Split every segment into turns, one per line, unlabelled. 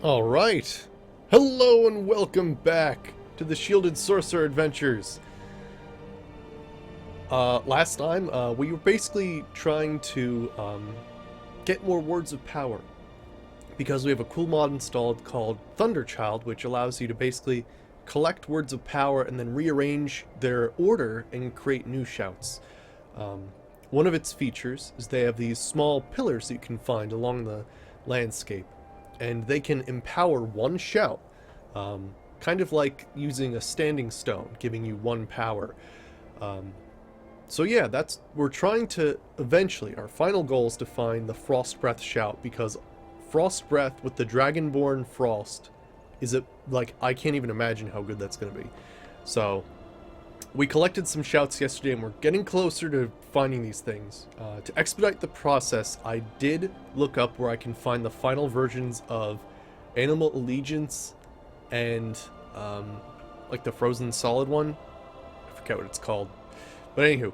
Alright. Hello and welcome back to the Shielded Sorcerer Adventures. Last time, we were basically trying to get more words of power. Because we have a cool mod installed called Thunderchild, which allows you to basically collect words of power and then rearrange their order and create new shouts. One of its features is they have these small pillars that you can find along the landscape. And they can empower one shout, kind of like using a standing stone, giving you one power. So yeah, we're trying to eventually, our final goal is to find the Frost Breath shout, because Frost Breath with the Dragonborn Frost I can't even imagine how good that's going to be. So we collected some shouts yesterday and we're getting closer to finding these things. To expedite the process, I did look up where I can find the final versions of Animal Allegiance and like the Frozen Solid one. I forget what it's called. But anywho,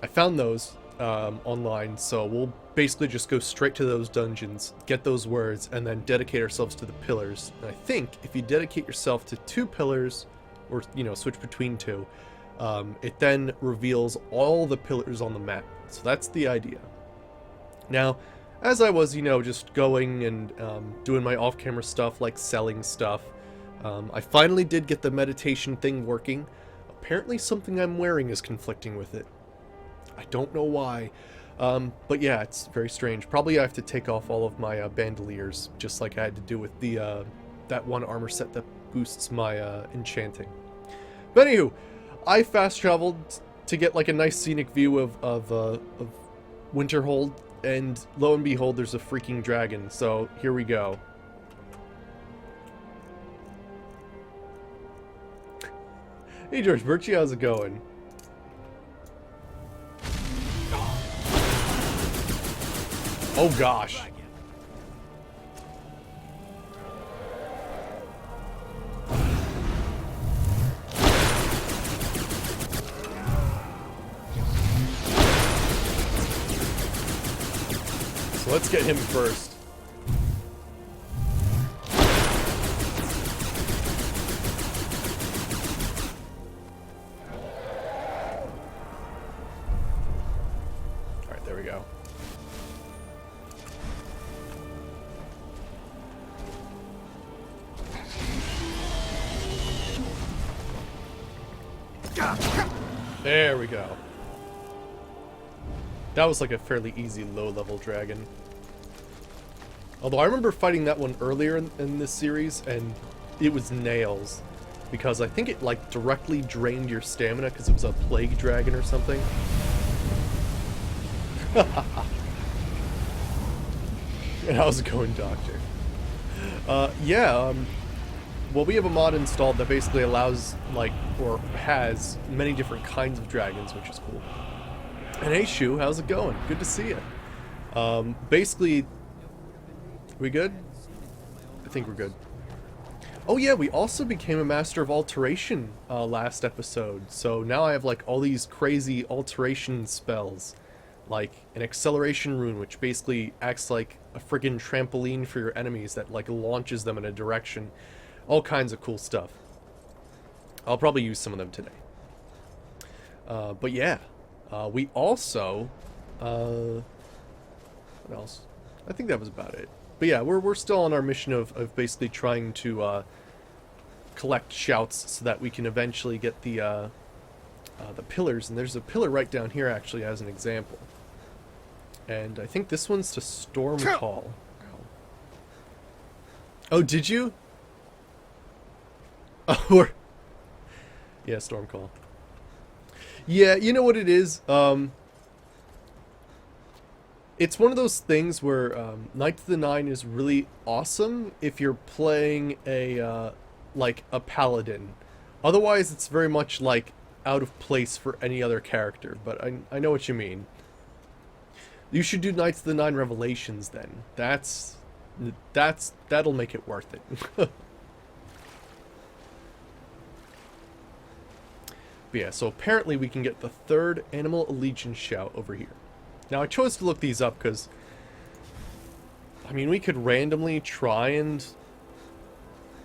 I found those online, so we'll basically just go straight to those dungeons, get those words, and then dedicate ourselves to the pillars. And I think if you dedicate yourself to 2 pillars, or switch between 2, it then reveals all the pillars on the map. So that's the idea. Now, as I was just going and doing my off-camera stuff, like selling stuff, I finally did get the meditation thing working. Apparently something I'm wearing is conflicting with it. I don't know why, but yeah, it's very strange. Probably I have to take off all of my bandoliers, just like I had to do with the that one armor set that boosts my enchanting. But anywho, I fast traveled to get like a nice scenic view of Winterhold, and lo and behold, there's a freaking dragon. So here we go. Hey George Birchie, how's it going? Oh gosh. So let's get him first. Alright, there we go. There we go. That was like a fairly easy low-level dragon. Although I remember fighting that one earlier in this series, and it was nails. Because I think it like directly drained your stamina because it was a plague dragon or something. And how's it going, Doctor? Well, we have a mod installed that basically allows, or has many different kinds of dragons, which is cool. And hey, Shu, how's it going? Good to see you. Basically, we good? I think we're good. Oh yeah, we also became a master of alteration last episode. So now I have like all these crazy alteration spells. Like an acceleration rune, which basically acts like a friggin' trampoline for your enemies that like launches them in a direction. All kinds of cool stuff. I'll probably use some of them today. But yeah, we also, what else? I think that was about it. But yeah, we're still on our mission of basically trying to collect shouts so that we can eventually get the pillars. And there's a pillar right down here actually as an example. And I think this one's to Storm Call. Oh, did you? Oh, yeah, Storm Call. Yeah, you know what it is? It's one of those things where Knight of the Nine is really awesome if you're playing like a paladin. Otherwise, it's very much like out of place for any other character. But I know what you mean. You should do Knights of the Nine Revelations then. That'll make it worth it. But yeah, so apparently we can get the 3rd Animal Allegiance shout over here. Now I chose to look these up because I mean, we could randomly try and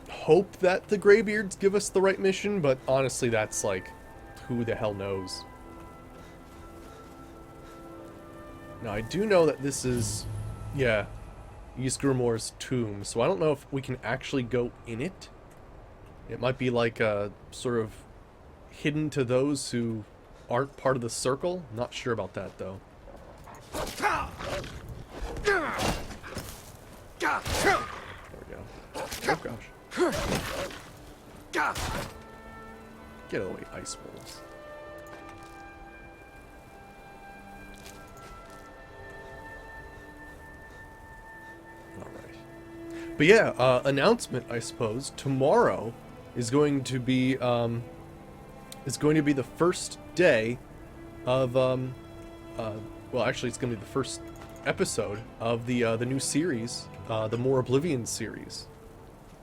hope that the Greybeards give us the right mission, but honestly, that's like, who the hell knows? Now, I do know that this is, yeah, Ysgrimmor's tomb, so I don't know if we can actually go in it. It might be like sort of hidden to those who aren't part of the circle. Not sure about that, though. There we go. Oh, gosh. Get away, ice wolves. Alright. But yeah, announcement, I suppose. Tomorrow is going to be the first day of well, actually, it's going to be the first episode of the new series, the More Oblivion series,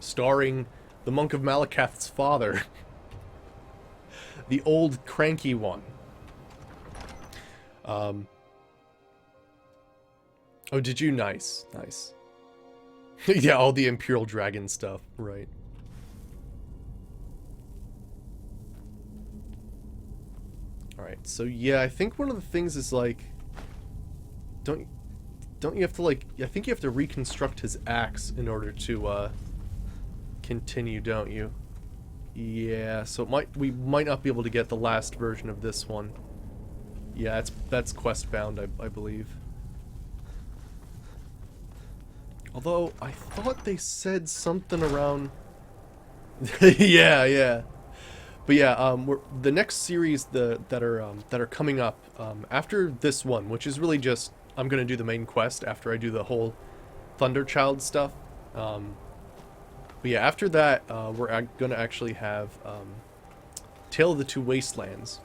starring the Monk of Malakath's father, the old cranky one. Oh, did you? Nice, nice. Yeah, all the Imperial Dragon stuff, right? Alright, so yeah, I think one of the things is like, don't you have to like, I think you have to reconstruct his axe in order to continue, don't you? Yeah, so we might not be able to get the last version of this one. Yeah, that's quest bound, I believe. Although I thought they said something around yeah, yeah. But yeah, the next series that are coming up after this one, which is really just I'm gonna do the main quest after I do the whole Thunderchild stuff. But yeah, after that, we're gonna actually have Tale of the Two Wastelands.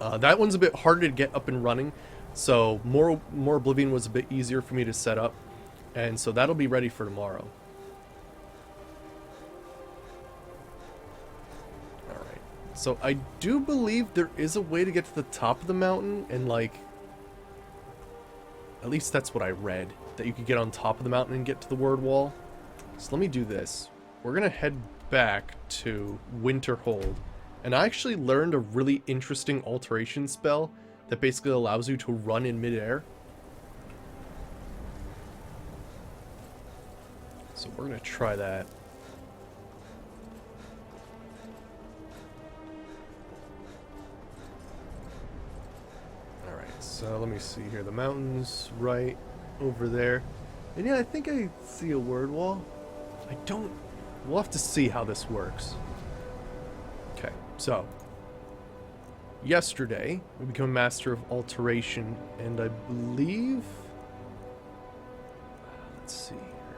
That one's a bit harder to get up and running, so more Oblivion was a bit easier for me to set up, and so that'll be ready for tomorrow. So I do believe there is a way to get to the top of the mountain, and like, at least that's what I read, that you could get on top of the mountain and get to the word wall. So let me do this. We're gonna head back to Winterhold, and I actually learned a really interesting alteration spell that basically allows you to run in midair. So we're gonna try that. So let me see here. The mountain's right over there. And yeah, I think I see a word wall. I don't... We'll have to see how this works. Okay, so. Yesterday, we became Master of Alteration, and I believe... Let's see here.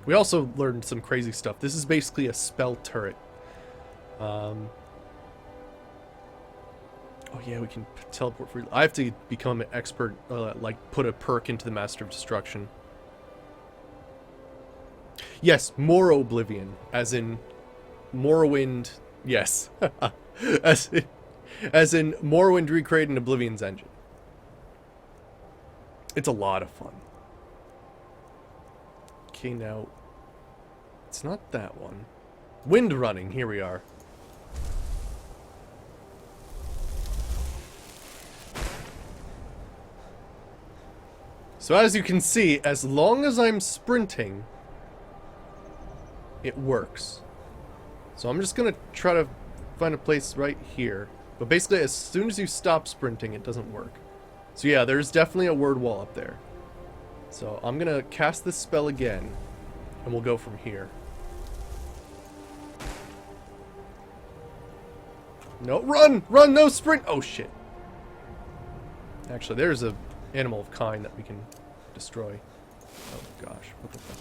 We also learned some crazy stuff. This is basically a spell turret. Oh yeah, we can teleport free. I have to become an expert, like put a perk into the Master of Destruction. Yes, more Oblivion, as in Morrowind. Yes, as in Morrowind recreating Oblivion's engine. It's a lot of fun. Okay, now it's not that one. Wind running. Here we are. So as you can see, as long as I'm sprinting, it works. So I'm just gonna try to find a place right here. But basically, as soon as you stop sprinting, it doesn't work. So yeah, there's definitely a word wall up there. So I'm gonna cast this spell again, and we'll go from here. No, run! Run, no sprint! Oh shit. Actually, there's a animal of kind that we can destroy. Oh gosh, what the fuck?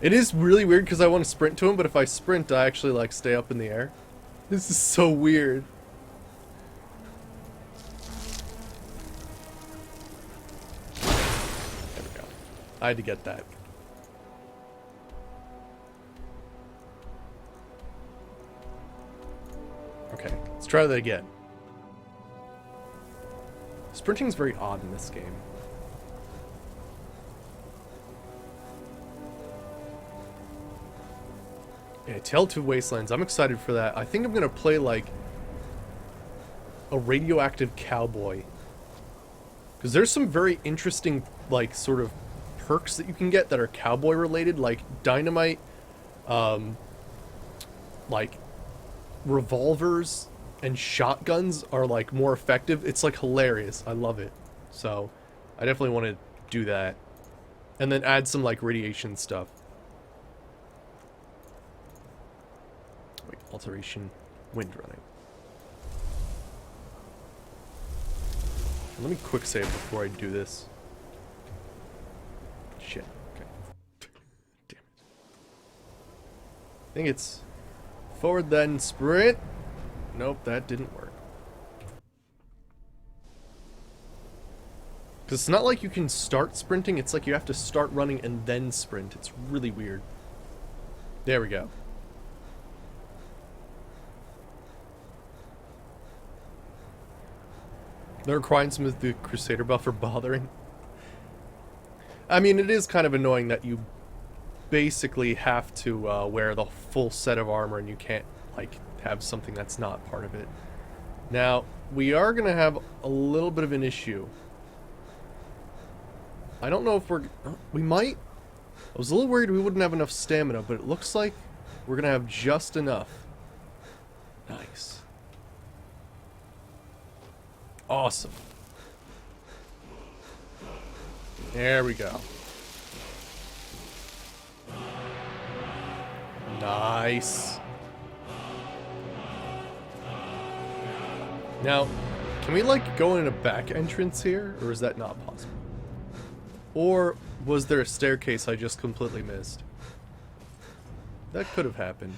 It is really weird because I want to sprint to him, but if I sprint, I actually like stay up in the air. This is so weird. There we go. I had to get that. Okay, let's try that again. sprinting's very odd in this game. Yeah, Tale of Two Wastelands. I'm excited for that. I think I'm gonna play like a radioactive cowboy. Because there's some very interesting, like, sort of perks that you can get that are cowboy related, like dynamite, like revolvers and shotguns are like more effective. It's like hilarious. I love it. So I definitely want to do that. And then add some like radiation stuff. Wait, alteration, wind running. Let me quick save before I do this. Shit. Okay. Damn it. I think it's forward then sprint. Nope, that didn't work. Because it's not like you can start sprinting, it's like you have to start running and then sprint. It's really weird. There we go. The requirements with the Crusader buff are bothering. I mean, it is kind of annoying that you basically have to wear the full set of armor and you can't, like, have something that's not part of it. Now, we are going to have a little bit of an issue. I don't know if we might. I was a little worried we wouldn't have enough stamina, but it looks like we're going to have just enough. Nice. Awesome. There we go. Nice. Now, can we like go in a back entrance here, or is that not possible? Or was there a staircase I just completely missed? That could have happened.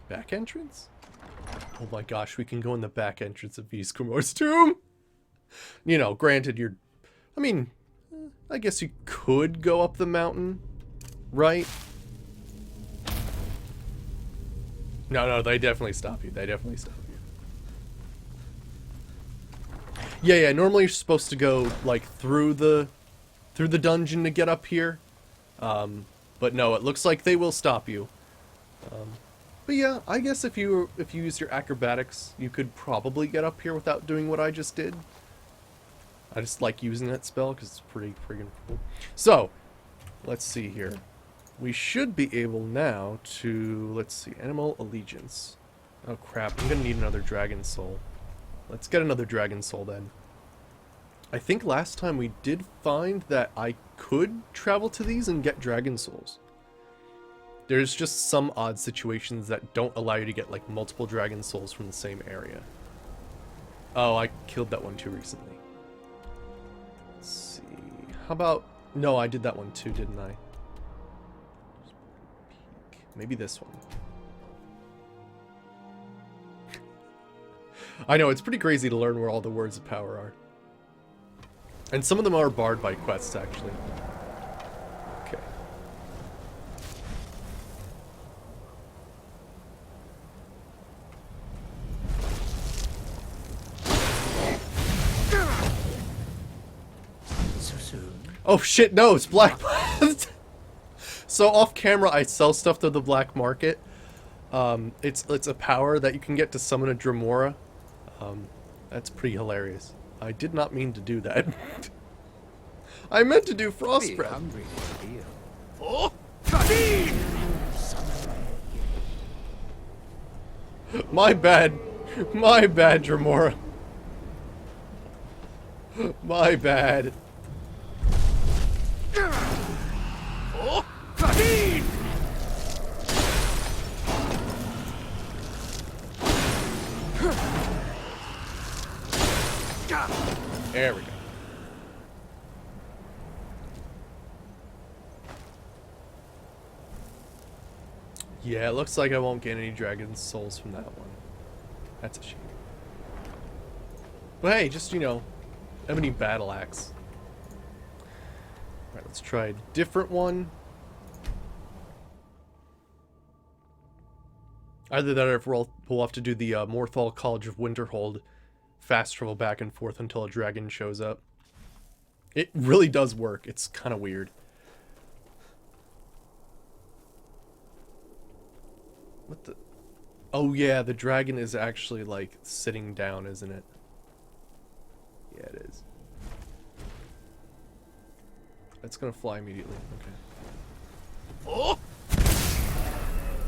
Back entrance? Oh my gosh, we can go in the back entrance of Viscomor's tomb! You know, granted you're... I mean, I guess you could go up the mountain, right? No, they definitely stop you. They definitely stop you. Yeah, normally you're supposed to go, like, through the dungeon to get up here. But no, it looks like they will stop you. But yeah, I guess if you use your acrobatics, you could probably get up here without doing what I just did. I just like using that spell because it's pretty friggin' cool. So, let's see here. We should be able now to, let's see, Animal Allegiance. Oh crap, I'm gonna need another Dragon Soul. Let's get another Dragon Soul then. I think last time we did find that I could travel to these and get Dragon Souls. There's just some odd situations that don't allow you to get like multiple Dragon Souls from the same area. Oh, I killed that one too recently. Let's see. How about... No, I did that one too, didn't I? Maybe this one. I know, it's pretty crazy to learn where all the words of power are. And some of them are barred by quests, actually. Okay.
So soon.
Oh shit, no, it's Black... So off camera, I sell stuff to the black market. It's a power that you can get to summon a Dremora. That's pretty hilarious. I did not mean to do that. I meant to do Frost Breath.
Hungry for a deal.
Oh! My bad. My bad, Dremora. My bad. Oh! There we go. Yeah, it looks like I won't get any Dragon Souls from that one. That's a shame. But hey, just, you know, Ebony Battle Axe. Alright, let's try a different one. Either that or if we'll have to do the Morthal College of Winterhold fast travel back and forth until a dragon shows up. It really does work. It's kind of weird. What the... Oh yeah, the dragon is actually like sitting down, isn't it? Yeah, it is. It's gonna fly immediately. Okay.
Oh!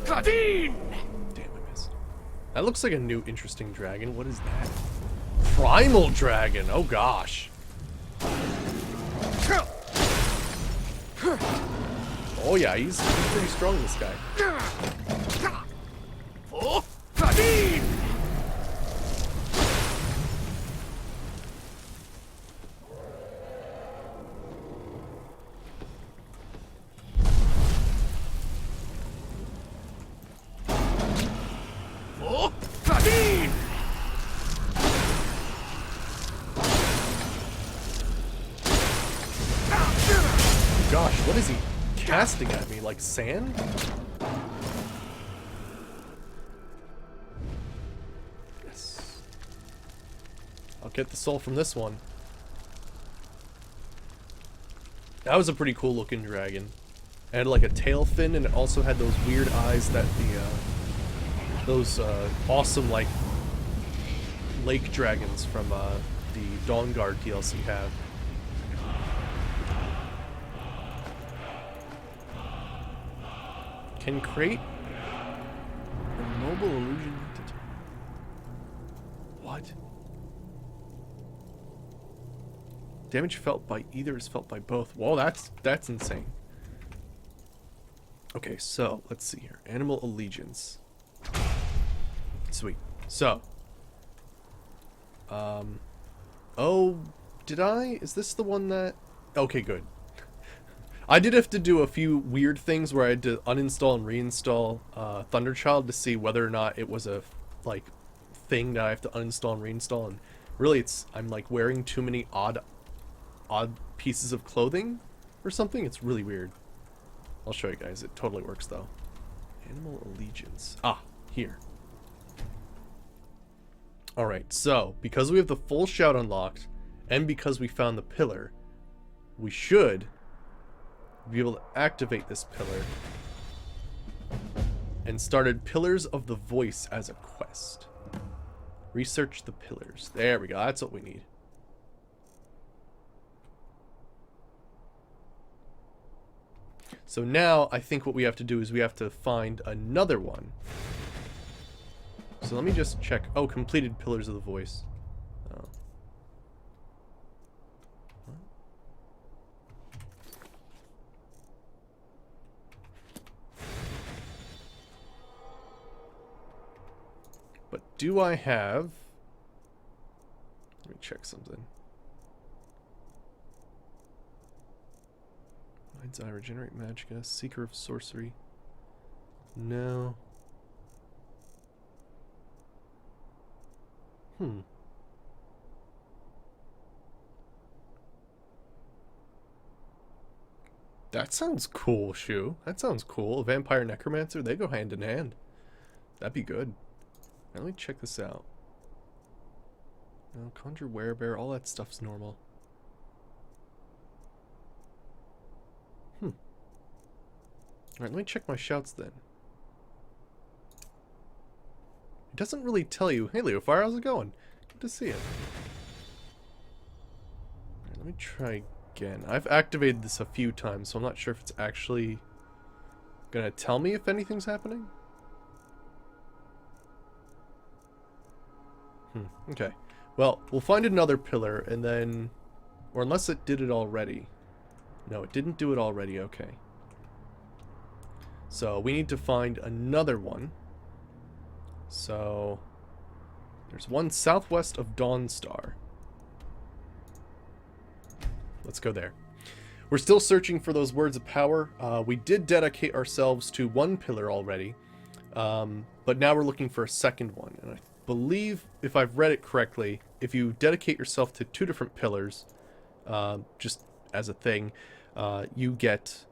Kadeen!
Damn, I missed. That looks like a new interesting dragon. What is that? Primal dragon. Oh gosh. Oh yeah, he's pretty strong, this guy.
Oh! Kadeen! Oh! Kadeen!
Gosh, what is he casting at me? Like sand? Yes. I'll get the soul from this one. That was a pretty cool looking dragon. It had like a tail fin, and it also had those weird eyes that those awesome like lake dragons from the Dawnguard DLC have. Can create a mobile illusion. What? Damage felt by either is felt by both. Whoa, that's insane. Okay, so let's see here. Animal allegiance. Sweet. So, oh, did I? Is this the one that? Okay, good. I did have to do a few weird things where I had to uninstall and reinstall Thunderchild to see whether or not it was a like thing that I have to uninstall and reinstall. And really, I'm like wearing too many odd pieces of clothing or something. It's really weird. I'll show you guys. It totally works though. Animal allegiance. Ah, here. All right. So because we have the full shout unlocked, and because we found the pillar, we should be able to activate this pillar and started Pillars of the Voice as a quest. Research the pillars. There we go. That's what we need. So now I think what we have to do is we have to find another one. So let me just check. Oh, completed Pillars of the Voice. Oh. But do I have... Let me check something. Mind's Eye, Regenerate Magicka, Seeker of Sorcery. No. That sounds cool, Shu. That sounds cool. A Vampire Necromancer, they go hand in hand. That'd be good. Now let me check this out. No, Conjure Werebear, all that stuff's normal. Alright, let me check my shouts then. It doesn't really tell you. Hey Leofire, how's it going? Good to see you. Alright, let me try again. I've activated this a few times, so I'm not sure if it's actually gonna tell me if anything's happening. Okay. Well, we'll find another pillar and then... Or unless it did it already. No, it didn't do it already. Okay. So we need to find another one. So there's one southwest of Dawnstar. Let's go there. We're still searching for those words of power. We did dedicate ourselves to one pillar already, but now we're looking for a second one. And I believe, if I've read it correctly, if you dedicate yourself to two different pillars, just as a thing, you get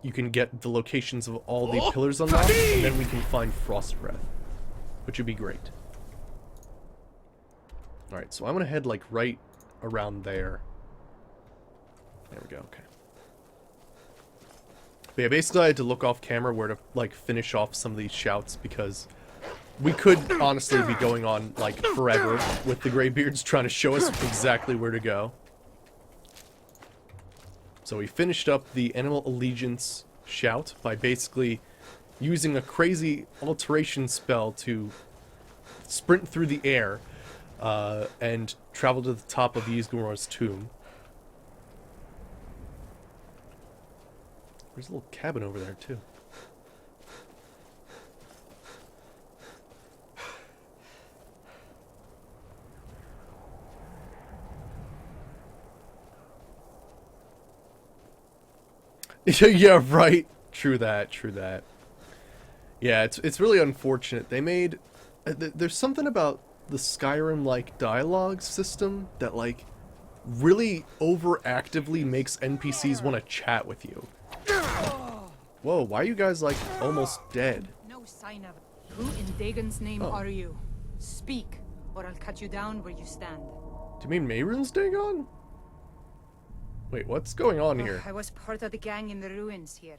you can get the locations of all the pillars unlocked, and then we can find Frost Breath, which would be great. Alright, so I'm gonna head, like, right around there. There we go, okay. But yeah, basically I had to look off camera where to, like, finish off some of these shouts, because we could honestly be going on, like, forever with the Greybeards trying to show us exactly where to go. So we finished up the Animal Allegiance shout by basically using a crazy alteration spell to sprint through the air and travel to the top of Ysgramor's tomb. There's a little cabin over there, too. Yeah, right. True that, true that. Yeah, it's really unfortunate. They made... there's something about the Skyrim, like, dialogue system that, like, really overactively makes NPCs want to chat with you. Whoa, why are you guys, like, almost dead?
No sign of it. Who in Dagon's name are you? Speak, or I'll cut you down where you stand.
Do you mean Mehrunes Dagon? Wait, what's going on here?
I was part of the gang in the ruins here.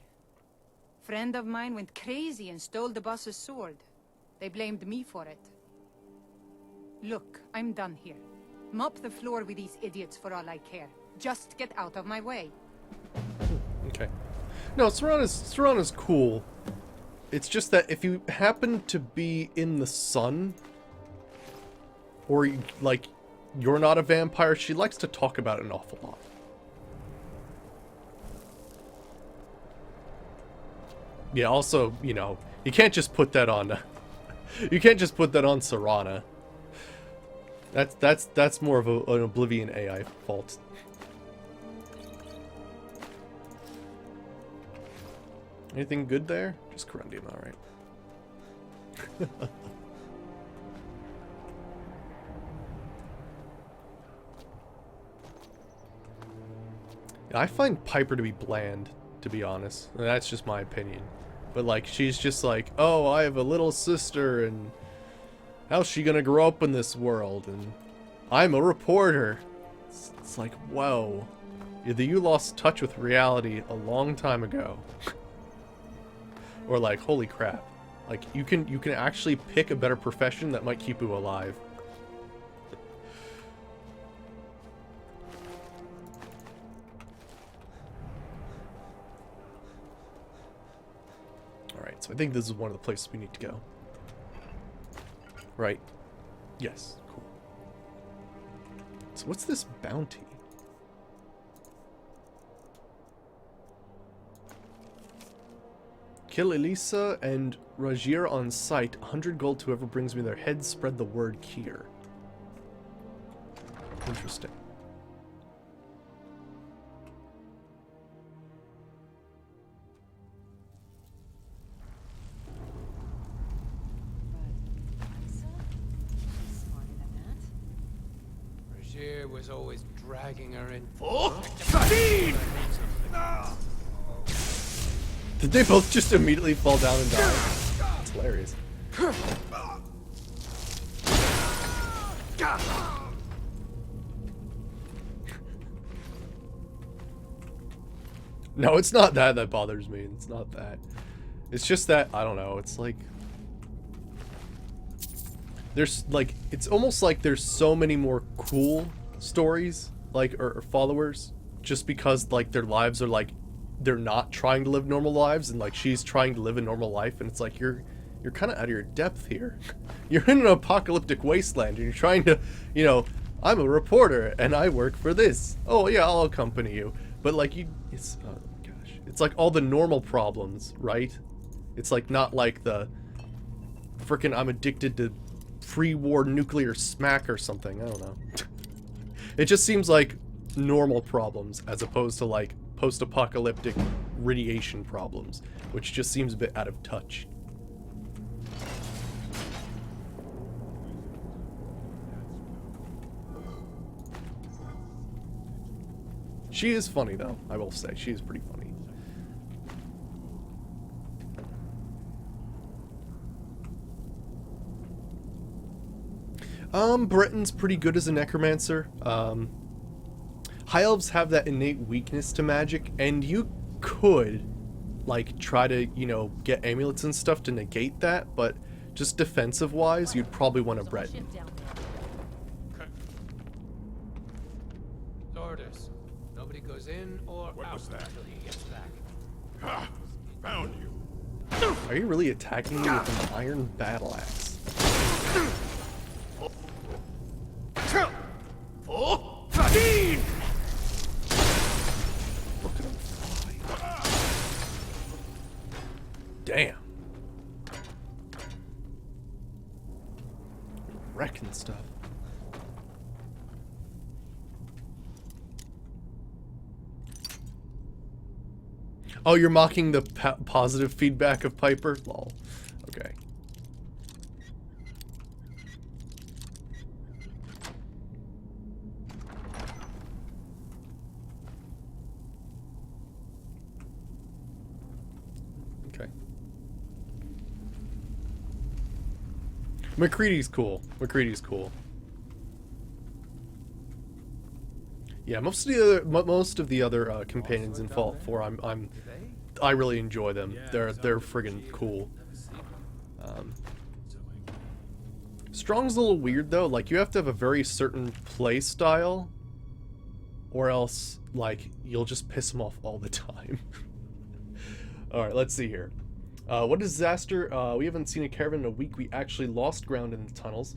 Friend of mine went crazy and stole the boss's sword. They blamed me for it. Look, I'm done here. Mop the floor with these idiots for all I care. Just get out of my way.
Okay. No, Serana's cool. It's just that if you happen to be in the sun, or, like, you're not a vampire, she likes to talk about it an awful lot. Yeah, also, you know, you can't just put that on... you can't just put that on Serana. That's more of an Oblivion AI fault. Anything good there? Just Corundium, alright. Yeah, I find Piper to be bland, to be honest. And that's just my opinion. But, like, she's just like, oh, I have a little sister, and how's she gonna grow up in this world? And I'm a reporter. It's like, whoa. Either you lost touch with reality a long time ago. Or like, holy crap. Like, you can actually pick a better profession that might keep you alive. Alright, so I think this is one of the places we need to go. Right? Yes, cool. So what's this bounty? Kill Elisa and Rajir on sight. 100 gold to whoever brings me their heads. Spread the word here. Interesting.
Rajir was always dragging her in. Oh, Sadine!
Did they both just immediately fall down and die? That's hilarious. No, it's not that bothers me. It's not that. It's just that, I don't know, it's like... There's, like, it's almost like there's so many more cool stories, like, or followers, just because, like, their lives are, like, they're not trying to live normal lives, and like she's trying to live a normal life, and it's like you're kind of out of your depth here. You're in an apocalyptic wasteland, and you're trying to, you know, I'm a reporter and I work for this. Oh yeah, I'll accompany you. But like it's oh gosh, it's like all the normal problems, right? It's like not like the frickin' I'm addicted to pre-war nuclear smack or something. I don't know. It just seems like normal problems as opposed to like post-apocalyptic radiation problems, which just seems a bit out of touch. She is funny though, I will say. She is pretty funny. Breton's pretty good as a necromancer. High elves have that innate weakness to magic, and you could, like, try to, you know, get amulets and stuff to negate that, but just defensive-wise, you'd probably want a Breton.
Orders. Nobody goes in or out
was that?
until he gets back.
Ha! Found you.
Are you really attacking me with an iron battle axe? Look at him fly. Damn. Wrecking stuff. Oh, you're mocking the positive feedback of Piper? Lol. Okay. Okay. McCready's cool. McCready's cool. Yeah, most of the other companions in Fallout 4, I really enjoy them. They're friggin' cool. Strong's a little weird though. Like, you have to have a very certain play style, or else like you'll just piss them off all the time. All right, let's see here. What disaster? We haven't seen a caravan in a week. We actually lost ground in the tunnels.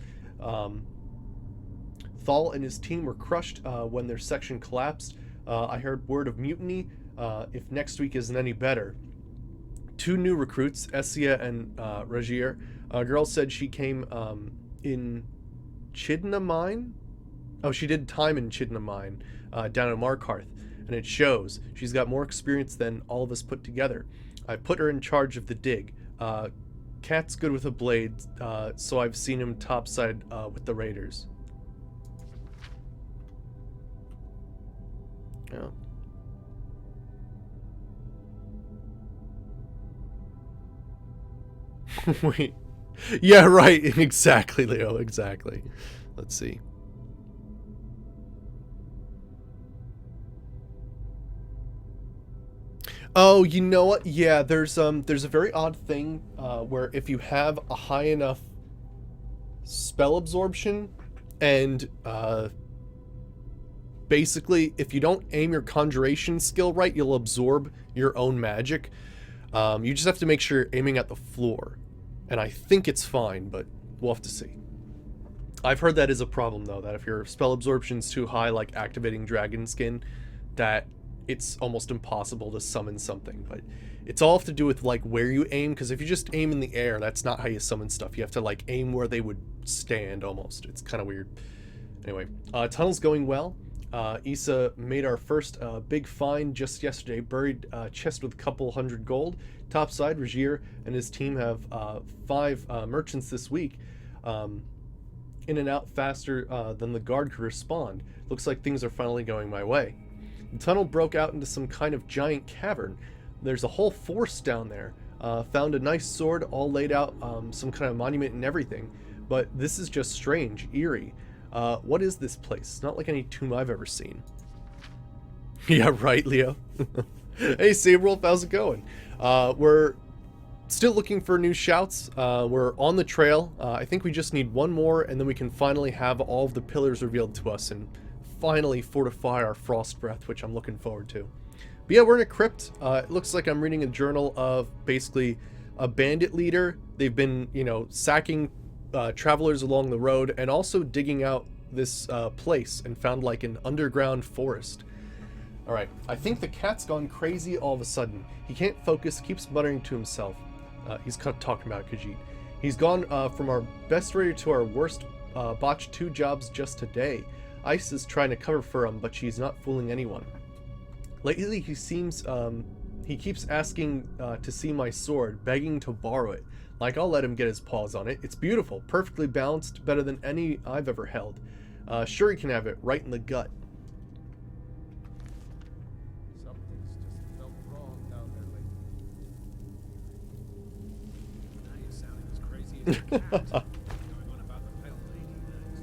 Thal and his team were crushed when their section collapsed. I heard word of mutiny if next week isn't any better. 2 new recruits, Essia and Regier. A girl said she came in Chidna Mine. Oh, she did time in Chidna Mine down in Markarth, and it shows. She's got more experience than all of us put together. I put her in charge of the dig. Cat's good with a blade, so I've seen him topside with the raiders. Yeah. Wait. Yeah, right. Exactly, Leo. Exactly. Let's see. Oh, you know what? Yeah, there's a very odd thing where if you have a high enough spell absorption and basically, if you don't aim your conjuration skill right, you'll absorb your own magic. You just have to make sure you're aiming at the floor. And I think it's fine, but we'll have to see. I've heard that is a problem, though, that if your spell absorption's too high, like activating Dragon Skin, that it's almost impossible to summon something. But it's all have to do with, like, where you aim, because if you just aim in the air, that's not how you summon stuff. You have to, like, aim where they would stand, almost. It's kind of weird. Anyway, tunnel's going well. Issa made our first big find just yesterday. Buried chest with a couple hundred gold. Topside, Regier and his team have 5 merchants this week. In and out faster than the guard could respond. Looks like things are finally going my way. The tunnel broke out into some kind of giant cavern. There's a whole force down there. Found a nice sword all laid out, some kind of monument and everything. But this is just strange, eerie. What is this place? It's not like any tomb I've ever seen. Yeah, right, Leo. Hey, Saberwolf, how's it going? We're still looking for new shouts. We're on the trail. I think we just need one more, and then we can finally have all of the pillars revealed to us and finally fortify our frost breath, which I'm looking forward to. But yeah, we're in a crypt. It looks like I'm reading a journal of basically a bandit leader. They've been, you know, sacking travelers along the road and also digging out this place and found like an underground forest. Alright, I think the cat's gone crazy all of a sudden. He can't focus, keeps muttering to himself. He's talking about Khajiit. He's gone from our best raider to our worst, botched 2 jobs just today. Ice is trying to cover for him, but she's not fooling anyone. Lately he seems, he keeps asking to see my sword, begging to borrow it. Like, I'll let him get his paws on it. It's beautiful, perfectly balanced, better than any I've ever held. Sure, he can have it, right in the gut.
Something's just felt wrong down there lately.
Now you're sounding as crazy as a cat. What's going on about the pale lady next?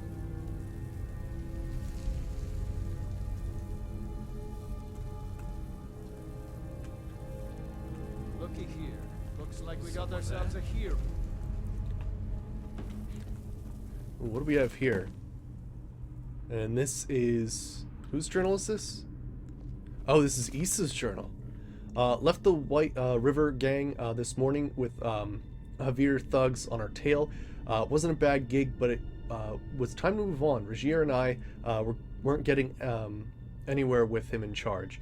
ourselves a hero.
Ooh, what do we have here? And this is... Whose journal is this? Oh, this is Issa's journal. Left the White River gang this morning with Javier thugs on our tail. Wasn't a bad gig, but it was time to move on. Regier and I weren't getting anywhere with him in charge.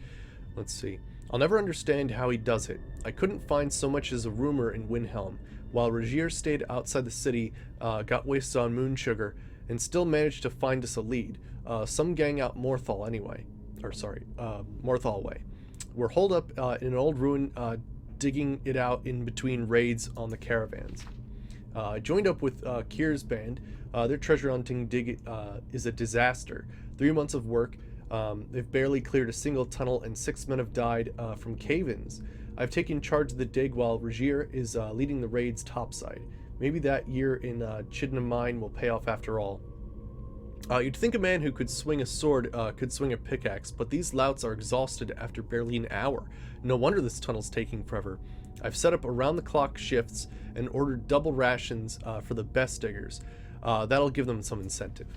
Let's see. I'll never understand how he does it. I couldn't find so much as a rumor in Windhelm, while Regier stayed outside the city, got wasted on moon sugar, and still managed to find us a lead. Some gang out Morthal anyway. Or sorry, Morthal way. We're holed up in an old ruin, digging it out in between raids on the caravans. I joined up with Kier's band. Their treasure hunting dig is a disaster. 3 months of work. They've barely cleared a single tunnel, and 6 men have died from cave-ins. I've taken charge of the dig while Regier is leading the raids topside. Maybe that year in Chidna Mine will pay off after all. You'd think a man who could swing a sword could swing a pickaxe, but these louts are exhausted after barely an hour. No wonder this tunnel's taking forever. I've set up around-the-clock shifts and ordered double rations for the best diggers. That'll give them some incentive.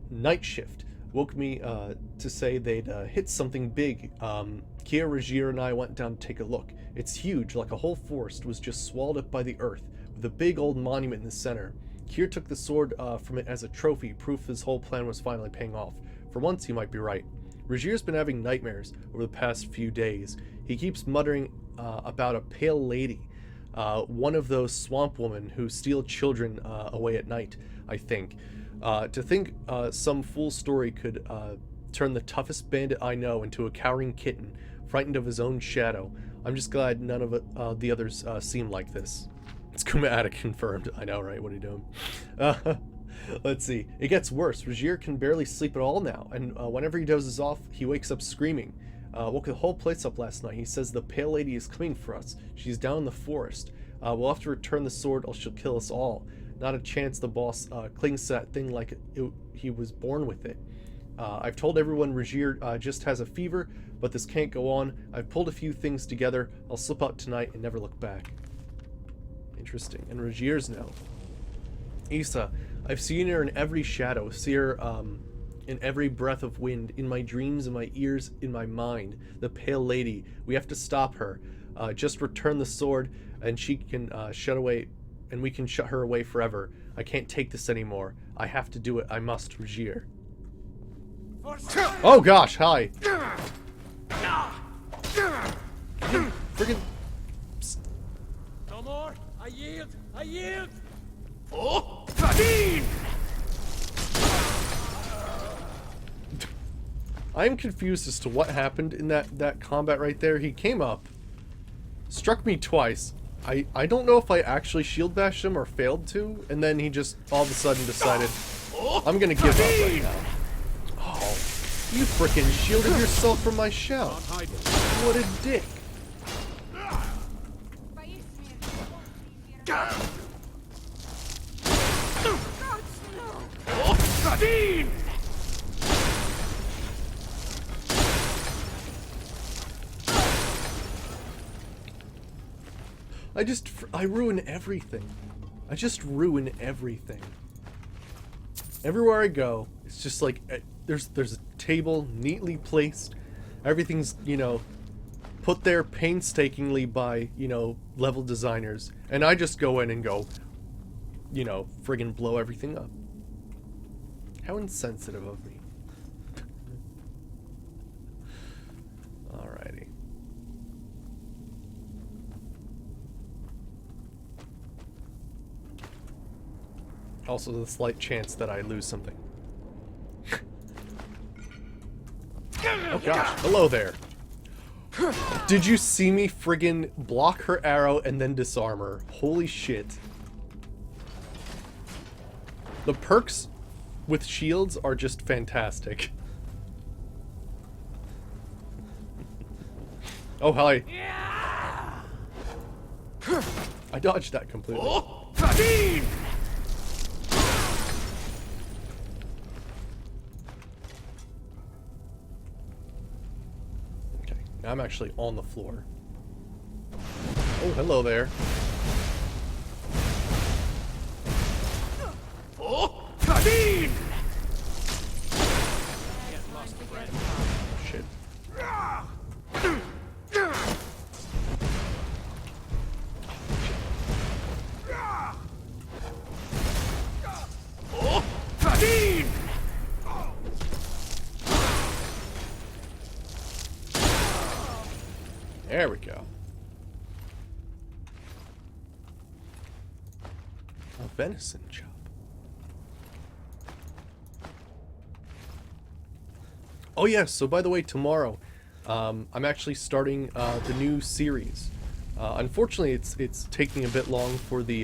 Night shift woke me to say they'd hit something big. Kier, Regier, and I went down to take a look. It's huge, like a whole forest was just swallowed up by the earth, with a big old monument in the center. Kier took the sword from it as a trophy, proof his whole plan was finally paying off. For once, he might be right. Regier's been having nightmares over the past few days. He keeps muttering about a pale lady, one of those swamp women who steal children away at night, I think. To think some fool story could turn the toughest bandit I know into a cowering kitten, frightened of his own shadow. I'm just glad none of the others seem like this. Schematic confirmed. I know, right? What are you doing? Let's see. It gets worse. Regier can barely sleep at all now, and whenever he dozes off, he wakes up screaming. Woke the whole place up last night. He says the pale lady is coming for us. She's down in the forest. We'll have to return the sword or she'll kill us all. Not a chance the boss clings to that thing like he was born with it. I've told everyone Regier just has a fever, but this can't go on. I've pulled a few things together. I'll slip out tonight and never look back. Interesting. And Regier's now. Issa, I've seen her in every shadow, see her in every breath of wind, in my dreams, in my ears, in my mind. The pale lady. We have to stop her. Just return the sword, and she can and we can shut her away forever. I can't take this anymore. I have to do it. I must, Regier. Oh gosh, hi. Friggin'.
No more. I yield. I yield.
Oh!
I'm confused as to what happened in that combat right there. He came up, struck me twice. I don't know if I actually shield bashed him or failed to, and then he just all of a sudden decided, I'm gonna give up right now. Oh, you frickin' shielded yourself from my shout. What a dick. I ruin everything. I just ruin everything. Everywhere I go, it's just like, there's a table neatly placed. Everything's, you know, put there painstakingly by, you know, level designers. And I just go in and go, you know, friggin' blow everything up. How insensitive of me. Alrighty. Also, the slight chance that I lose something. Oh gosh, hello there. Did you see me friggin' block her arrow and then disarm her? Holy shit. The perks with shields are just fantastic. Oh, hi. I dodged that completely. Okay, now I'm actually on the floor. Oh, hello there. Shit. There we go. A venison chop. Oh yes, so by the way, tomorrow, I'm actually starting the new series. Unfortunately, it's taking a bit long for the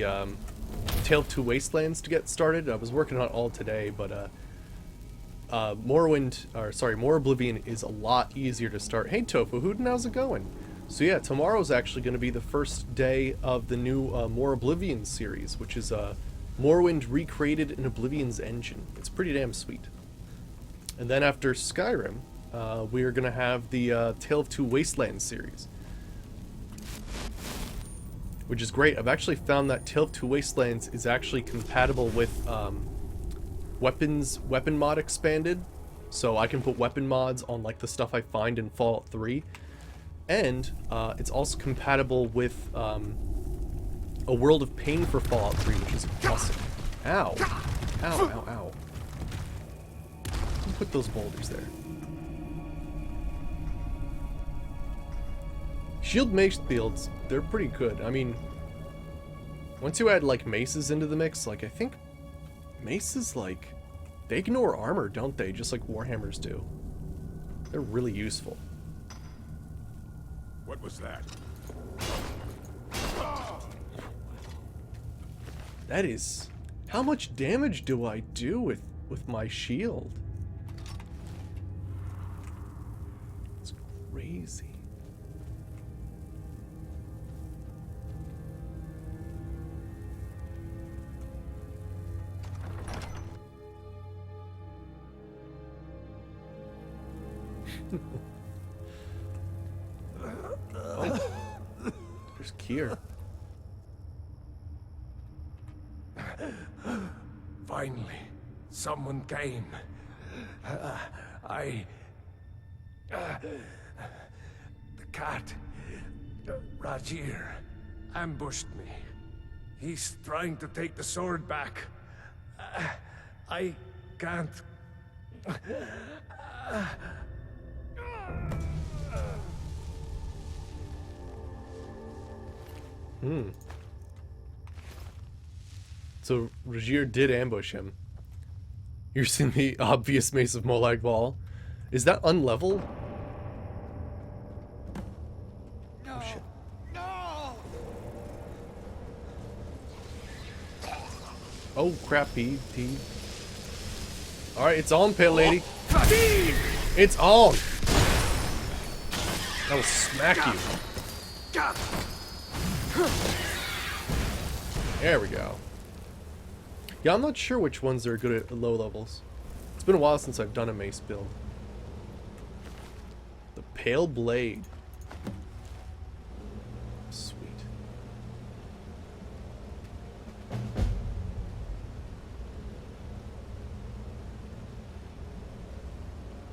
Tale of Two Wastelands to get started. I was working on it all today, but More Oblivion is a lot easier to start. Hey Tofu, how's it going? So yeah, tomorrow's actually going to be the first day of the new More Oblivion series, which is Morrowind recreated in Oblivion's engine. It's pretty damn sweet. And then after Skyrim, we are going to have the Tale of Two Wastelands series, which is great. I've actually found that Tale of Two Wastelands is actually compatible with weapon mod expanded, so I can put weapon mods on like the stuff I find in Fallout 3. And it's also compatible with a World of Pain for Fallout 3, which is awesome. Ow. Ow, ow, ow. Put those boulders there. Shield mace builds, they're pretty good. I mean, once you add like maces into the mix, like I think maces, like, they ignore armor, don't they? Just like Warhammers do. They're really useful.
What was that?
That is... How much damage do I do with my shield? It's crazy. Oh, there's Kier.
Finally, someone came. The cat, Rajir, ambushed me. He's trying to take the sword back. I can't.
So Rajir did ambush him. You're seeing the obvious Mace of Molag Bal. Is that unlevel?
No.
Oh shit.
No.
Oh crap, he... Alright, it's on, Pale Lady. It's on! I will smack you. There we go. Yeah, I'm not sure which ones are good at low levels. It's been a while since I've done a mace build. The Pale Blade. Sweet.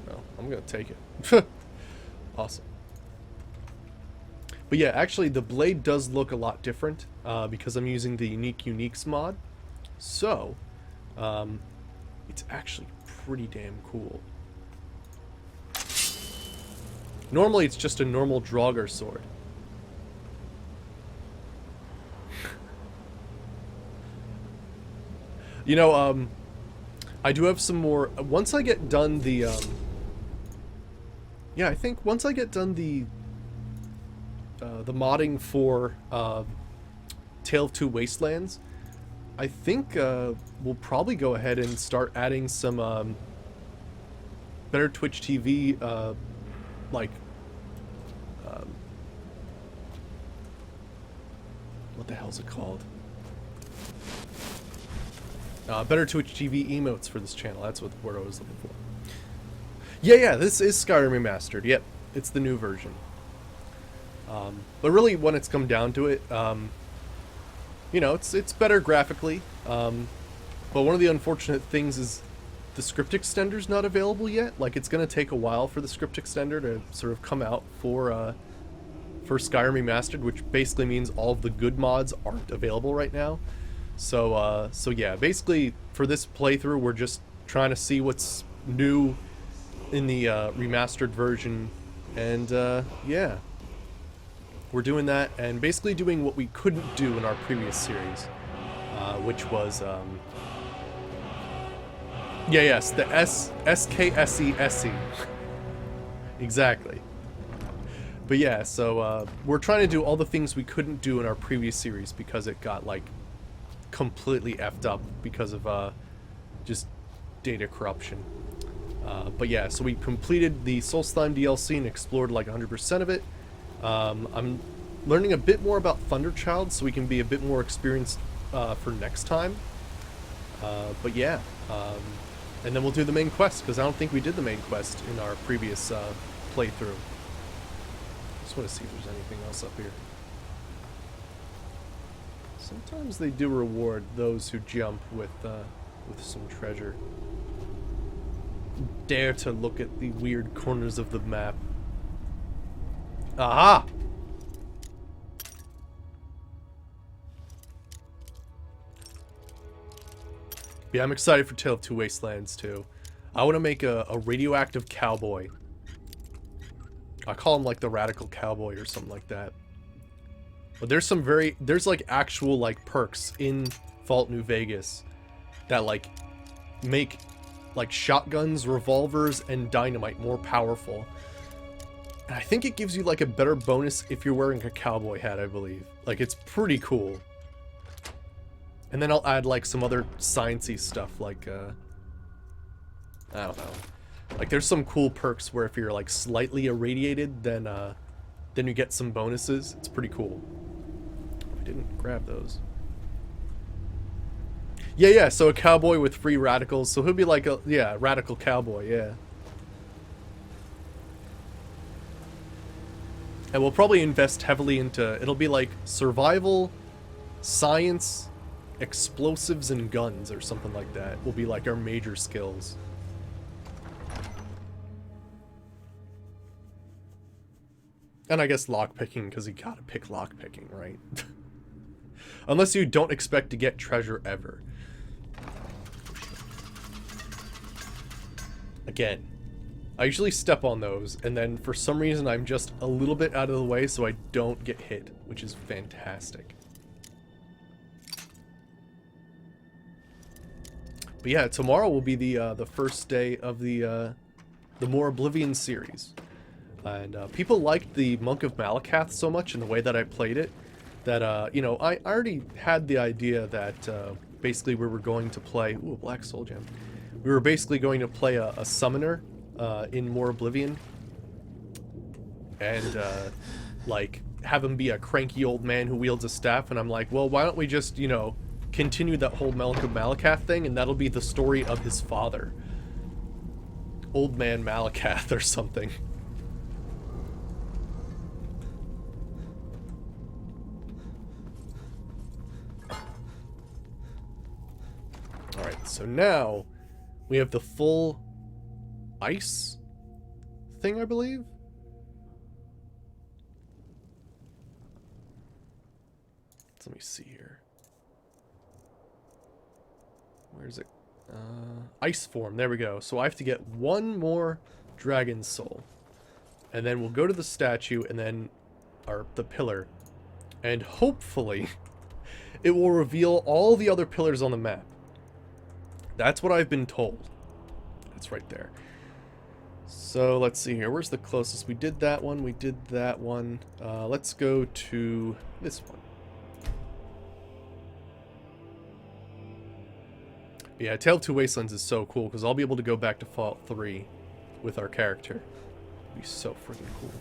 No, I'm gonna take it. Awesome. But yeah, actually the blade does look a lot different because I'm using the Unique Uniques mod. So, it's actually pretty damn cool. Normally it's just a normal Draugr sword. You know, I do have some more... Once I get done the... Yeah, I think once I get done the modding for Tale of Two Wastelands, I think we'll probably go ahead and start adding some better Twitch TV, like, what the hell's it called? Better Twitch TV emotes for this channel. That's what word I was looking for. Yeah, this is Skyrim Remastered. Yep, it's the new version. But really, when it's come down to it, you know, it's better graphically. But one of the unfortunate things is the script extender's not available yet. Like, it's going to take a while for the script extender to sort of come out for Skyrim Remastered, which basically means all of the good mods aren't available right now. So yeah, basically for this playthrough, we're just trying to see what's new in the remastered version, and yeah, we're doing that and basically doing what we couldn't do in our previous series, which was yes, the SKSESE. Exactly. But yeah, so we're trying to do all the things we couldn't do in our previous series because it got like completely effed up because of just data corruption. But yeah, so we completed the Soul Slime DLC and explored like 100% of it. I'm learning a bit more about Thunderchild so we can be a bit more experienced for next time. But yeah, and then we'll do the main quest, because I don't think we did the main quest in our previous playthrough. Just want to see if there's anything else up here. Sometimes they do reward those who jump with some treasure. Dare to look at the weird corners of the map. Aha! Yeah, I'm excited for Tale of Two Wastelands too. I want to make a radioactive cowboy. I call him like the radical cowboy or something like that. But there's like actual like perks in Fallout New Vegas that like make like shotguns, revolvers, and dynamite more powerful. And I think it gives you like a better bonus if you're wearing a cowboy hat, I believe. Like, it's pretty cool. And then I'll add like some other sciencey stuff like I don't know. Like, there's some cool perks where if you're like slightly irradiated, then you get some bonuses. It's pretty cool. I didn't grab those. Yeah, so a cowboy with free radicals. So he'll be like a, yeah, radical cowboy, yeah. And we'll probably invest heavily into, it'll be like survival, science, explosives, and guns or something like that will be like our major skills. And I guess lockpicking, because you gotta pick lockpicking, right? Unless you don't expect to get treasure ever. Again, I usually step on those, and then for some reason I'm just a little bit out of the way so I don't get hit, which is fantastic. But yeah, tomorrow will be the first day of the More Oblivion series. And people liked the Monk of Malakath so much and the way that I played it that, you know, I already had the idea that basically we were going to play... Ooh, a Black Soul Gem. We were basically going to play a summoner in More Oblivion. And, like, have him be a cranky old man who wields a staff. And I'm like, well, why don't we just, you know, continue that whole Monk of Malakath thing, and that'll be the story of his father. Old Man Malakath or something. Alright, so now we have the full ice thing, I believe? Let me see here. Where's it? Ice form, there we go. So I have to get one more dragon soul. And then we'll go to the statue and then the pillar. And hopefully it will reveal all the other pillars on the map. That's what I've been told. It's right there. So let's see here. Where's the closest? We did that one. We did that one. Let's go to this one. Yeah, Tale of Two Wastelands is so cool because I'll be able to go back to Fallout 3 with our character. It'll be so freaking cool.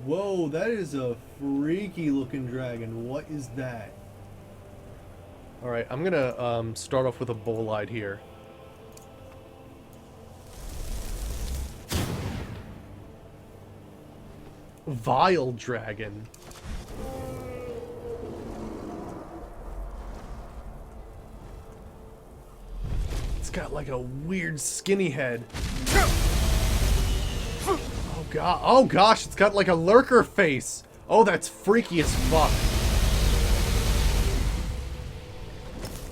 Whoa, that is a freaky looking dragon. What is that? Alright, I'm gonna start off with a bolide here. Vile dragon. It's got like a weird skinny head. Oh god. Oh gosh, it's got like a lurker face. Oh, that's freaky as fuck.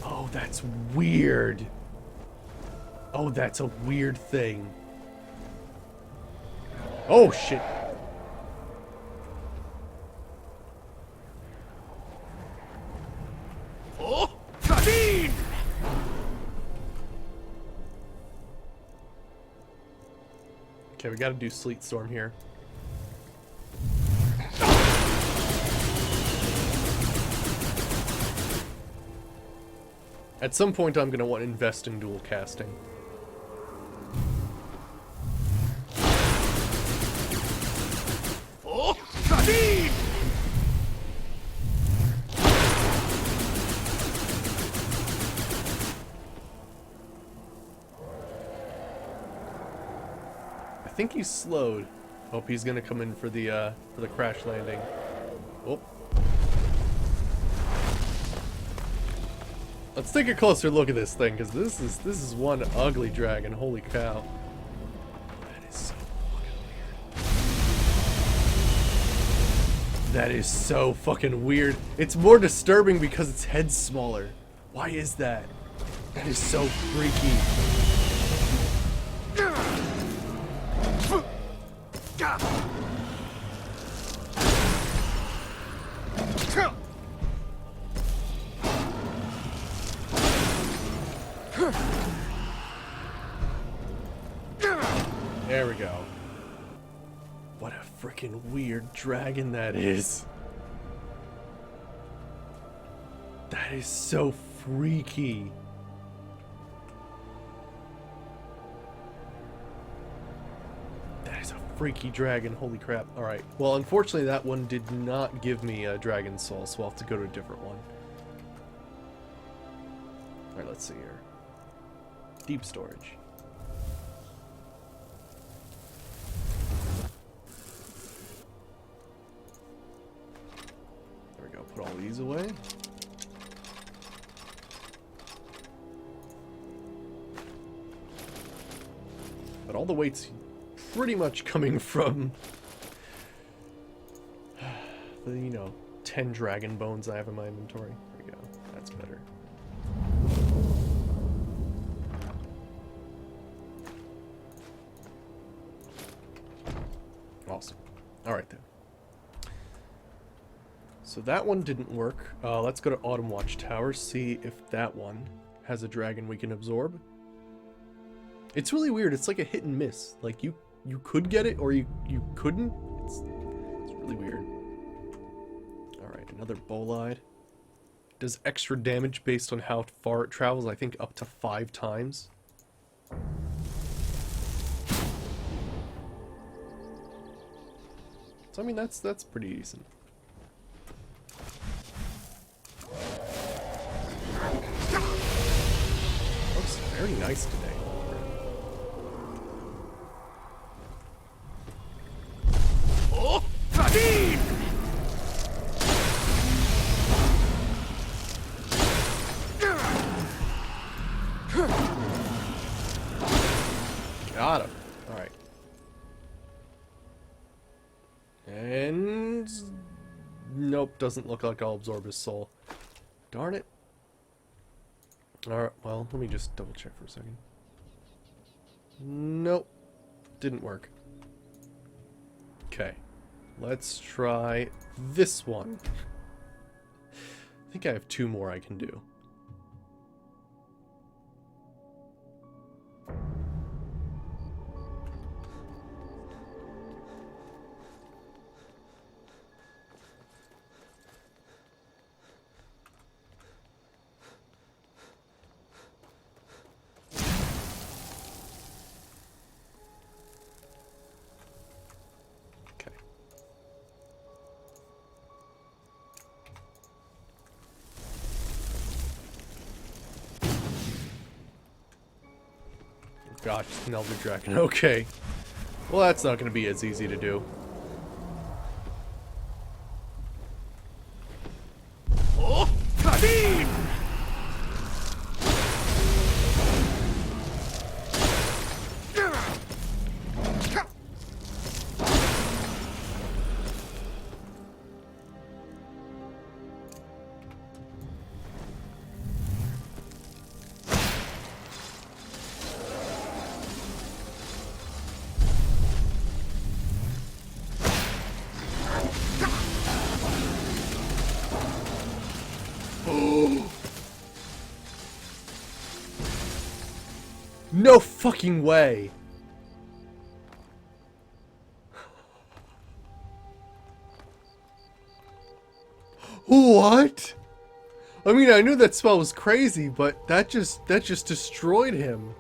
Oh, that's weird. Oh, that's a weird thing. Oh shit.
Oh, Sabine!
Okay, we gotta do Sleet Storm here. At some point, I'm gonna want to invest in dual casting.
Oh, Sabine!
I think he's slowed. Hope he's gonna come in for the crash landing. Oh. Let's take a closer look at this thing, because this is one ugly dragon. Holy cow. That is so fucking weird. That is so fucking weird. It's more disturbing because its head's smaller. Why is that? That is so freaky. There we go. What a freaking weird dragon that is. That is so freaky. That is a freaky dragon. Holy crap. Alright. Well, unfortunately, that one did not give me a dragon soul, so I'll have to go to a different one. Alright, let's see here. Deep storage. There we go. Put all these away. But all the weight's pretty much coming from the, 10 dragon bones I have in my inventory. There we go. That's better. Awesome. Alright then. So that one didn't work. Let's go to Autumn Watchtower, see if that one has a dragon we can absorb. It's really weird. It's like a hit and miss. Like you could get it or you couldn't. It's really weird. Alright, another bolide. Does extra damage based on how far it travels, I think up to 5 times. So I mean that's pretty decent. Looks very nice today.
Oh, Sabine!
Got him. Alright. And nope, doesn't look like I'll absorb his soul. Darn it. Alright, well, let me just double check for a second. Nope. Didn't work. Okay. Let's try this one. I think I have 2 more I can do. Gosh, it's an Elder Dragon. Okay. Well, that's not going to be as easy to do. No fucking way! What? I mean, I knew that spell was crazy, but that just destroyed him.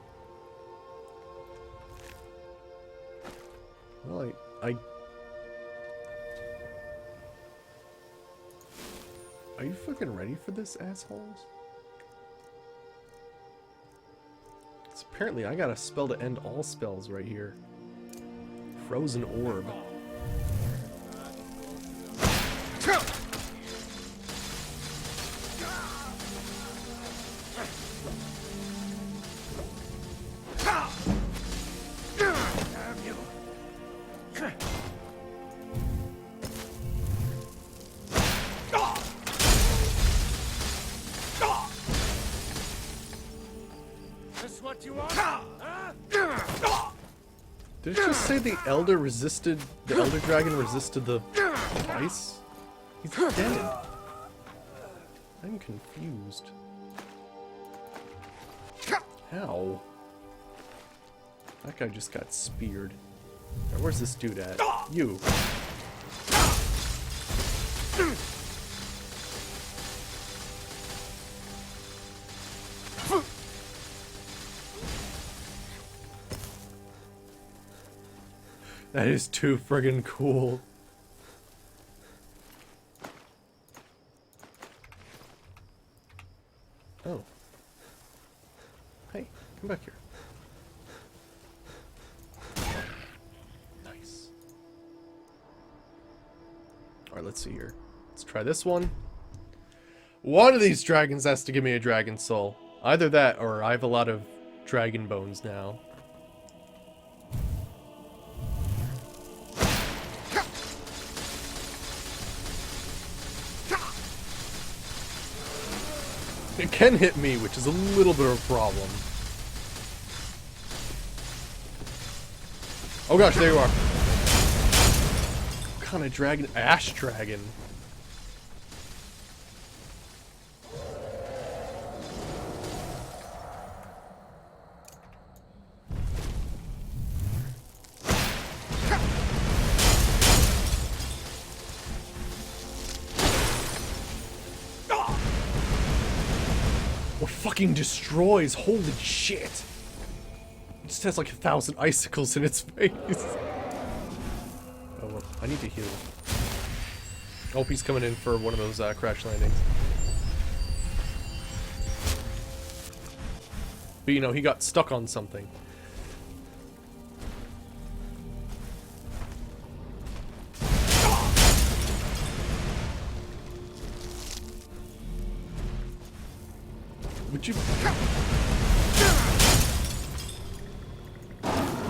Well, Are you fucking ready for this, assholes? 'Cause apparently I got a spell to end all spells right here. Frozen Orb. Did it just say the Elder Dragon resisted the ice? He's dead. I'm confused. How? That guy just got speared. Now, where's this dude at? You. That is too friggin' cool. Oh. Hey, come back here. Nice. Alright, let's see here. Let's try this one. One of these dragons has to give me a dragon soul. Either that, or I have a lot of dragon bones now. It can hit me, which is a little bit of a problem. Oh gosh, there you are. What kind of dragon? Ash dragon. Fucking destroys, holy shit. It just has like 1,000 icicles in its face. Oh well, I need to heal. I hope he's coming in for one of those crash landings. But you know, he got stuck on something. Would you...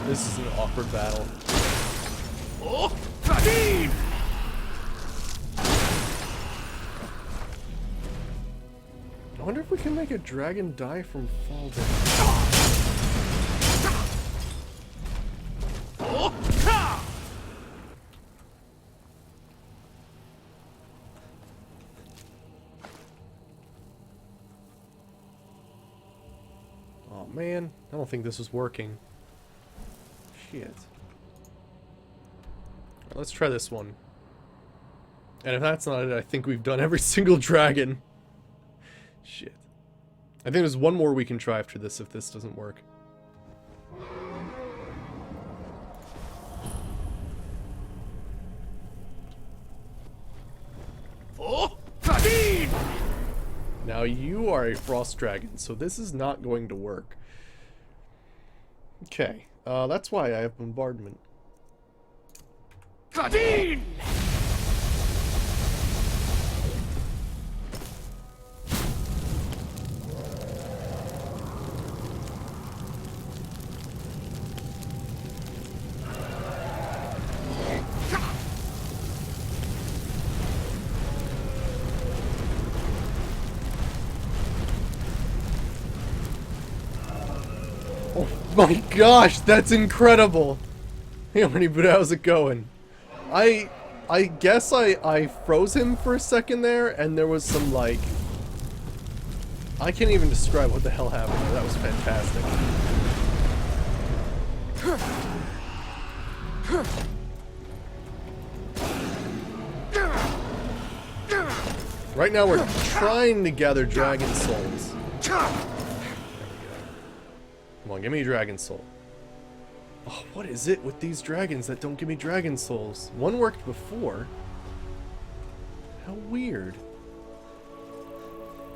This is an awkward battle.
Oh, Fadin!
I wonder if we can make a dragon die from fall damage. Oh man, I don't think this is working. Shit. Alright, let's try this one. And if that's not it, I think we've done every single dragon. Shit. I think there's one more we can try after this if this doesn't work.
Oh, Fadin!
Now you are a frost dragon, so this is not going to work. Okay, that's why I have bombardment.
Fadin!
Oh my gosh, that's incredible! Hey, Honeyboot, how's it going? I guess I froze him for a second there, and there was some, like, I can't even describe what the hell happened. That was fantastic. Right now we're trying to gather dragon souls. Come on, give me a dragon soul. Oh, what is it with these dragons that don't give me dragon souls? One worked before. How weird.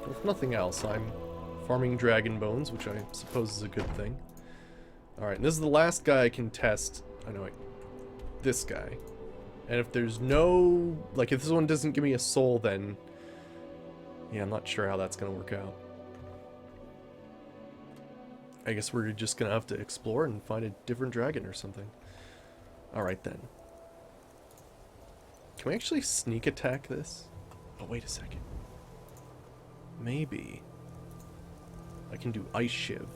If nothing else, I'm farming dragon bones, which I suppose is a good thing. Alright, this is the last guy I can test. I know, this guy. And if there's no... Like, if this one doesn't give me a soul, then... Yeah, I'm not sure how that's going to work out. I guess we're just going to have to explore and find a different dragon or something. Alright, then. Can we actually sneak attack this? Oh, wait a second. Maybe I can do Ice Shiv.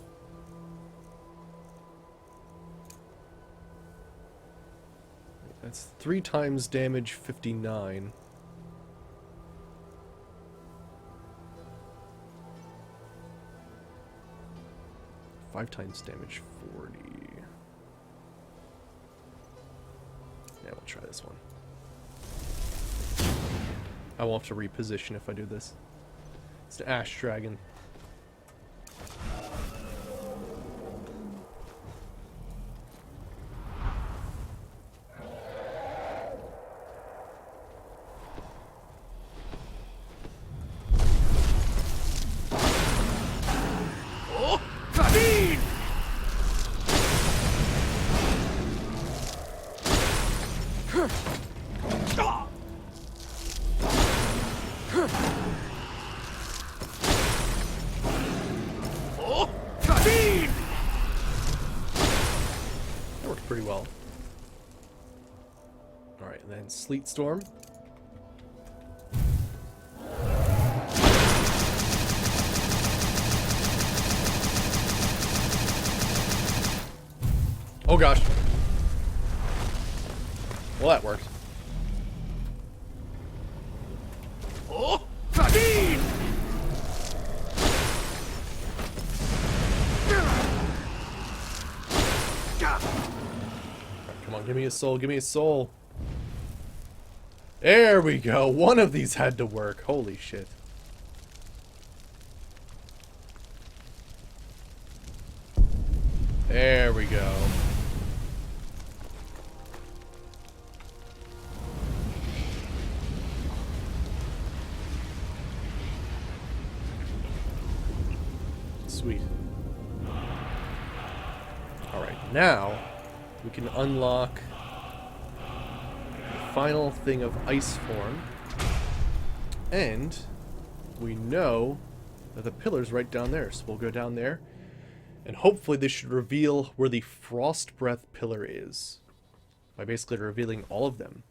That's 3 times damage, 59. Five times damage, 40. Yeah, we'll try this one. I will have to reposition if I do this. It's an Ash Dragon.
Oh, Kadeen! Oh, Kadeen!
That worked pretty well. Alright, then Sleet Storm. Oh gosh. Well, that worked.
Oh, Kadeen!
Come on, give me a soul, give me a soul. There we go. One of these had to work. Holy shit. There we go. Sweet. Alright, now we can unlock the final thing of ice form. And we know that the pillar's right down there, so we'll go down there. And hopefully this should reveal where the Frost Breath pillar is. By basically revealing all of them.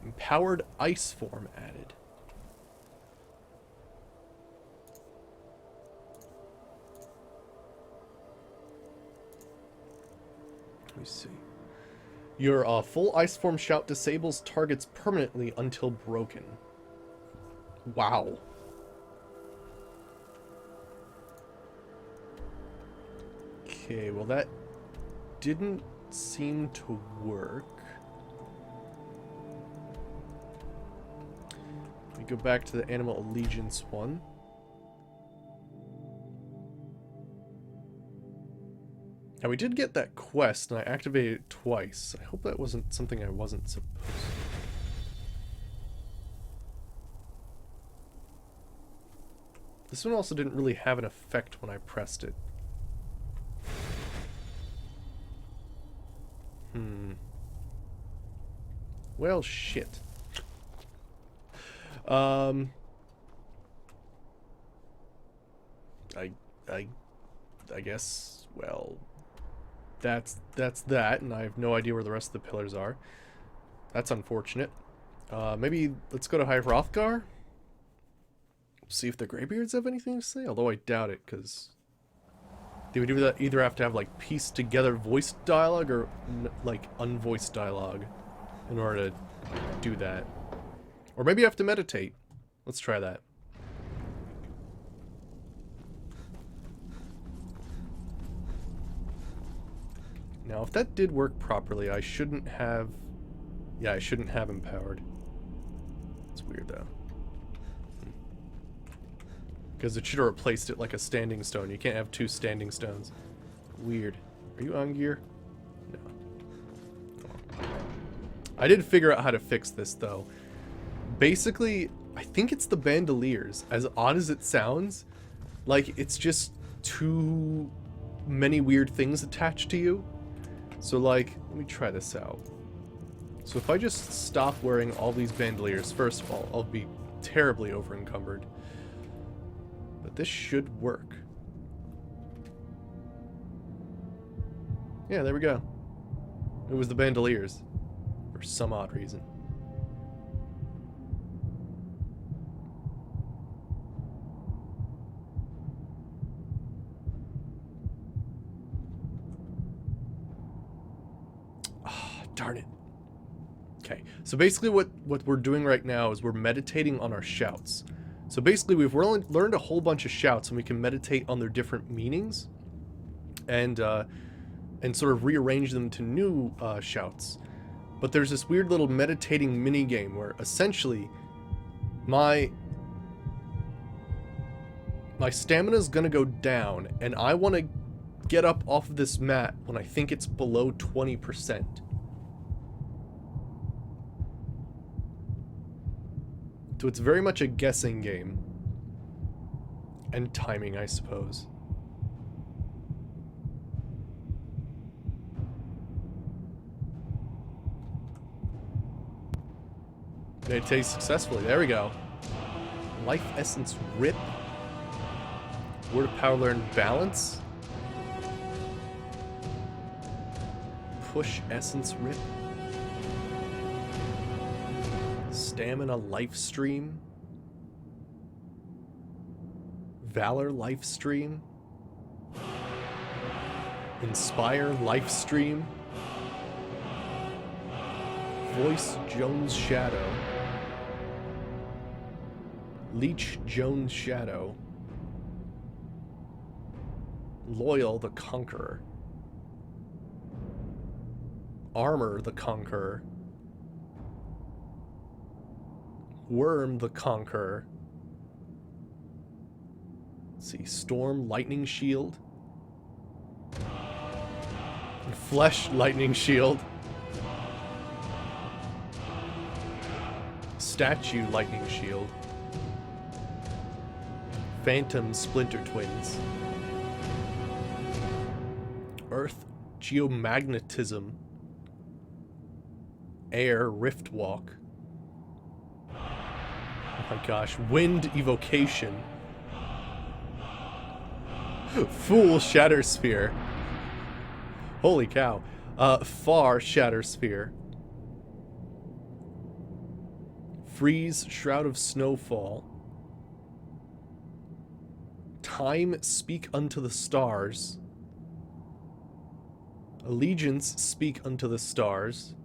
Empowered ice form added. Let me see. Your full ice form shout disables targets permanently until broken. Wow. Okay, well that didn't seem to work. Let me go back to the Animal Allegiance one. Now we did get that quest and I activated it twice. I hope that wasn't something I wasn't supposed to. This one also didn't really have an effect when I pressed it. Well, shit. I guess, well, that's that, and I have no idea where the rest of the pillars are. That's unfortunate. Maybe let's go to High Hrothgar? See if the Greybeards have anything to say, although I doubt it, because they would either have to have, like, pieced together voiced dialogue or, like, unvoiced dialogue in order to do that. Or maybe I have to meditate. Let's try that. Now, if that did work properly, I shouldn't have... Yeah, I shouldn't have empowered. It's weird, though. Because it should have replaced it like a standing stone. You can't have two standing stones. Weird. Are you on gear? No. I did figure out how to fix this, though. Basically, I think it's the bandoliers. As odd as it sounds, like, it's just too many weird things attached to you. So, like, let me try this out. So if I just stop wearing all these bandoliers, first of all, I'll be terribly over-encumbered. But this should work. Yeah, there we go. It was the bandoliers. For some odd reason. Ah, darn it. Okay, so basically what we're doing right now is we're meditating on our shouts. So basically we've learned a whole bunch of shouts, and we can meditate on their different meanings and sort of rearrange them to new shouts. But there's this weird little meditating mini game where essentially my stamina is gonna go down, and I want to get up off of this mat when I think it's below 20%. So it's very much a guessing game. And timing, I suppose. Meditate successfully. There we go. Life Essence Rip. Word of Power Learn Balance. Push Essence Rip. Stamina Lifestream. Valor Lifestream. Inspire Lifestream. Voice Jones Shadow. Leech Jones Shadow. Loyal the Conqueror. Armor the Conqueror. Worm the Conqueror. Let's see, Storm Lightning Shield. Flesh Lightning Shield. Statue Lightning Shield. Phantom Splinter Twins. Earth Geomagnetism. Air Rift Walk. Oh my gosh, Wind Evocation. Fool Shatter Sphere. Holy cow. Far Shatter Sphere. Freeze Shroud of Snowfall. Time Speak Unto the Stars. Allegiance Speak Unto the Stars.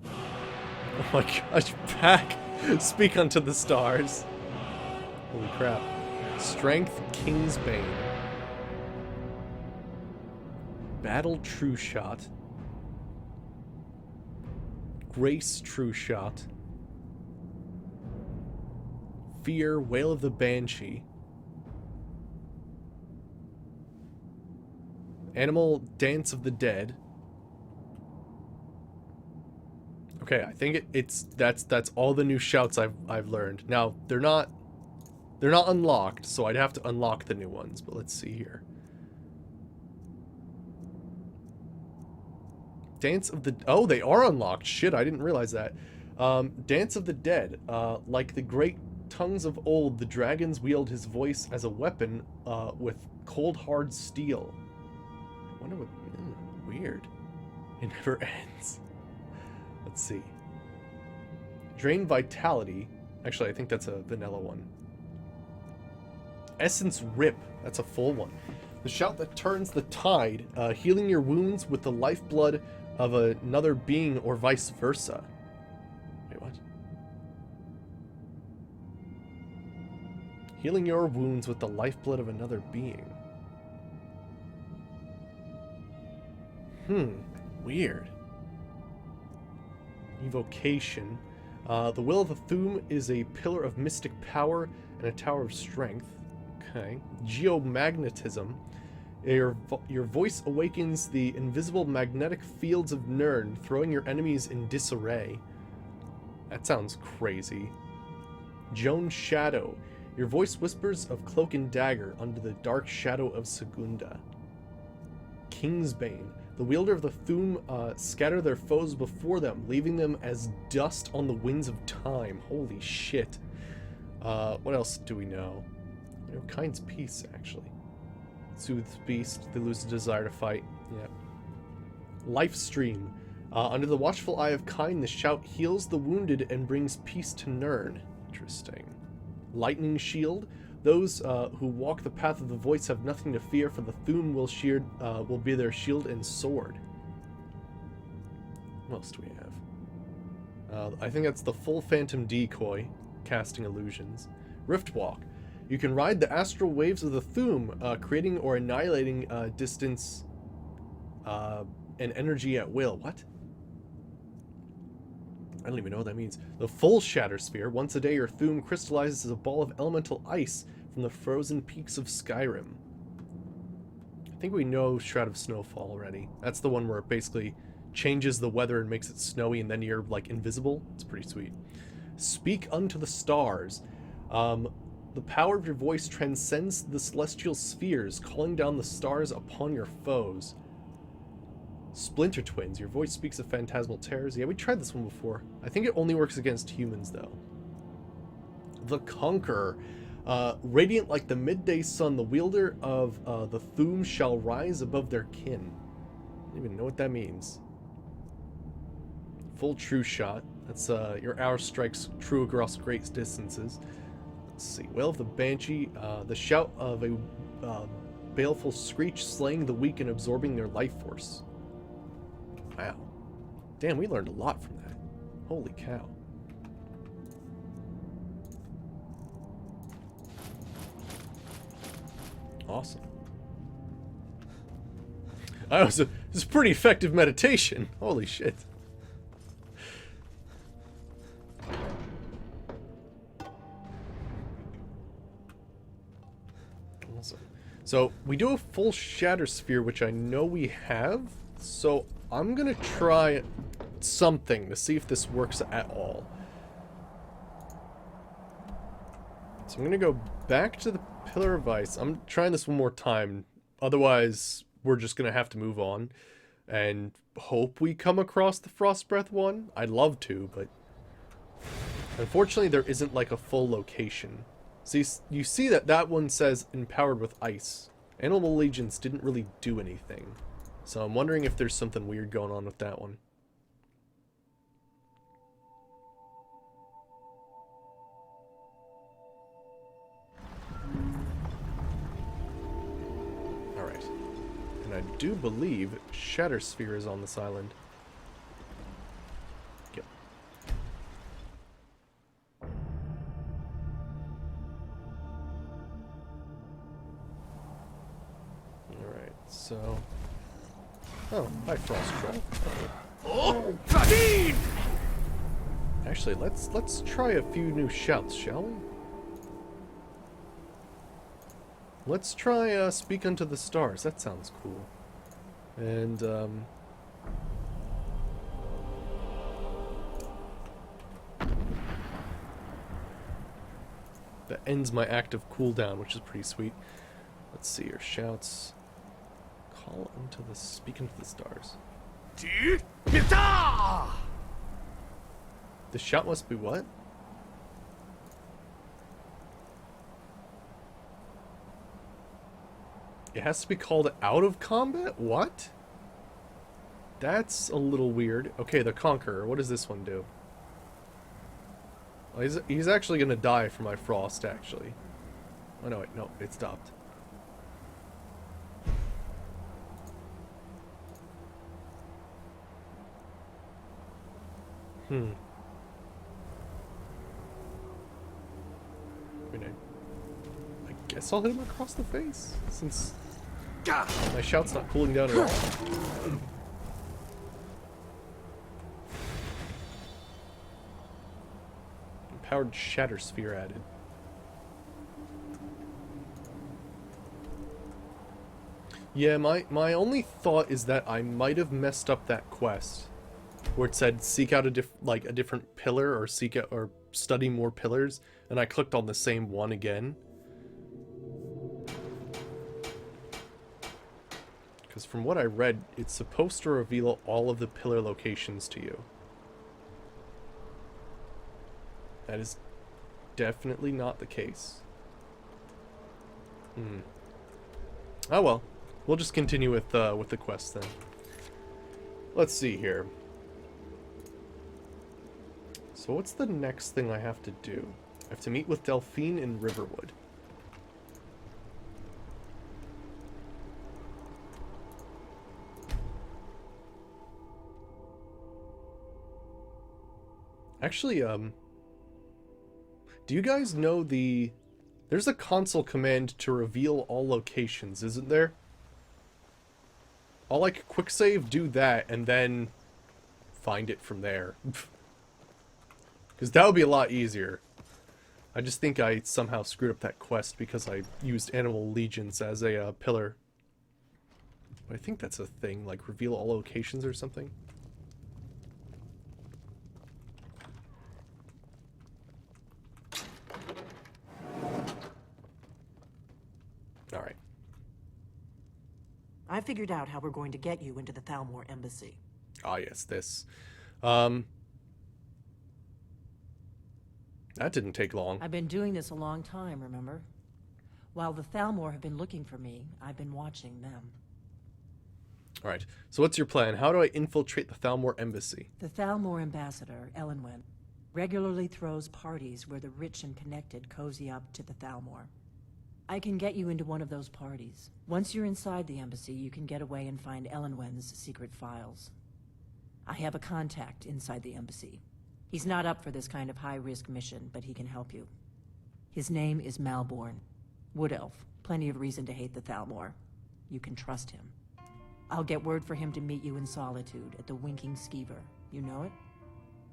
Oh my gosh, Pack Speak Unto the Stars. Holy crap. Strength Kingsbane. Battle True Shot. Grace True Shot. Fear Wail of the Banshee. Animal Dance of the Dead. Okay, I think that's all the new shouts I've learned. Now, they're not unlocked, so I'd have to unlock the new ones, but let's see here. Dance of the... Oh, they are unlocked. Shit, I didn't realize that. Dance of the Dead. Like the great tongues of old, the dragons wield his voice as a weapon with cold hard steel. I wonder what... weird. It never ends. Let's see. Drain Vitality. Actually, I think that's a vanilla one. Essence Rip. That's a full one. The shout that turns the tide, healing your wounds with the lifeblood of another being or vice versa. Wait, what? Healing your wounds with the lifeblood of another being. Weird. Evocation. The Will of the Thu'um is a pillar of mystic power and a tower of strength. Okay. Geomagnetism. Your voice awakens the invisible magnetic fields of Nirn, throwing your enemies in disarray. That sounds crazy. Joan's Shadow. Your voice whispers of Cloak and Dagger under the dark shadow of Segunda. Kingsbane. The wielder of the Thu'um scatter their foes before them, leaving them as dust on the winds of time. Holy shit. What else do we know? You know, Kind's Peace, actually. Soothes beast, they lose the desire to fight. Yeah. Lifestream. Under the watchful eye of Kind, the shout heals the wounded and brings peace to Nirn. Interesting. Lightning Shield. Those who walk the path of the voice have nothing to fear, for the Thu'um will be their shield and sword. What else do we have? I think that's the full Phantom Decoy, casting illusions. Riftwalk. You can ride the astral waves of the Thu'um, creating or annihilating distance and energy at will. What? I don't even know what that means. The full Shatter Sphere. Once a day, your Thu'um crystallizes as a ball of elemental ice from the frozen peaks of Skyrim. I think we know Shroud of Snowfall already. That's the one where it basically changes the weather and makes it snowy, and then you're, like, invisible. It's pretty sweet. Speak unto the stars. The power of your voice transcends the celestial spheres, calling down the stars upon your foes. Splinter Twins. Your voice speaks of phantasmal terrors. Yeah, we tried this one before. I think it only works against humans, though. The Conqueror. Radiant like the midday sun, the wielder of the Thu'um shall rise above their kin. I don't even know what that means. Full True Shot. That's your arrow strikes true across great distances. Let's see. Wail of the Banshee. The shout of a baleful screech, slaying the weak and absorbing their life force. Wow. Damn, we learned a lot from that. Holy cow. Awesome. This is pretty effective meditation. Holy shit. Awesome. So, we do a full Shatter Sphere, which I know we have. So, I'm gonna try something to see if this works at all. So I'm gonna go back to the Pillar of Ice. I'm trying this one more time. Otherwise, we're just gonna have to move on and hope we come across the Frostbreath one. I'd love to, but unfortunately there isn't like a full location. See, you see that one says empowered with ice. Animal Allegiance didn't really do anything. So I'm wondering if there's something weird going on with that one. Alright. And I do believe Shatter Sphere is on this island. Yep. Alright, so... Oh, hi, Frost Troll.
Oh, Kadeen!
Actually, let's try a few new shouts, shall we? Let's try Speak Unto the Stars. That sounds cool. And that ends my active cooldown, which is pretty sweet. Let's see your shouts. Call unto the Speak Unto the Stars. The shout must be what? It has to be called out of combat? What? That's a little weird. Okay, the Conqueror. What does this one do? Oh, he's actually gonna die for my frost, actually. Oh no, wait, no, it stopped. Good name. Guess I'll hit him across the face, since my shout's not cooling down at all. Empowered Shatter Sphere added. Yeah, my only thought is that I might have messed up that quest, where it said seek out a different pillar, or seek out or study more pillars, and I clicked on the same one again. Because from what I read, it's supposed to reveal all of the pillar locations to you. That is definitely not the case. Oh well. We'll just continue with the quest then. Let's see here. So what's the next thing I have to do? I have to meet with Delphine in Riverwood. Actually, do you guys know there's a console command to reveal all locations, isn't there? I'll like quick save, do that, and then find it from there. Because that would be a lot easier. I just think I somehow screwed up that quest because I used Animal Allegiance as a pillar. But I think that's a thing, like reveal all locations or something. Alright.
I figured out how we're going to get you into the Thalmor embassy.
Ah, yes, this. That didn't take long.
I've been doing this a long time, remember? While the Thalmor have been looking for me, I've been watching them.
Alright, so what's your plan? How do I infiltrate the Thalmor embassy?
The Thalmor ambassador, Elenwen, regularly throws parties where the rich and connected cozy up to the Thalmor. I can get you into one of those parties. Once you're inside the embassy, you can get away and find Elenwen's secret files. I have a contact inside the embassy. He's not up for this kind of high-risk mission, but he can help you. His name is Malborn. Wood Elf. Plenty of reason to hate the Thalmor. You can trust him. I'll get word for him to meet you in Solitude at the Winking Skeever. You know it?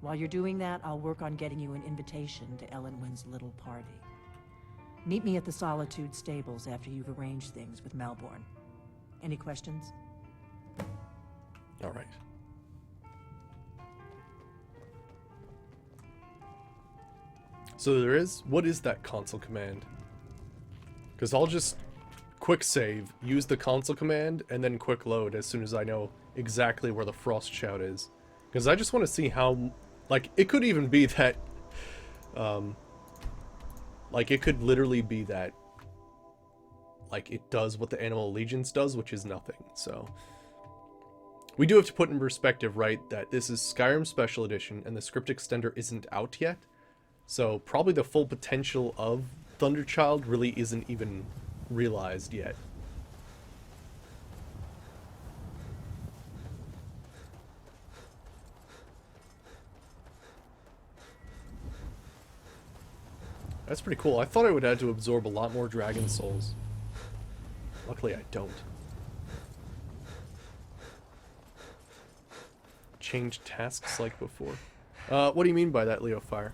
While you're doing that, I'll work on getting you an invitation to Elenwen's little party. Meet me at the Solitude stables after you've arranged things with Malborn. Any questions?
All right. So there is... What is that console command? Because I'll just quick save, use the console command, and then quick load as soon as I know exactly where the Frost Shout is. Because I just want to see how... Like, it could even be that... Like, it could literally be that... Like, it does what the Animal Allegiance does, which is nothing, so... We do have to put in perspective, right, that this is Skyrim Special Edition, and the script extender isn't out yet. So, probably the full potential of Thunderchild really isn't even realized yet. That's pretty cool. I thought I would have to absorb a lot more dragon souls. Luckily, I don't. Change tasks like before. What do you mean by that, Leo Fire?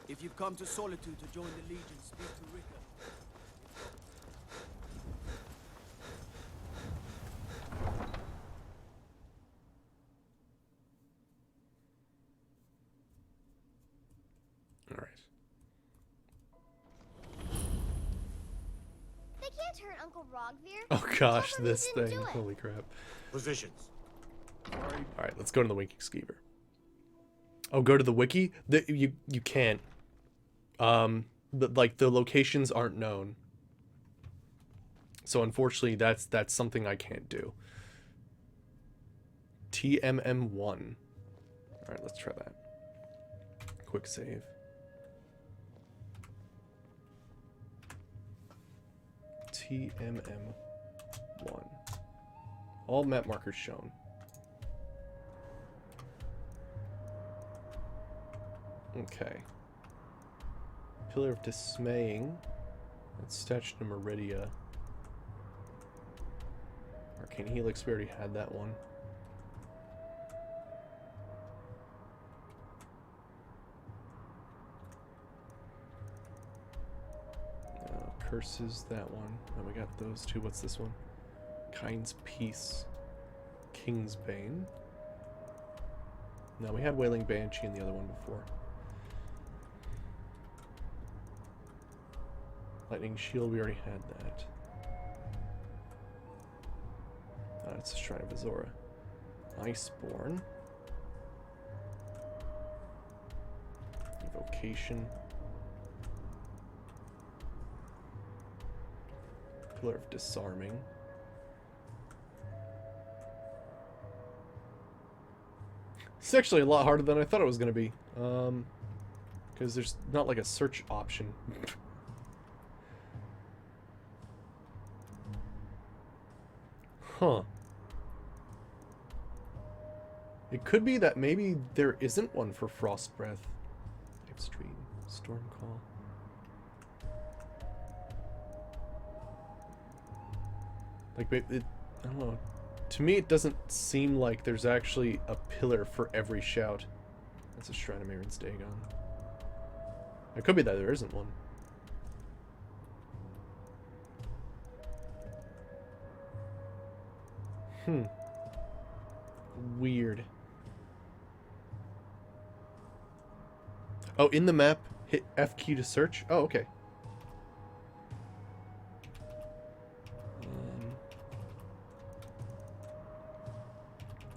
If you've come to Solitude to join the Legion, speak to Rickon.
Alright.
They can't hurt Uncle Rogvir.
Oh gosh,
Tell them
this
you didn't
thing.
do it.
Holy crap.
Positions.
Alright, let's go to the Winking Skeever. Oh, go to the wiki? You can't. But like the locations aren't known. So unfortunately that's something I can't do. TMM1. Alright, let's try that. Quick save. TMM1. All map markers shown. Okay. Pillar of Dismaying. That's Statue of Meridia. Arcane Helix, we already had that one. Curses, that one. Oh, we got those two. What's this one? Kind's Peace. King's Bane. No, we had Wailing Banshee in the other one before. Lightning Shield, we already had that. It's the Shrine of Azora. Iceborne. Evocation. Pillar of Disarming. It's actually a lot harder than I thought it was going to be. Because there's not like a search option. Huh. It could be that maybe there isn't one for Frost Breath. Stream, Storm Call. Like, I don't know. To me, it doesn't seem like there's actually a pillar for every shout. That's a Shrine of Marin's Dagon. It could be that there isn't one. Weird. Oh, in the map, hit F key to search? Oh, okay.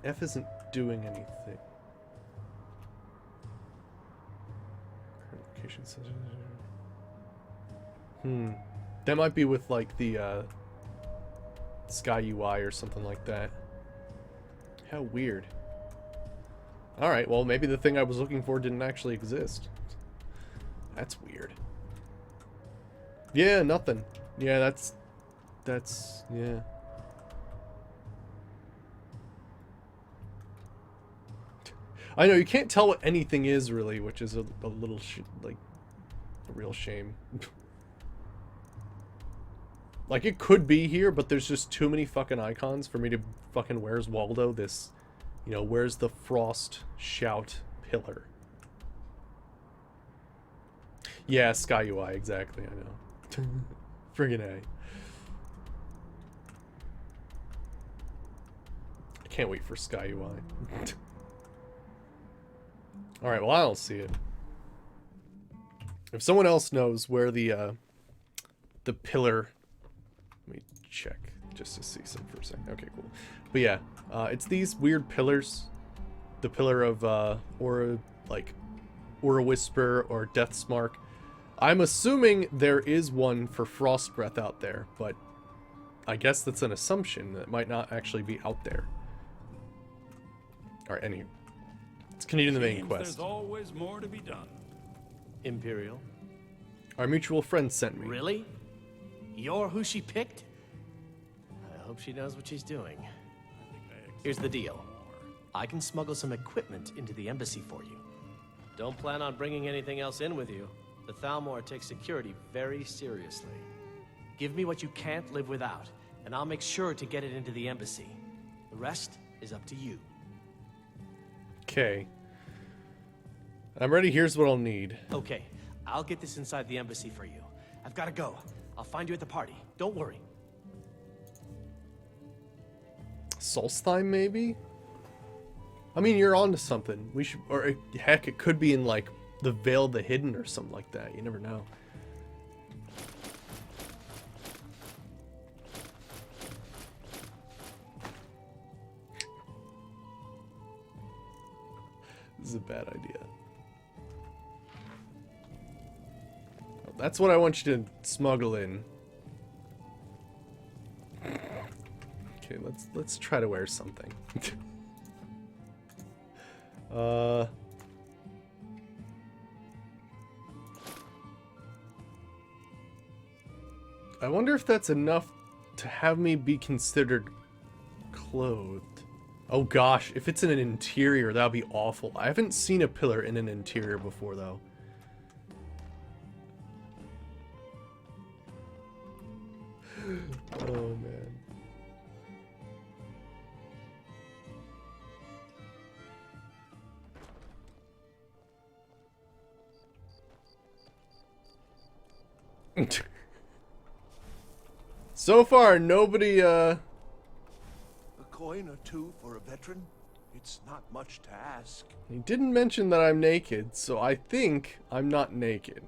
F isn't doing anything. Location says... That might be with, like, the, Sky UI or something like that. How weird. Alright, well, maybe the thing I was looking for didn't actually exist. That's weird. Yeah, nothing. Yeah, that's, yeah. I know, you can't tell what anything is, really, which is a little, like, a real shame. Like, it could be here, but there's just too many fucking icons for me to fucking Where's Waldo this, you know, where's the Frost Shout pillar? Yeah, Sky UI, exactly, I know. Friggin' A. I can't wait for Sky UI. Alright, well, I don't see it. If someone else knows where the pillar... Let me check, just to see some for a second. Okay, cool. But yeah, it's these weird pillars. The pillar of, Aura Whisper or Death's Mark. I'm assuming there is one for Frost Breath out there, but I guess that's an assumption that might not actually be out there. Alright, anyway. Let's continue the main quest.
There's always more to be done.
Imperial?
Our mutual friend sent me.
Really? You're who she picked? I hope she knows what she's doing. Here's the deal. I can smuggle some equipment into the embassy for you. Don't plan on bringing anything else in with you. The Thalmor takes security very seriously. Give me what you can't live without, and I'll make sure to get it into the embassy. The rest is up to you.
Okay. I'm ready. Here's what I'll need.
Okay, I'll get this inside the embassy for you. I've got to go. I'll find you at the party. Don't worry.
Solstheim, maybe? I mean, you're onto something. We should... Or, heck, it could be in, like, the Veil of the Hidden or something like that. You never know. This is a bad idea. Oh, that's what I want you to smuggle in. Okay, let's try to wear something. I wonder if that's enough to have me be considered Clothed. Oh gosh, if it's in an interior, that would be awful. I haven't seen a pillar in an interior before, though. Oh, man. So far, nobody,
A coin or two for a veteran? It's not much to ask.
He didn't mention that I'm naked, so I think I'm not naked.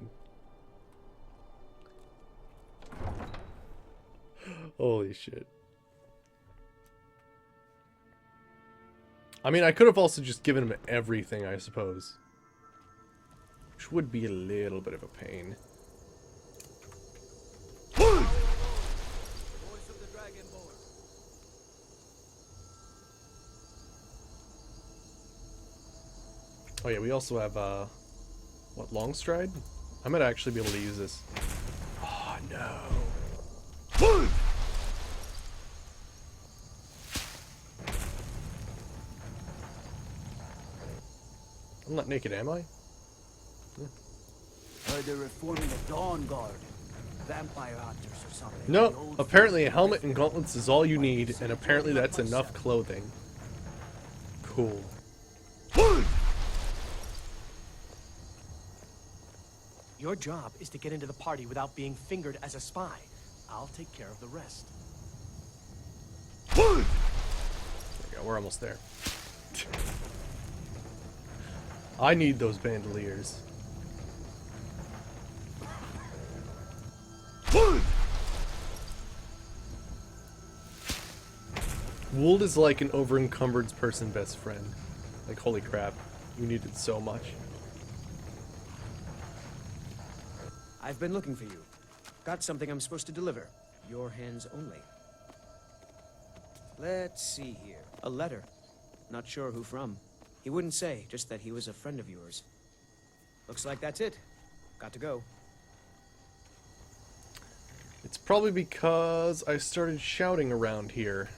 Holy shit. I mean, I could have also just given him everything, I suppose. Which would be a little bit of a pain.
Voice of the Dragonborn.
Oh yeah, we also have, what, long stride? I might actually be able to use this. Oh no. I'm not naked, am I?
Heard they're reforming the Dawn Guard. Vampire hunters or something.
No,
The old
apparently a
folk.
helmet and gauntlets is all you need, and apparently that's enough clothing. Cool.
Your job is to get into the party without being fingered as a spy. I'll take care of the rest.
There we go, we're almost there. I need those bandoliers. Wold is like an over-encumbered person best friend. Like, holy crap, you need it so much.
I've been looking for you. Got something I'm supposed to deliver. Your hands only. Let's see here. A letter. Not sure who from. He wouldn't say, just that he was a friend of yours. Looks like that's it. Got to go.
It's probably because I started shouting around here.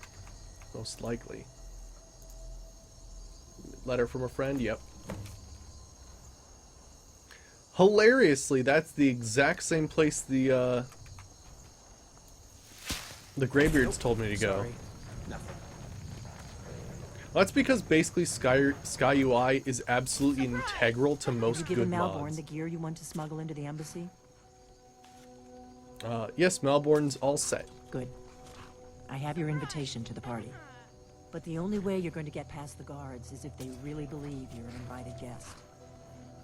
Most likely. Letter from a friend? Yep. Hilariously, that's the exact same place the Greybeards told me to go.
Sorry. Nothing.
Well, that's because basically Sky UI is absolutely integral to
Have
most
you given
good
Malborn
mods.
the gear you want to smuggle into the embassy?
Yes, Malborn's all set.
Good. I have your invitation to the party. But the only way you're going to get past the guards is if they really believe you're an invited guest.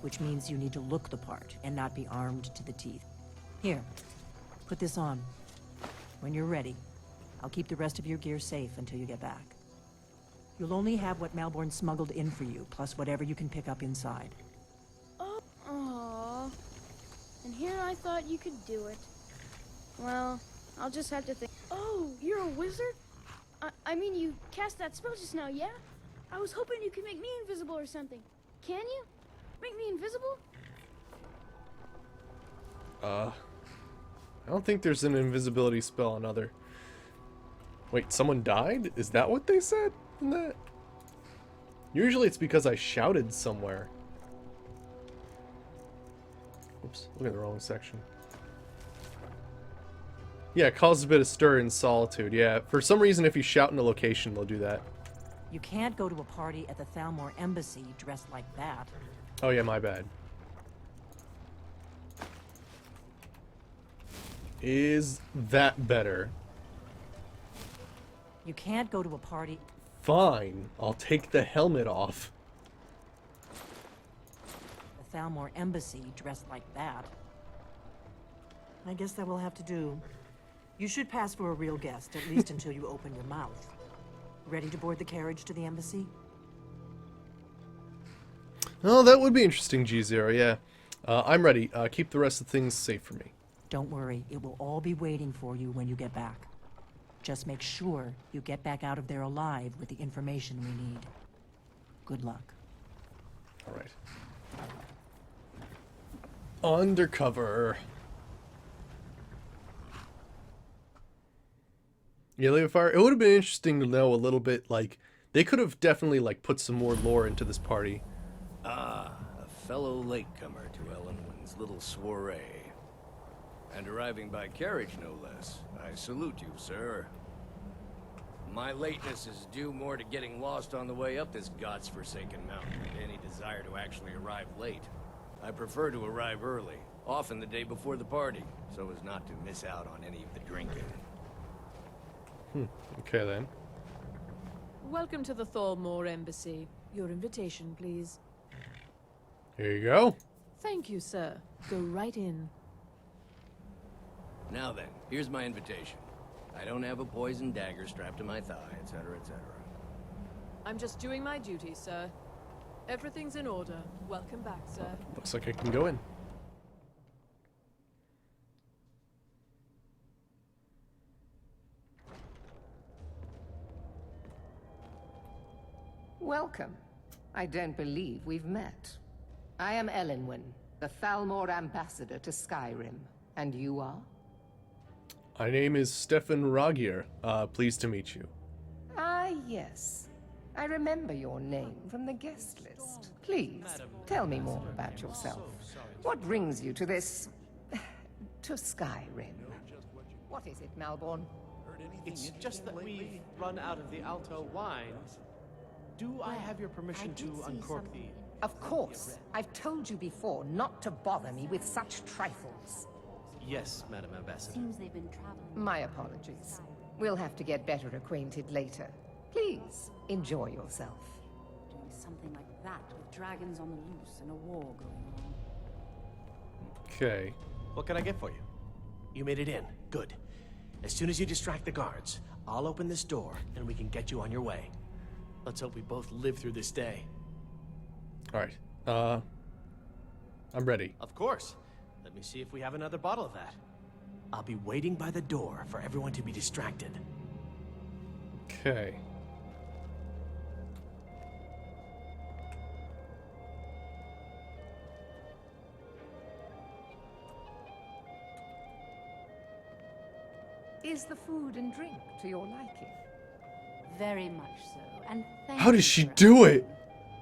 Which means you need to look the part and not be armed to the teeth. Here, put this on. When you're ready, I'll keep the rest of your gear safe until you get back. You'll only have what Malborn smuggled in for you, plus whatever you can pick up inside.
Aww. And here I thought you could do it. Well, I'll just have to think. Oh, you're a wizard? I mean, you cast that spell just now, yeah? I was hoping you could make me invisible or something. Can you? Make me invisible?
I don't think there's an invisibility spell on other. Wait, someone died? Is that what they said in that? Usually it's because I shouted somewhere. Oops, look at the wrong section. Yeah, it causes a bit of stir in solitude. Yeah, for some reason if you shout in a location, they'll do that.
You can't go to a party at the Thalmor embassy dressed like that.
Oh yeah, my bad. Is that better?
You can't go to a party.
Fine, I'll take the helmet off.
The Thalmor embassy dressed like that. I guess that will have to do. You should pass for a real guest, at least until you open your mouth. Ready to board the carriage to the embassy?
Oh, that would be interesting, G0, yeah. I'm ready. Keep the rest of the things safe for me.
Don't worry, it will all be waiting for you when you get back. Just make sure you get back out of there alive with the information we need. Good luck.
Alright. Undercover. Yeah, Lake of Fire. It would have been interesting to know a little bit, like, they could have definitely, like, put some more lore into this party.
Ah, a fellow latecomer to Ellenwin's little soiree. And arriving by carriage, no less. I salute you, sir. My lateness is due more to getting lost on the way up this god's-forsaken mountain than to any desire to actually arrive late. I prefer to arrive early, often the day before the party, so as not to miss out on any of the drinking.
Okay, then.
Welcome to the Thalmor Embassy. Your invitation, please.
Here you go.
Thank you, sir. Go right in.
Now then, here's my invitation. I don't have a poisoned dagger strapped to my thigh, etc., etc.
I'm just doing my duty, sir. Everything's in order. Welcome back, sir.
Looks like I can go in.
Welcome. I don't believe we've met. I am Elenwen, the Thalmor ambassador to Skyrim. And you are?
My name is Stefan Ragier. Pleased to meet you.
Ah, yes. I remember your name from the guest list. Please, tell me more about yourself. What brings you to this... to Skyrim? What is it, Malborn?
It's just that we've run out of the Alto wines. Do I have your permission to uncork the...
Of course. I've told you before not to bother me with such trifles.
Yes, Madam Ambassador.
Seems they've been traveling.
My apologies. We'll have to get better acquainted later. Please, enjoy yourself.
Doing something like that with dragons on the loose and a war going on.
Okay.
What can I get for you? You made it in. Good. As soon as you distract the guards, I'll open this door and we can get you on your way. Let's hope we both live through this day.
Alright. I'm ready.
Of course. Let me see if we have another bottle of that. I'll be waiting by the door for everyone to be distracted.
Okay.
Is the food and drink to your liking?
Very much so. And thank
How
you
does she
for
do it?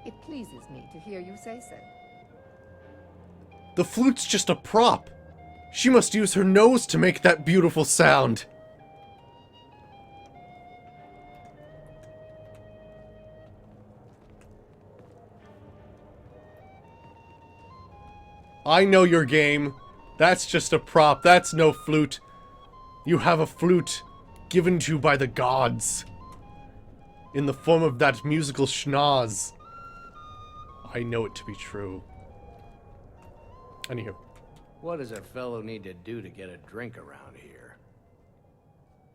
It pleases me to hear you say so.
The flute's just a prop. She must use her nose to make that beautiful sound. I know your game. That's just a prop. That's no flute. You have a flute given to you by the gods. In the form of that musical schnoz. I know it to be true. Anywho.
What does a fellow need to do to get a drink around here?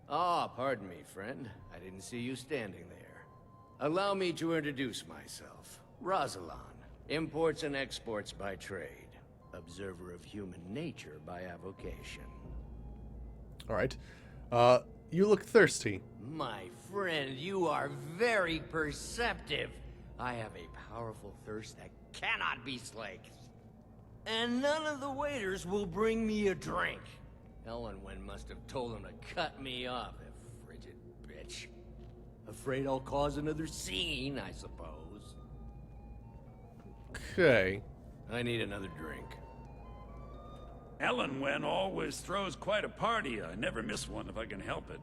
Ah, pardon me, friend. I didn't see you standing there. Allow me to introduce myself. Rosalan, imports and exports by trade. Observer of human nature by avocation.
Alright. You look thirsty.
My friend, you are very perceptive. I have a powerful thirst that cannot be slaked. And none of the waiters will bring me a drink. Ellenwen must have told them to cut me off, the frigid bitch. Afraid I'll cause another scene, I suppose.
Okay.
I need another drink.
Ellenwen always throws quite a party. I never miss one if I can help it.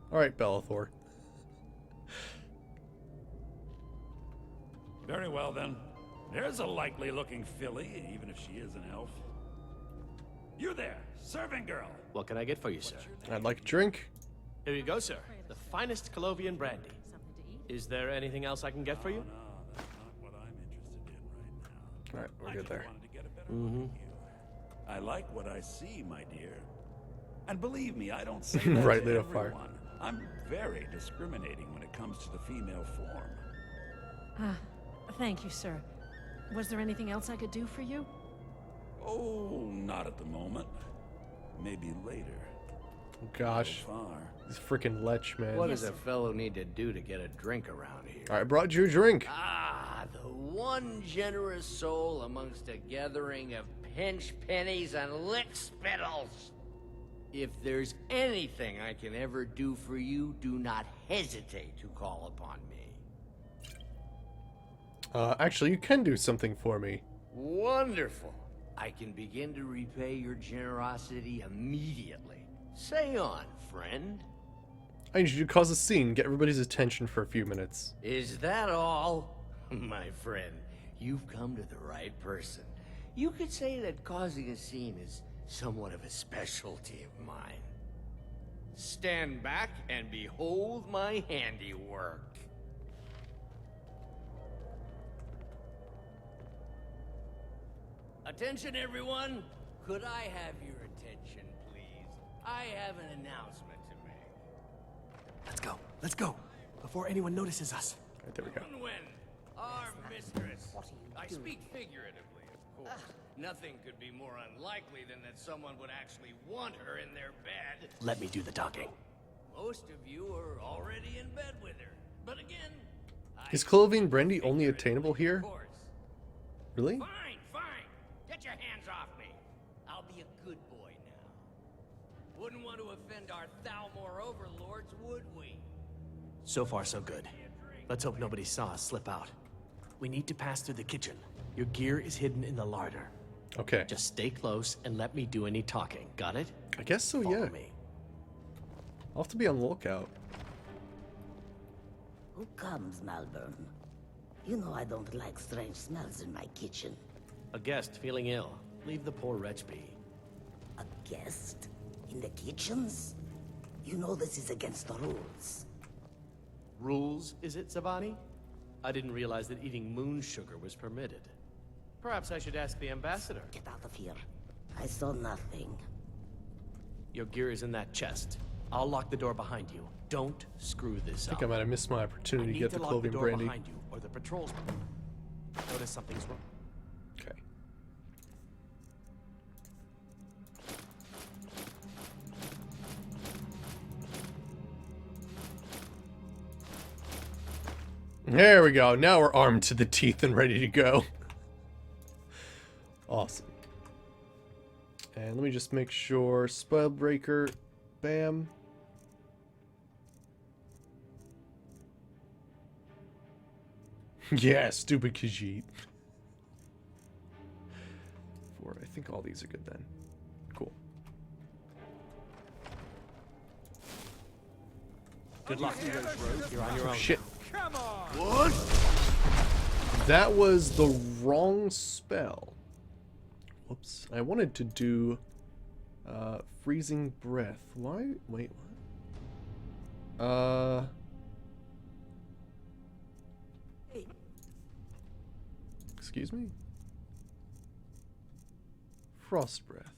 Alright, Bellathor.
Very well, then. There's a likely-looking filly, even if she is an elf. You there, serving girl.
What can I get for you, sir?
I'd like a drink.
Here you go, sir. The finest Colovian brandy. Is there anything else I can get for you?
No, that's not what I'm interested in right now.
Alright, we're good there.
Wanted to get a better look at you. I like what I see, my dear. And believe me, I don't say that
Right,
to
lit a fire.
everyone. I'm very discriminating when it comes to the female form.
Ah, thank you, sir. Was there anything else I could do for you?
Oh, not at the moment. Maybe later.
Gosh.
So far.
This freaking lech, man.
What does a fellow need to do to get a drink around here?
I brought you a drink.
Ah, the one generous soul amongst a gathering of pinch pennies and lick spittles. If there's anything I can ever do for you, do not hesitate to call upon me.
Actually, you can do something for me.
Wonderful. I can begin to repay your generosity immediately. Say on, friend.
I need you to cause a scene, get everybody's attention for a few minutes.
Is that all? My friend, you've come to the right person. You could say that causing a scene is somewhat of a specialty of mine. Stand back and behold my handiwork. Attention, everyone. Could I have your attention, please? I have an announcement to make.
Let's go, before anyone notices us.
Right, there we go.
Unwen, our mistress. I speak figuratively, of course. Nothing could be more unlikely than that someone would actually want her in their bed.
Let me do the talking.
Most of you are already in bed with her. But again,
Is Clovine Brandy only attainable here?
of course.
Really?
Fine. Get your hands off me. I'll be a good boy now. Wouldn't want to offend our Thalmor overlords, would we?
So far, so good. Let's hope nobody saw us slip out. We need to pass through the kitchen. Your gear is hidden in the larder.
Okay.
Just stay close and let me do any talking. Got it?
I guess so,
Follow
yeah.
me.
I'll have to be on the lookout.
Who comes, Malvern? You know I don't like strange smells in my kitchen.
A guest feeling ill. Leave the poor wretch be.
A guest? In the kitchens? You know this is against the rules.
Rules, is it, Zavani? I didn't realize that eating moon sugar was permitted. Perhaps I should ask the ambassador.
Get out of here. I saw nothing.
Your gear is in that chest. I'll lock the door behind you. Don't screw this
I think
up.
I might have missed my opportunity to get the
lock
Clovine
the door
Brandy.
behind you, or the patrols. Notice something's wrong.
Okay. There we go. Now we're armed to the teeth and ready to go. Awesome. And let me just make sure. Spellbreaker. Bam. Yeah, stupid Khajiit. I think all these are good then. Cool.
Good luck. You're on your own.
Shit.
Come on!
What? That was the wrong spell. Whoops. I wanted to do freezing breath. Why? Wait, what? Excuse me? Frost breath.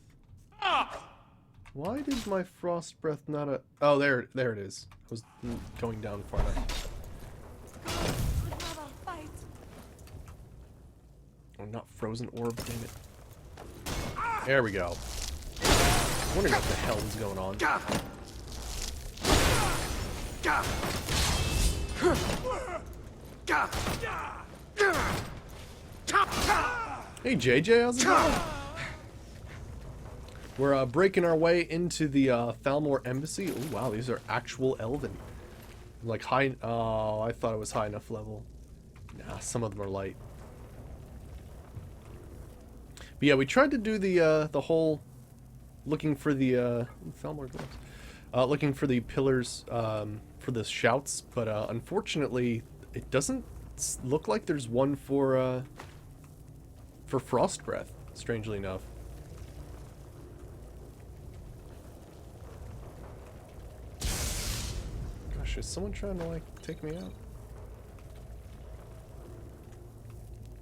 Why did my frost breath not Oh, there it is. I was going down far enough. Oh, not frozen orb, damn it. There we go. I'm wondering what the hell is going on. Hey JJ, how's it going? We're breaking our way into the Thalmor Embassy. Oh wow, these are actual Elven. Like high. Oh, I thought it was high enough level. Nah, some of them are light. But yeah, we tried to do the whole looking for the Thalmor gloves, looking for the pillars for the shouts, but unfortunately, it doesn't look like there's one for frost breath. Strangely enough. Gosh, is someone trying to like take me out?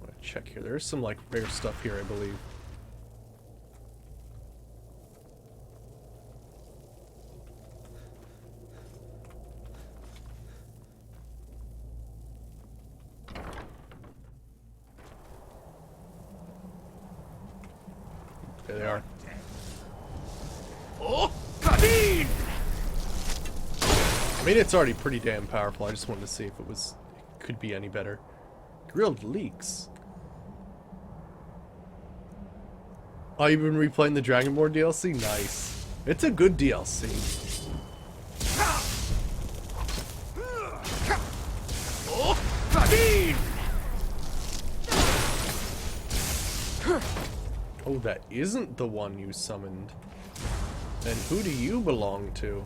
I want to check here. There's some like rare stuff here, I believe. There they are.
Oh, Kadeen!
I mean, it's already pretty damn powerful. I just wanted to see if it could be any better. Grilled leeks. Oh, you've been replaying the Dragonborn DLC? Nice. It's a good DLC. Oh, that isn't the one you summoned. Then who do you belong to?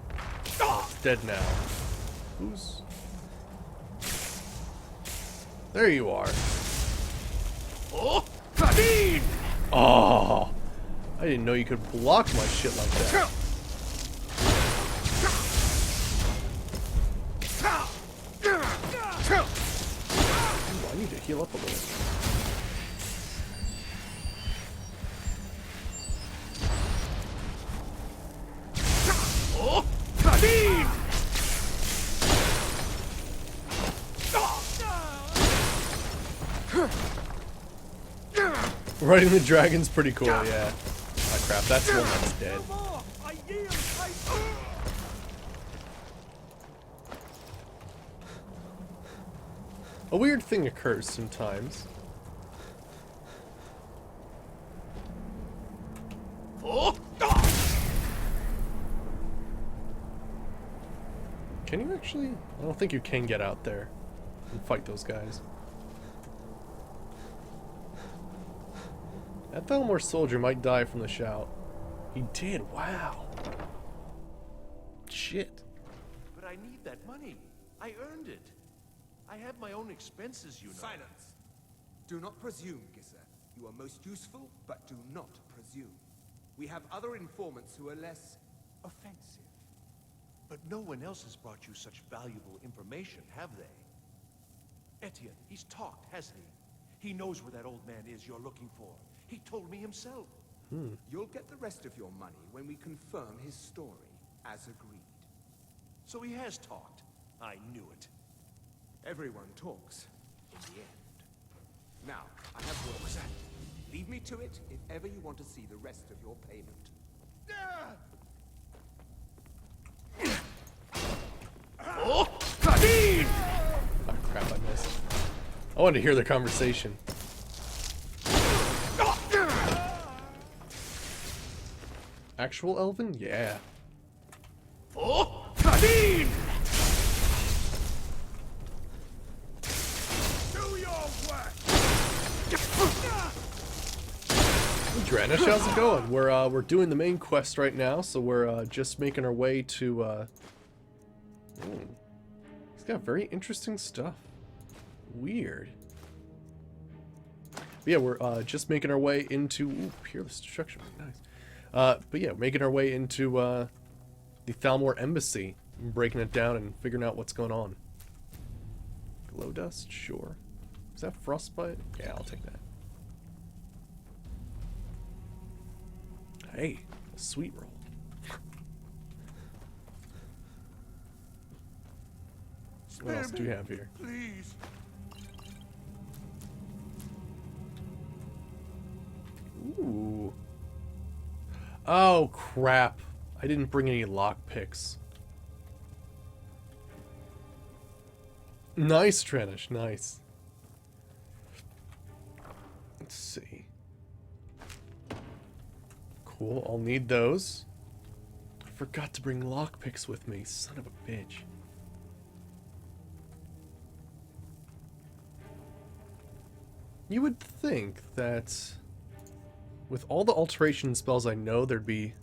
Oh, it's dead now. Who's... There you are. Oh! I didn't know you could block my shit like that. Ooh, I need to heal up a little. Riding the dragon's pretty cool, yeah. Oh crap, that's one that's dead. A weird thing occurs sometimes. Can you actually? I don't think you can get out there and fight those guys. That Thalmor soldier might die from the shout. He did, wow. Shit.
But I need that money. I earned it. I have my own expenses, you know.
Silence! Do not presume, Gisser. You are most useful, but do not presume. We have other informants who are less offensive.
But no one else has brought you such valuable information, have they? Etienne, he's talked, hasn't he? He knows where that old man is you're looking for. He told me himself.
You'll get the rest of your money when we confirm his story, as agreed.
So he has talked. I knew it.
Everyone talks, in the end. Now, I have what was that? Leave me to it if ever you want to see the rest of your payment.
Oh crap, I missed. I wanted to hear their conversation. Actual Elven? Yeah.
Oh, Kadeen! Do your work.
Hey, Dranish, how's it going? We're doing the main quest right now, so we're just making our way to he's got very interesting stuff. Weird. But yeah, we're just making our way into peerless destruction. Nice. But yeah, making our way into the Thalmor embassy, and breaking it down and figuring out what's going on. Glow dust, sure. Is that frostbite? Yeah, I'll take that. Hey, a sweet roll. What else do we have here?
Please.
Ooh. Oh, crap. I didn't bring any lockpicks. Nice, Trenish. Nice. Let's see. Cool. I'll need those. I forgot to bring lockpicks with me. Son of a bitch. You would think that with all the alteration spells I know, there'd be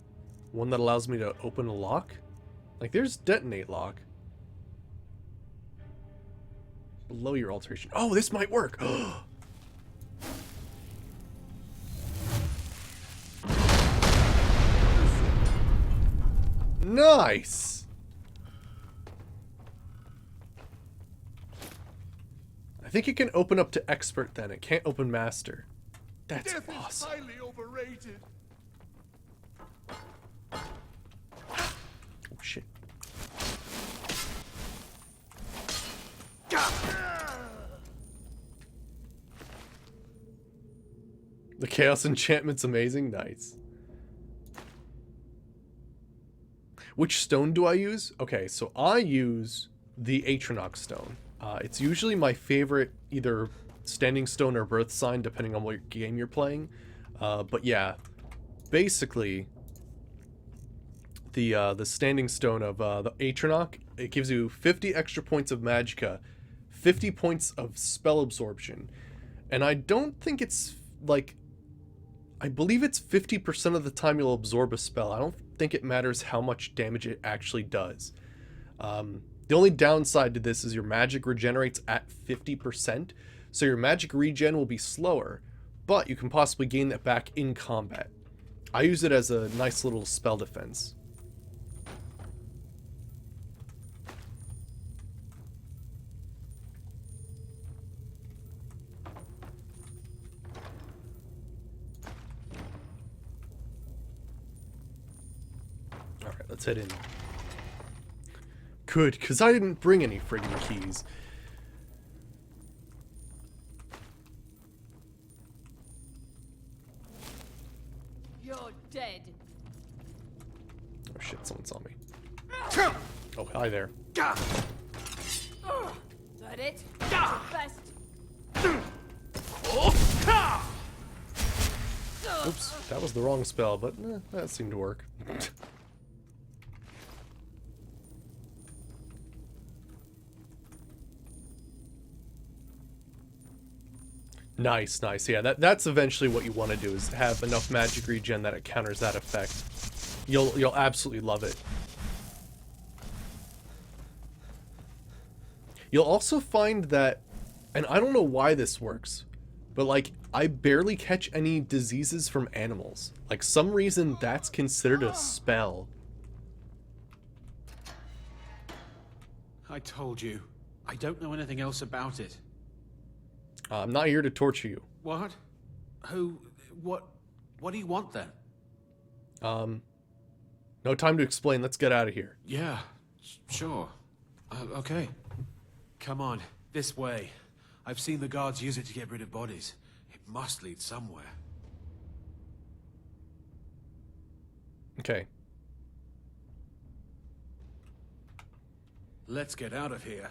one that allows me to open a lock. Like, there's detonate lock. Below your alteration. Oh, this might work! Nice! I think it can open up to expert then. It can't open master. That's
Death
awesome.
is highly overrated.
Oh shit. The chaos enchantment's amazing. Nice. Which stone do I use? Okay, so I use the Atronach stone. It's usually my favorite, either standing stone or birth sign, depending on what game you're playing. But yeah, basically, the standing stone of the Atronach. It gives you 50 extra points of magicka, 50 points of spell absorption, and I don't think it's like, I believe it's 50% of the time you'll absorb a spell. I don't think it matters how much damage it actually does. The only downside to this is your magic regenerates at 50%, so your magic regen will be slower, but you can possibly gain that back in combat. I use it as a nice little spell defense. Alright, let's head in. Good, because I didn't bring any friggin' keys.
You're dead.
Oh shit, someone saw me. Oh, hi there.
Is that it? Best.
Oops, that was the wrong spell, but that seemed to work. Nice, nice. Yeah, that's eventually what you want to do, is have enough magic regen that it counters that effect. You'll absolutely love it. You'll also find that, and I don't know why this works, but like, I barely catch any diseases from animals. Like, some reason that's considered a spell.
I told you. I don't know anything else about it.
I'm not here to torture you.
What? Who? What do you want then?
No time to explain. Let's get out of here.
Yeah, sure. Okay. Come on, this way. I've seen the guards use it to get rid of bodies. It must lead somewhere.
Okay.
Let's get out of here.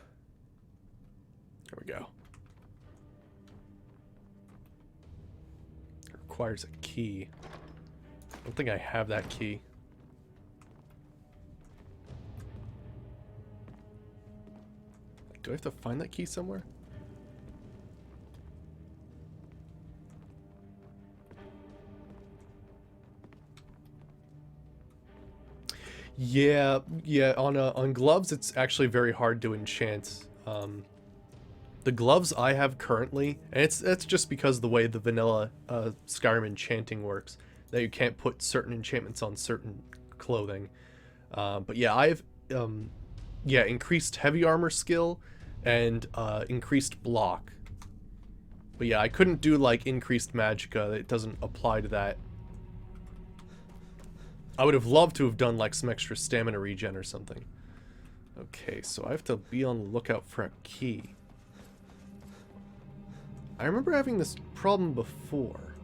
There we go. It requires a key. I don't think I have that key. Do I have to find that key somewhere? Yeah, on gloves it's actually very hard to enchant. The gloves I have currently, and it's just because of the way the vanilla Skyrim enchanting works, that you can't put certain enchantments on certain clothing. But yeah, I've increased heavy armor skill and increased block. But yeah, I couldn't do like increased magicka. It doesn't apply to that. I would have loved to have done like some extra stamina regen or something. Okay, so I have to be on the lookout for a key. I remember having this problem before.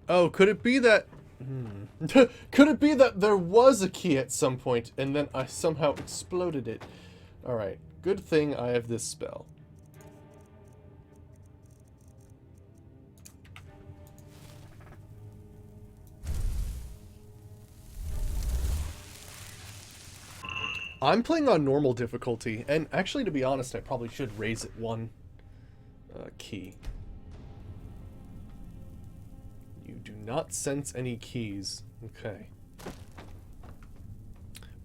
Oh, could it be that... Could it be that there was a key at some point, and then I somehow exploded it? Alright, good thing I have this spell. I'm playing on normal difficulty, and actually, to be honest, I probably should raise it one key. You do not sense any keys. Okay. But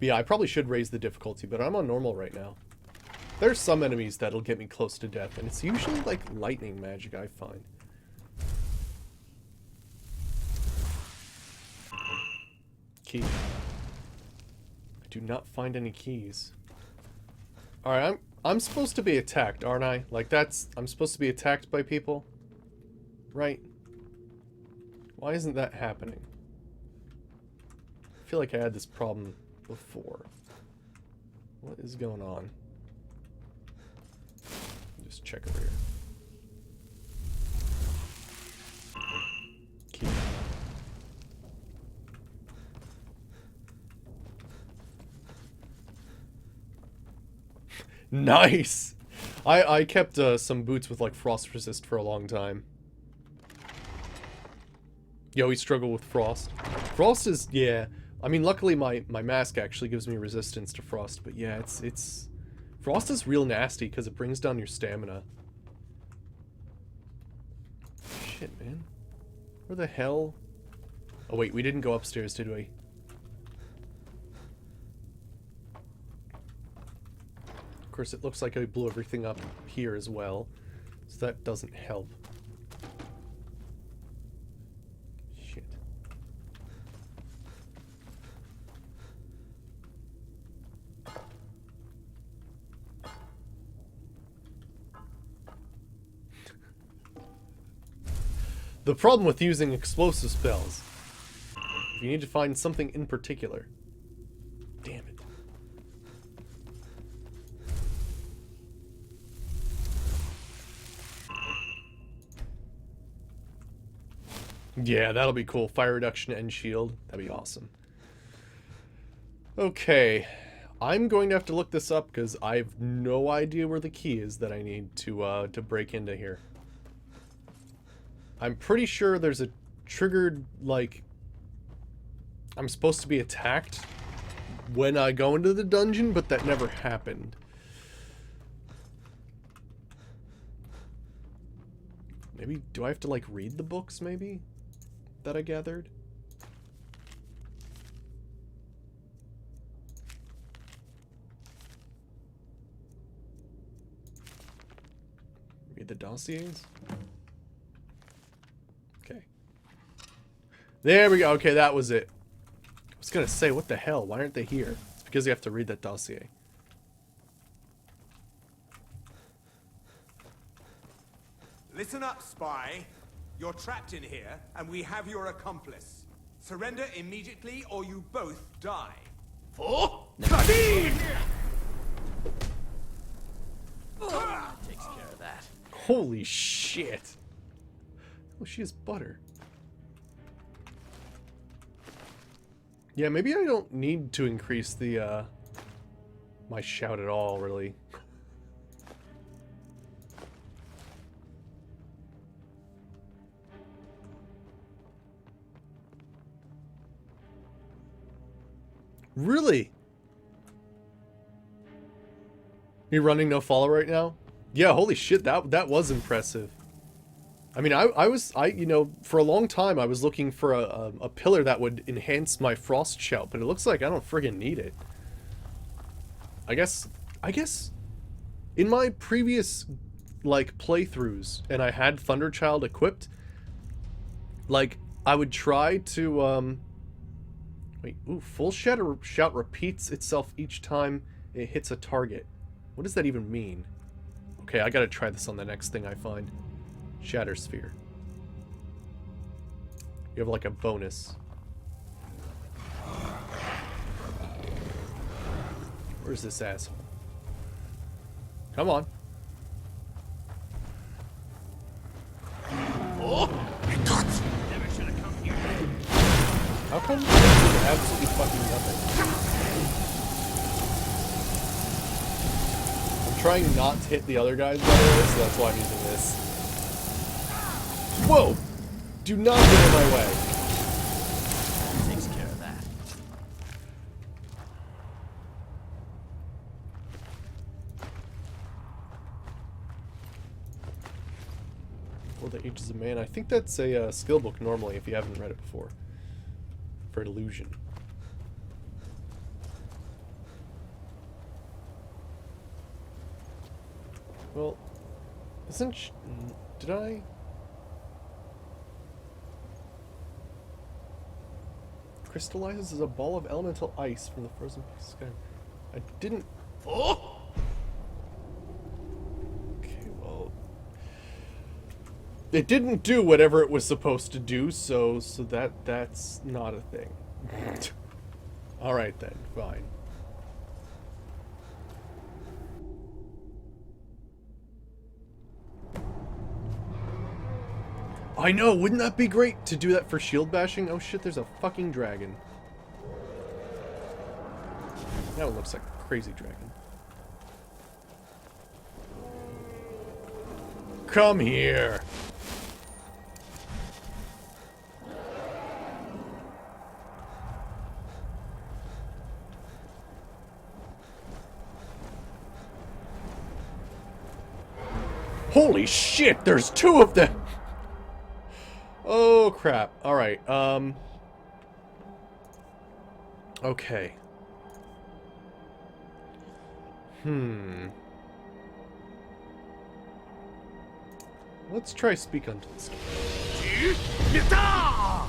yeah, I probably should raise the difficulty, but I'm on normal right now. There's some enemies that'll get me close to death, and it's usually like lightning magic, I find. Key. I do not find any keys. Alright, I'm supposed to be attacked, aren't I? Like I'm supposed to be attacked by people? Right? Why isn't that happening? I feel like I had this problem before. What is going on? Just check over here. Key. Nice! I kept some boots with like frost resist for a long time. You always struggle with frost. Frost is, yeah. I mean, luckily my mask actually gives me resistance to frost, but yeah, it's... Frost is real nasty because it brings down your stamina. Shit, man. Where the hell? Oh wait, we didn't go upstairs, did we? Of course, it looks like I blew everything up here as well, so that doesn't help. Shit. The problem with using explosive spells, you need to find something in particular. Damn it. Yeah, that'll be cool. Fire reduction and shield. That'd be awesome. Okay. I'm going to have to look this up because I have no idea where the key is that I need to break into here. I'm pretty sure there's a triggered, like... I'm supposed to be attacked when I go into the dungeon, but that never happened. Maybe, do I have to, like, read the books, maybe? That I gathered? Read the dossiers? Okay. There we go. Okay, that was it. I was gonna say, what the hell? Why aren't they here? It's because you have to read that dossier.
Listen up, spy. You're trapped in here, and we have your accomplice. Surrender immediately, or you both die.
Takes care of that.
Holy shit. Oh, she has butter. Yeah, maybe I don't need to increase the, my shout at all, really. Really? You running no follow right now? Yeah, holy shit, that was impressive. I mean, you know, for a long time I was looking for a pillar that would enhance my frost shout, but it looks like I don't friggin' need it. I guess in my previous, like, playthroughs, and I had Thunderchild equipped, like, I would try to, wait, ooh, full shout repeats itself each time it hits a target. What does that even mean? Okay, I gotta try this on the next thing I find. Shatter Sphere. You have like a bonus. Where's this asshole? Come on.
Oh! Never should have come here.
How come you do absolutely fucking nothing? I'm trying not to hit the other guys, by the way, so that's why I'm using this. Whoa! Do not get in my way.
Takes care of that.
For the Ages of Man. I think that's a skill book normally if you haven't read it before. For illusion. Well, did I? Crystallizes as a ball of elemental ice from the frozen sky. I didn't.
Oh!
Okay, well, it didn't do whatever it was supposed to do, so that's not a thing. All right then, fine. I know, wouldn't that be great to do that for shield bashing? Oh shit, there's a fucking dragon. That one looks like a crazy dragon. come here. Holy shit, there's 2 of them! Oh, crap. Alright, okay. Let's try speak unto this guy.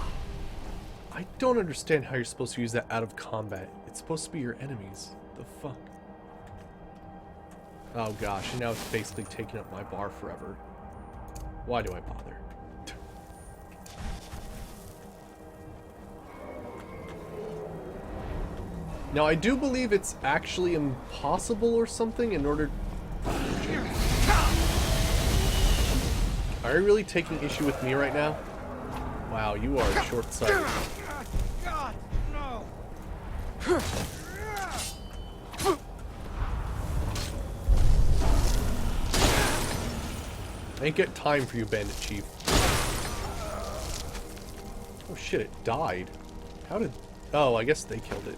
I don't understand how you're supposed to use that out of combat. It's supposed to be your enemies. The fuck? Oh gosh, and now it's basically taking up my bar forever. Why do I bother? Now I do believe it's actually impossible or something in order... Are you really taking issue with me right now? Wow, you are short-sighted.
God, no!
I ain't got time for you, Bandit Chief. Oh shit, it died. How did... Oh, I guess they killed it.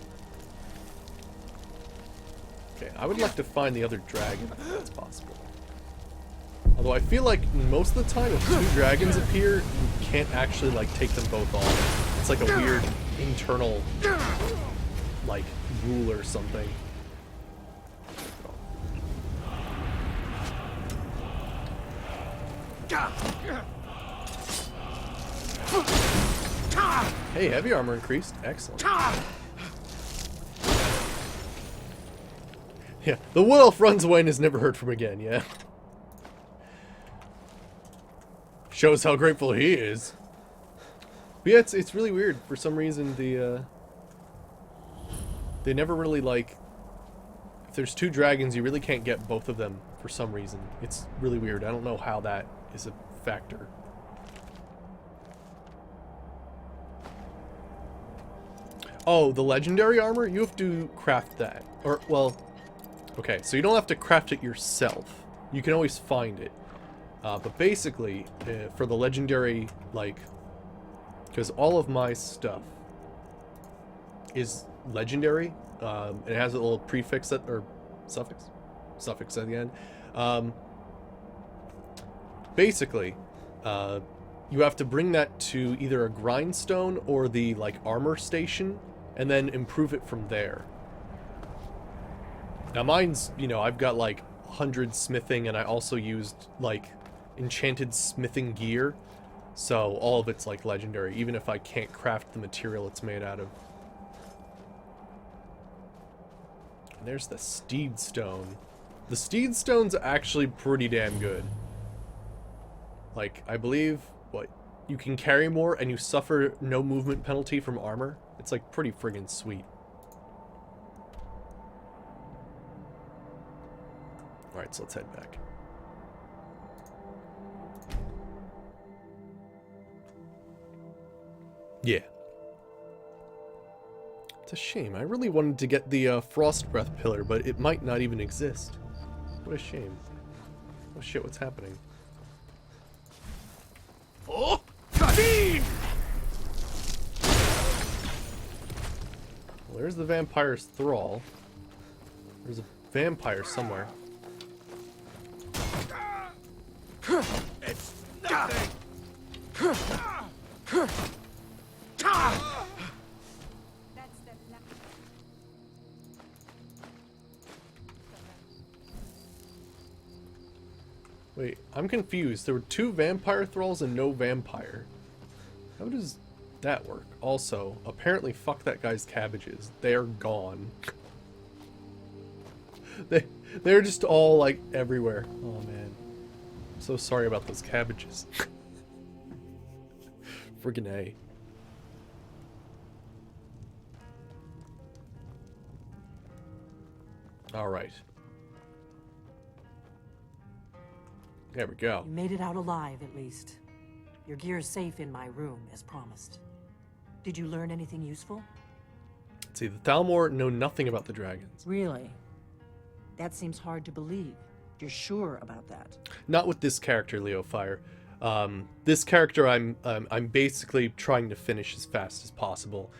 Okay, I would like to find the other dragon, if that's possible. Although I feel like most of the time, if 2 dragons appear, you can't actually, like, take them both on. It's like a weird internal, like, rule or something. Hey, heavy armor increased. Excellent. Yeah, the wood elf runs away and is never heard from again, yeah. Shows how grateful he is. But yeah, it's really weird. For some reason, they never really, like... If there's 2 dragons, you really can't get both of them for some reason. It's really weird. I don't know how that is a factor. Oh, the legendary armor? You have to craft that. Or, well... Okay, so you don't have to craft it yourself. You can always find it. But basically, for the legendary, like... Because all of my stuff is legendary. And it has a little prefix that, or suffix at the end. Basically, you have to bring that to either a grindstone or the, like, armor station, and then improve it from there. Now mine's, you know, I've got like 100 smithing, and I also used like enchanted smithing gear, so all of it's like legendary, even if I can't craft the material it's made out of. And there's the steed stone. The steed stone's actually pretty damn good. Like, I believe, what, you can carry more and you suffer no movement penalty from armor. It's like pretty friggin' sweet. Alright, so let's head back. Yeah. It's a shame. I really wanted to get the Frost Breath Pillar, but it might not even exist. What a shame. Oh shit, what's happening?
Oh, Kadeen!
Well, there's the vampire's thrall. There's a vampire somewhere.
It's nothing.
Wait, I'm confused. There were 2 vampire thralls and no vampire. How does that work? Also, apparently fuck that guy's cabbages. They're gone. They're just all, like, everywhere. Oh, man. I'm so sorry about those cabbages. Friggin' A. Alright. There we go.
You made it out alive, at least. Your gear's safe in my room, as promised. Did you learn anything useful?
Let's see, the Thalmor know nothing about the dragons.
Really? That seems hard to believe. You're sure about that?
Not with this character, Leo Fire. This character I'm basically trying to finish as fast as possible.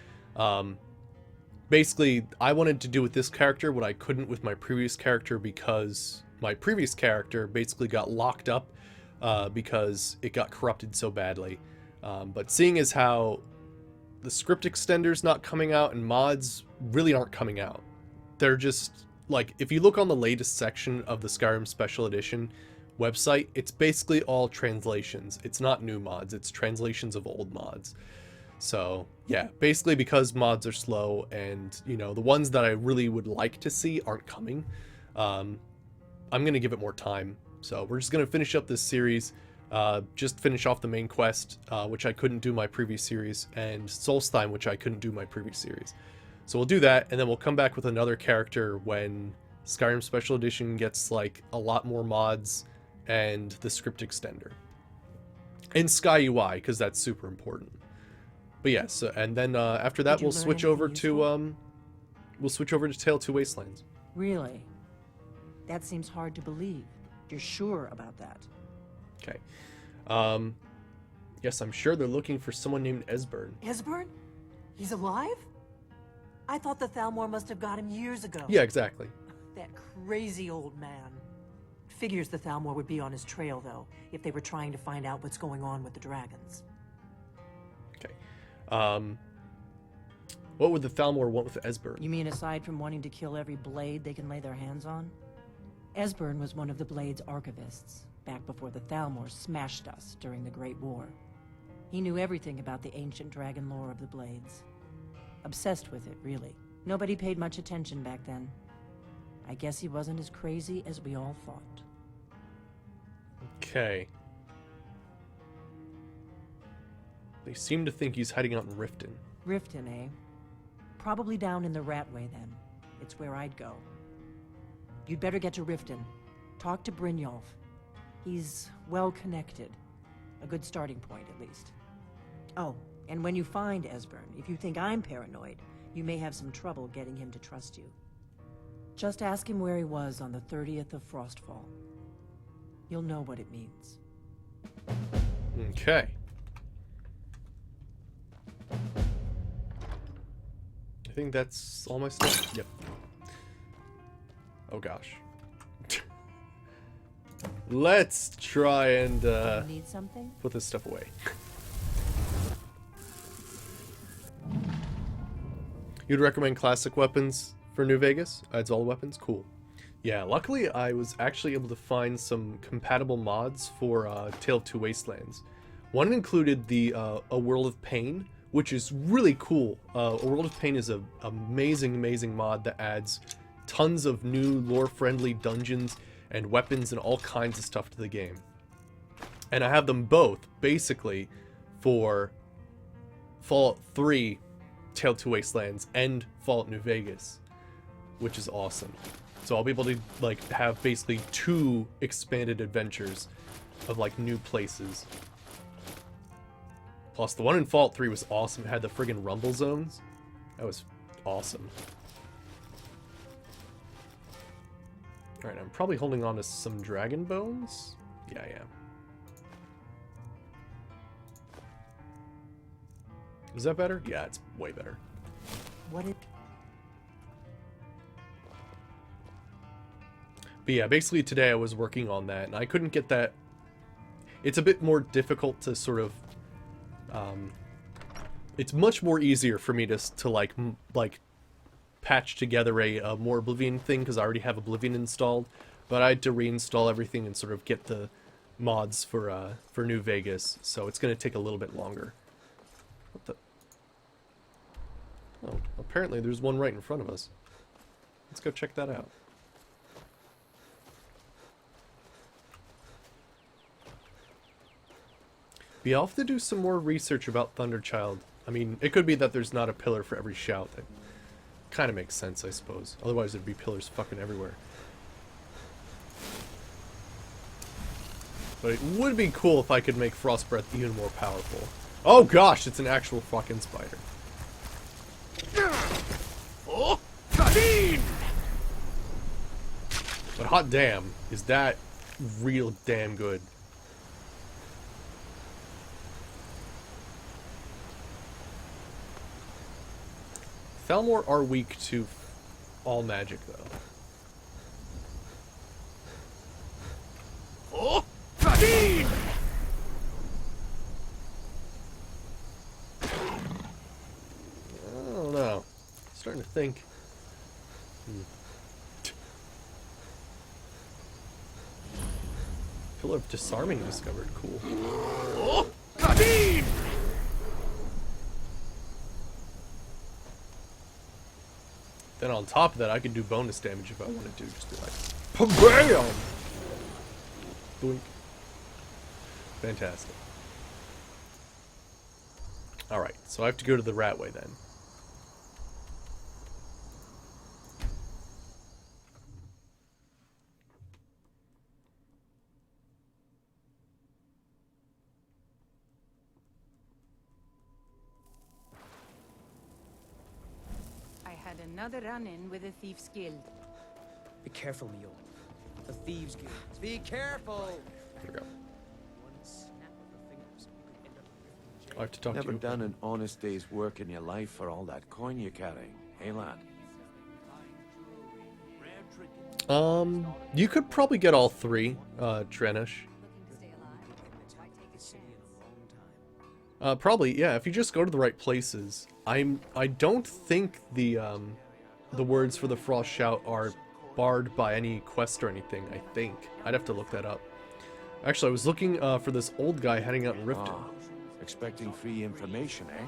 Basically, I wanted to do with this character what I couldn't with my previous character because my previous character basically got locked up because it got corrupted so badly. But seeing as how the script extender's not coming out and mods really aren't coming out, they're just, like, if you look on the latest section of the Skyrim Special Edition website, it's basically all translations. It's not new mods, it's translations of old mods. So, yeah, basically because mods are slow and, you know, the ones that I really would like to see aren't coming, I'm going to give it more time. So we're just going to finish up this series, just finish off the main quest, which I couldn't do my previous series, and Solstheim, which I couldn't do my previous series. So we'll do that, and then we'll come back with another character when Skyrim Special Edition gets, like, a lot more mods and the script extender. And Sky UI, because that's super important. But yes, and then after that we'll switch over to Tale 2 Wastelands.
Really? That seems hard to believe. You're sure about that?
Okay. Yes, I'm sure they're looking for someone named Esbern.
Esbern? He's alive? I thought the Thalmor must have got him years ago.
Yeah, exactly.
That crazy old man. Figures the Thalmor would be on his trail, though, if they were trying to find out what's going on with the dragons.
Okay. What would the Thalmor want with Esbern?
You mean aside from wanting to kill every blade they can lay their hands on? Esbern was one of the Blade's archivists, back before the Thalmor smashed us during the Great War. He knew everything about the ancient dragon lore of the Blades. Obsessed with it, really. Nobody paid much attention back then. I guess he wasn't as crazy as we all thought.
Okay. They seem to think he's hiding out in Riften.
Riften, eh? Probably down in the Ratway, then. It's where I'd go. You'd better get to Riften. Talk to Brynjolf. He's well-connected. A good starting point, at least. Oh, and when you find Esbern, if you think I'm paranoid, you may have some trouble getting him to trust you. Just ask him where he was on the 30th of Frostfall. You'll know what it means.
Okay. I think that's all my stuff. Yep. Oh gosh. Let's try and
Need something?
put this stuff away. You'd recommend classic weapons for New Vegas? Adds all weapons? Cool. Yeah, luckily I was actually able to find some compatible mods for Tale of Two Wastelands. One included the A World of Pain, which is really cool. A World of Pain is an amazing, amazing mod that adds tons of new lore-friendly dungeons and weapons and all kinds of stuff to the game. And I have them both, basically, for Fallout 3, Tale of Two Wastelands, and Fallout New Vegas, which is awesome. So I'll be able to, like, have basically 2 expanded adventures of, like, new places. Plus, the one in Fallout 3 was awesome. It had the friggin' rumble zones. That was awesome. Alright, I'm probably holding on to some dragon bones. Yeah, I am. Is that better? Yeah, it's way better.
What it...
But yeah, basically today I was working on that, and I couldn't get that... It's a bit more difficult to sort of... it's much more easier for me to like patch together a more Oblivion thing, because I already have Oblivion installed, but I had to reinstall everything and sort of get the mods for New Vegas, so it's going to take a little bit longer. What the... Oh, apparently there's one right in front of us. Let's go check that out. But yeah, I'll have to do some more research about Thunderchild. I mean, it could be that there's not a pillar for every shout. That kind of makes sense, I suppose. Otherwise there'd be pillars fucking everywhere. But it would be cool if I could make Frost Breath even more powerful. Oh gosh, it's an actual fucking spider.
Oh, Kadeen!
But hot damn, is that real damn good. Thalmor are weak to all magic, though.
Oh! Fiend!
I don't know. Starting to think. Pillar of Disarming discovered. Cool.
Oh! Fiend!
Then on top of that, I can do bonus damage if I wanted to. Just be like, PABAM! Boink. Fantastic. Alright, so I have to go to the Ratway then.
I had another run-in with the Thieves' Guild.
Be careful, Mule. The Thieves Guild. Be careful!
There we go. I have to talk
Never
to you.
done an honest day's work in your life for all that coin you're carrying, hey lad?
You could probably get all three, Drenush. Probably, yeah, if you just go to the right places. I don't think the words for the Frost Shout are barred by any quest or anything, I think. I'd have to look that up. Actually, I was looking for this old guy heading out in Riften.
Ah, expecting free information, eh?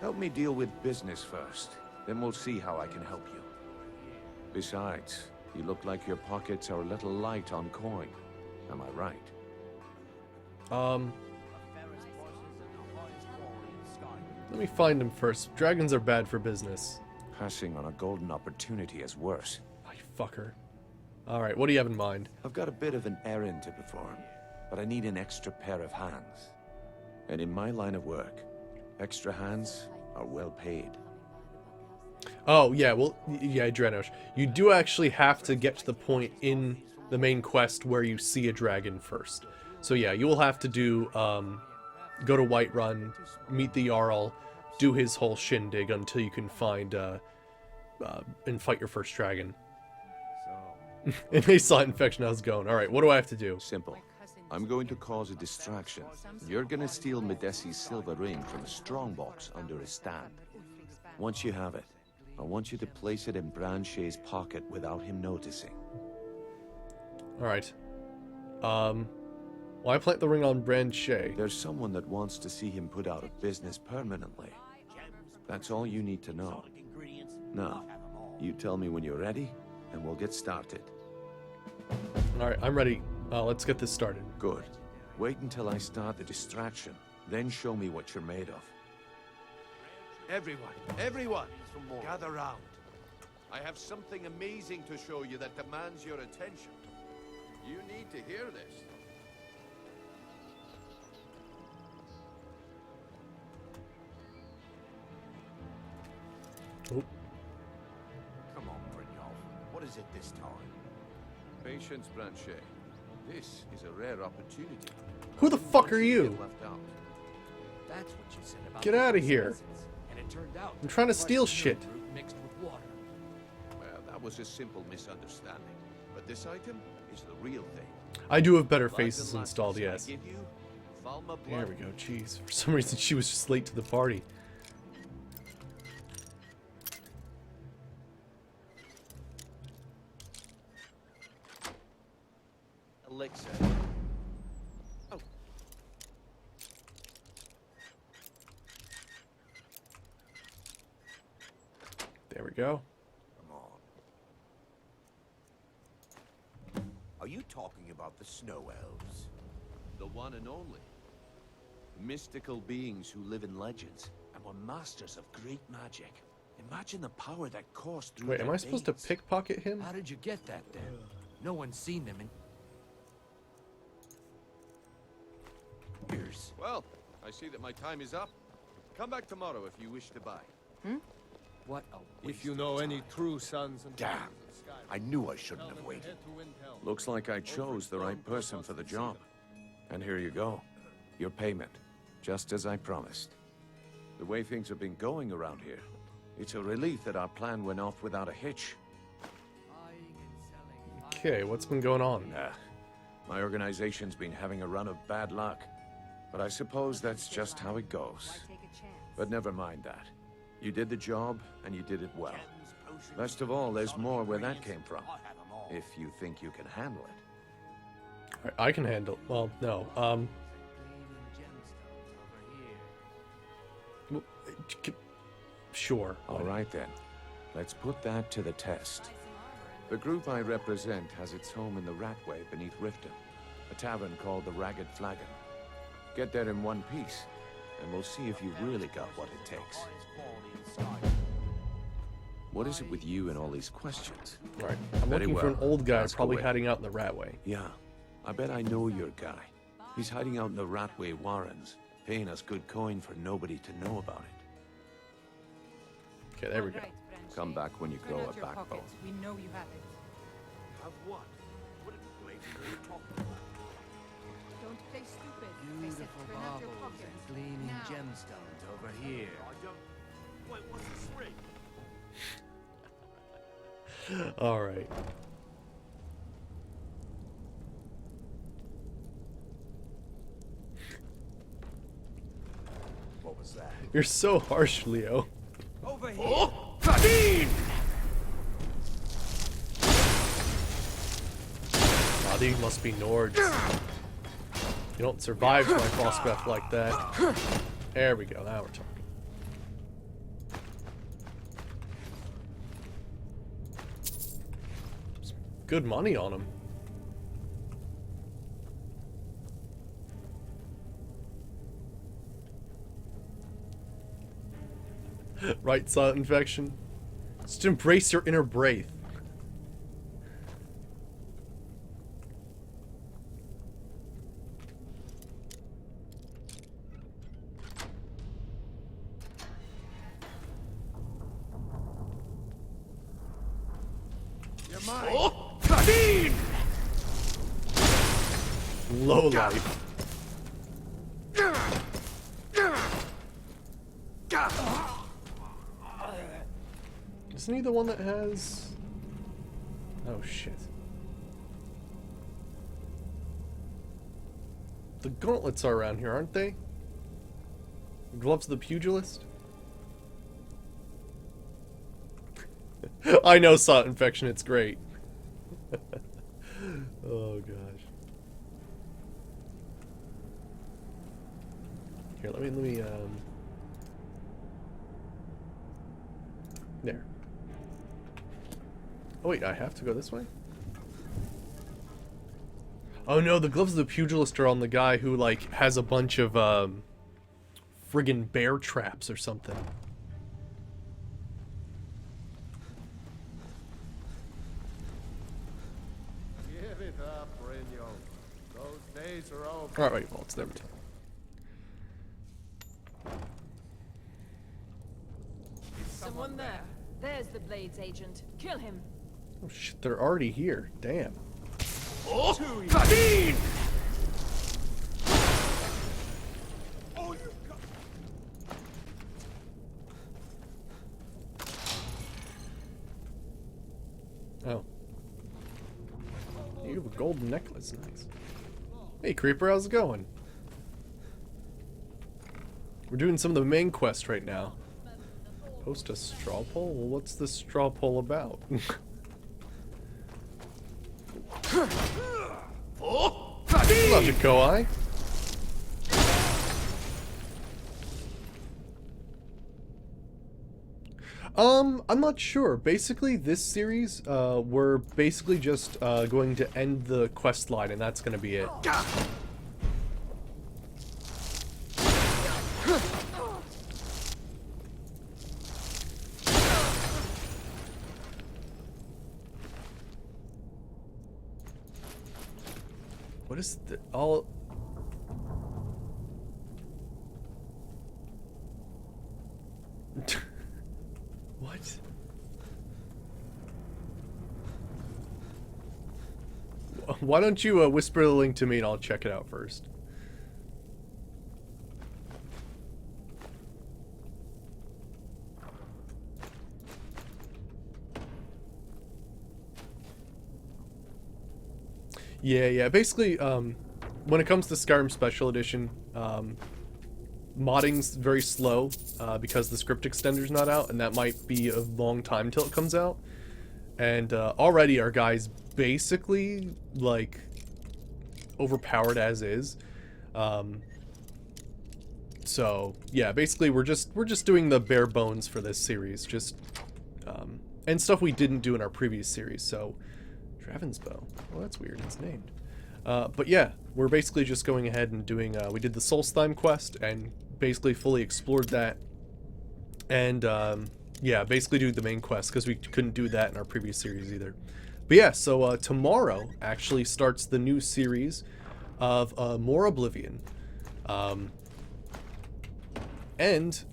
Help me deal with business first, then we'll see how I can help you. Besides, you look like your pockets are a little light on coin. Am I right?
Let me find him first. Dragons are bad for business.
Passing on a golden opportunity is worse.
Oh, you fucker. Alright, what do you have in mind?
I've got a bit of an errand to perform, but I need an extra pair of hands. And in my line of work, extra hands are well paid.
Oh, yeah, well, yeah, Drenosh. You do actually have to get to the point in the main quest where you see a dragon first. So yeah, you will have to do, go to Whiterun, meet the Jarl, do his whole shindig until you can find, and fight your first dragon. And they saw infection, how's it going? Alright, what do I have to do?
Simple. I'm going to cause a distraction. You're gonna steal Medesi's silver ring from a strongbox under his stand. Once you have it, I want you to place it in Branche's pocket without him noticing.
Alright. Why plant the ring on Branche?
There's someone that wants to see him put out of business permanently. That's all you need to know. Now, you tell me when you're ready, and we'll get started.
Alright, I'm ready. Let's get this started.
Good. Wait until I start the distraction, then show me what you're made of. Everyone, gather round. I have something amazing to show you that demands your attention. You need to hear this.
Oh.
Come on, Brynjolf. What is it this time? Patience, Branche. This is a rare opportunity.
Who the fuck are you?
That's what you said about
Get out of here.
And it turned out
I'm trying to steal shit.
mixed with water.
Well, that was a simple misunderstanding. But this item is the real thing.
I do have better
Blood
faces
and
installed,
lashes I
yes.
give you, Falma
There
blood.
we go, jeez. For some reason she was just late to the party.
Elixir. Oh.
There we go.
Come on. Are you talking about the snow elves? The one and only. Mystical beings who live in legends and were masters of great magic. Imagine the power that coursed through
Wait,
their
am I supposed to
veins.
pickpocket him?
How did you get that then? No one's seen them in years.
Well, I see that my time is up. Come back tomorrow if you wish to buy.
What a waste
If you know any true sons and
Damn! I knew I shouldn't have waited. Looks like I chose the right person for the job. And here you go. Your payment. Just as I promised. The way things have been going around here, it's a relief that our plan went off without a hitch.
Okay, what's been going on?
My organization's been having a run of bad luck. But I suppose that's just how it goes. But never mind that. You did the job, and you did it well. Best of all, there's more where that came from. If you think you can handle it.
I can handle... Well, no. Sure.
All right, then. Let's put that to the test. The group I represent has its home in the Ratway beneath Riften, a tavern called the Ragged Flagon. Get there in one piece, and we'll see if you've really got what it takes. What is it with you and all these questions?
Right. I'm looking for an old guy probably hiding out in the Ratway.
Yeah. I bet I know your guy. He's hiding out in the Ratway Warrens, paying us good coin for nobody to know about it.
Okay, there we go.
Come back when you grow a backbone.
We know you have it.
Have what? What are you talking about?
Don't play stupid.
Beautiful
turn out your
baubles
pockets.
and gleaming
Now.
gemstones over here.
Wait, what's this ring?
All right.
What was that?
You're so harsh, Leo.
Over here. Oh, Kadeen!
These must be Nords. You don't survive my cross breath like that. There we go, now we're talking. Some good money on him. Right, Silent Infection? Just embrace your inner Braith.
You're mine. Oh, Kadeen!
Low life. Isn't he the one that has... Oh, shit. The gauntlets are around here, aren't they? Gloves of the pugilist? I know Silent Infection, it's great. Oh, gosh. Here, let me, there. Oh wait, I have to go this way? Oh no, the gloves of the pugilist are on the guy who, like, has a bunch of, friggin' bear traps or something.
Give it up, Brynjo. Those days are over.
Alright, well, it's never time.
Someone there. There's the Blades agent. Kill him.
Oh shit, they're already here. Damn.
Oh, Kadeen! Oh, you got...
Oh. You have a golden necklace, nice. Hey Creeper, how's it going? We're doing some of the main quest right now. Post a straw poll? Well, what's this straw poll about?
Oh,
Logic Koai. I'm not sure. Basically, this series, we're basically just going to end the quest line, and that's going to be it. What is the all? What? why don't you whisper the link to me and I'll check it out first. Yeah. Basically, when it comes to Skyrim Special Edition, modding's very slow because the script extender's not out, and that might be a long time till it comes out. And already our guy's basically like overpowered as is. So yeah, basically we're just doing the bare bones for this series, just and stuff we didn't do in our previous series. So Draven's Bow. Well, that's weird. It's named. But yeah, we're basically just going ahead and doing. We did the Solstheim quest and basically fully explored that. And yeah, basically do the main quest because we couldn't do that in our previous series either. But yeah, so tomorrow actually starts the new series of More Oblivion. And